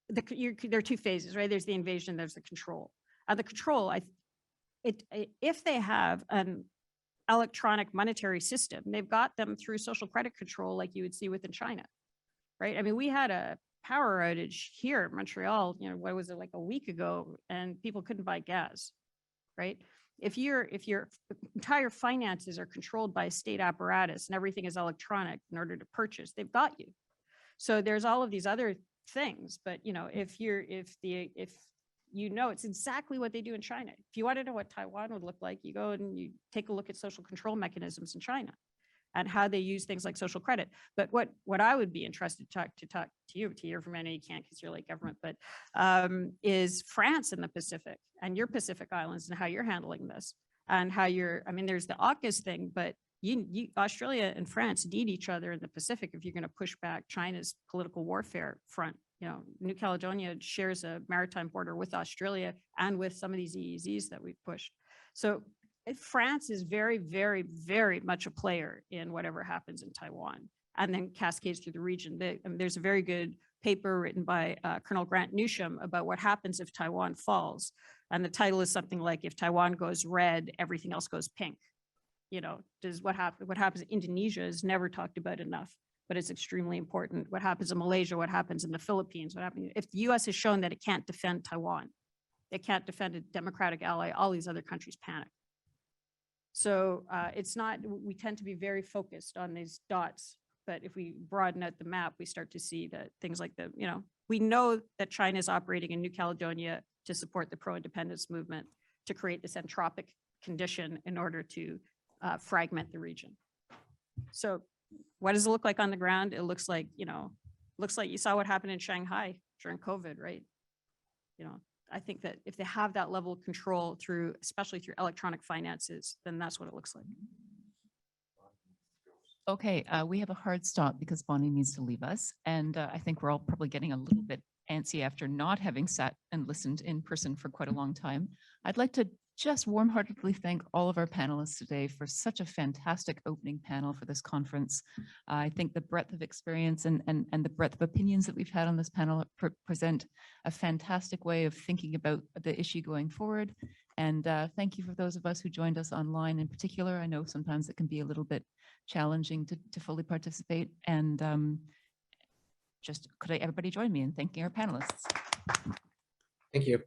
there are two phases, right? There's the invasion, there's the control. The control, if they have an electronic monetary system, they've got them through social credit control, like you would see within China, right? I mean, we had a power outage here in Montreal, what was it, like a week ago, and people couldn't buy gas, right? If your entire finances are controlled by a state apparatus and everything is electronic in order to purchase, they've got you. So there's all of these other things, but if it's exactly what they do in China. If you want to know what Taiwan would look like, you go and you take a look at social control mechanisms in China. and how they use things like social credit. But what I would be interested to talk to you, to hear from, I know you can't because you're like government, but is France in the Pacific and your Pacific Islands and how you're handling this and how you're, I mean, there's the AUKUS thing, but Australia and France need each other in the Pacific if you're going to push back China's political warfare front. You know, New Caledonia shares a maritime border with Australia and with some of these EEZs that we've pushed. So France is very, very, very much a player in whatever happens in Taiwan and then cascades through the region. There's a very good paper written by Colonel Grant Newsham about what happens if Taiwan falls. And the title is something like, if Taiwan goes red, everything else goes pink. You know, what happens in Indonesia is never talked about enough, but it's extremely important. What happens in Malaysia, what happens in the Philippines, what happens if the US has shown that it can't defend Taiwan, it can't defend a democratic ally, all these other countries panic. So it's not, we tend to be very focused on these dots, but if we broaden out the map, we start to see that things like the, you know, we know that China is operating in New Caledonia to support the pro-independence movement, to create this entropic condition in order to fragment the region. So what does it look like on the ground? It looks like, you know, looks like you saw what happened in Shanghai during COVID, right? You know, I think that if they have that level of control through, especially through electronic finances, then that's what it looks like. Okay, we have a hard stop because Bonnie needs to leave us. And I think we're all probably getting a little bit antsy after not having sat and listened in person for quite a long time. I'd like to just warm-heartedly thank all of our panelists today for such a fantastic opening panel for this conference. I think the breadth of experience and the breadth of opinions that we've had on this panel present a fantastic way of thinking about the issue going forward. And thank you for those of us who joined us online in particular. I know sometimes it can be a little bit challenging to fully participate. And just could everybody join me in thanking our panelists? Thank you.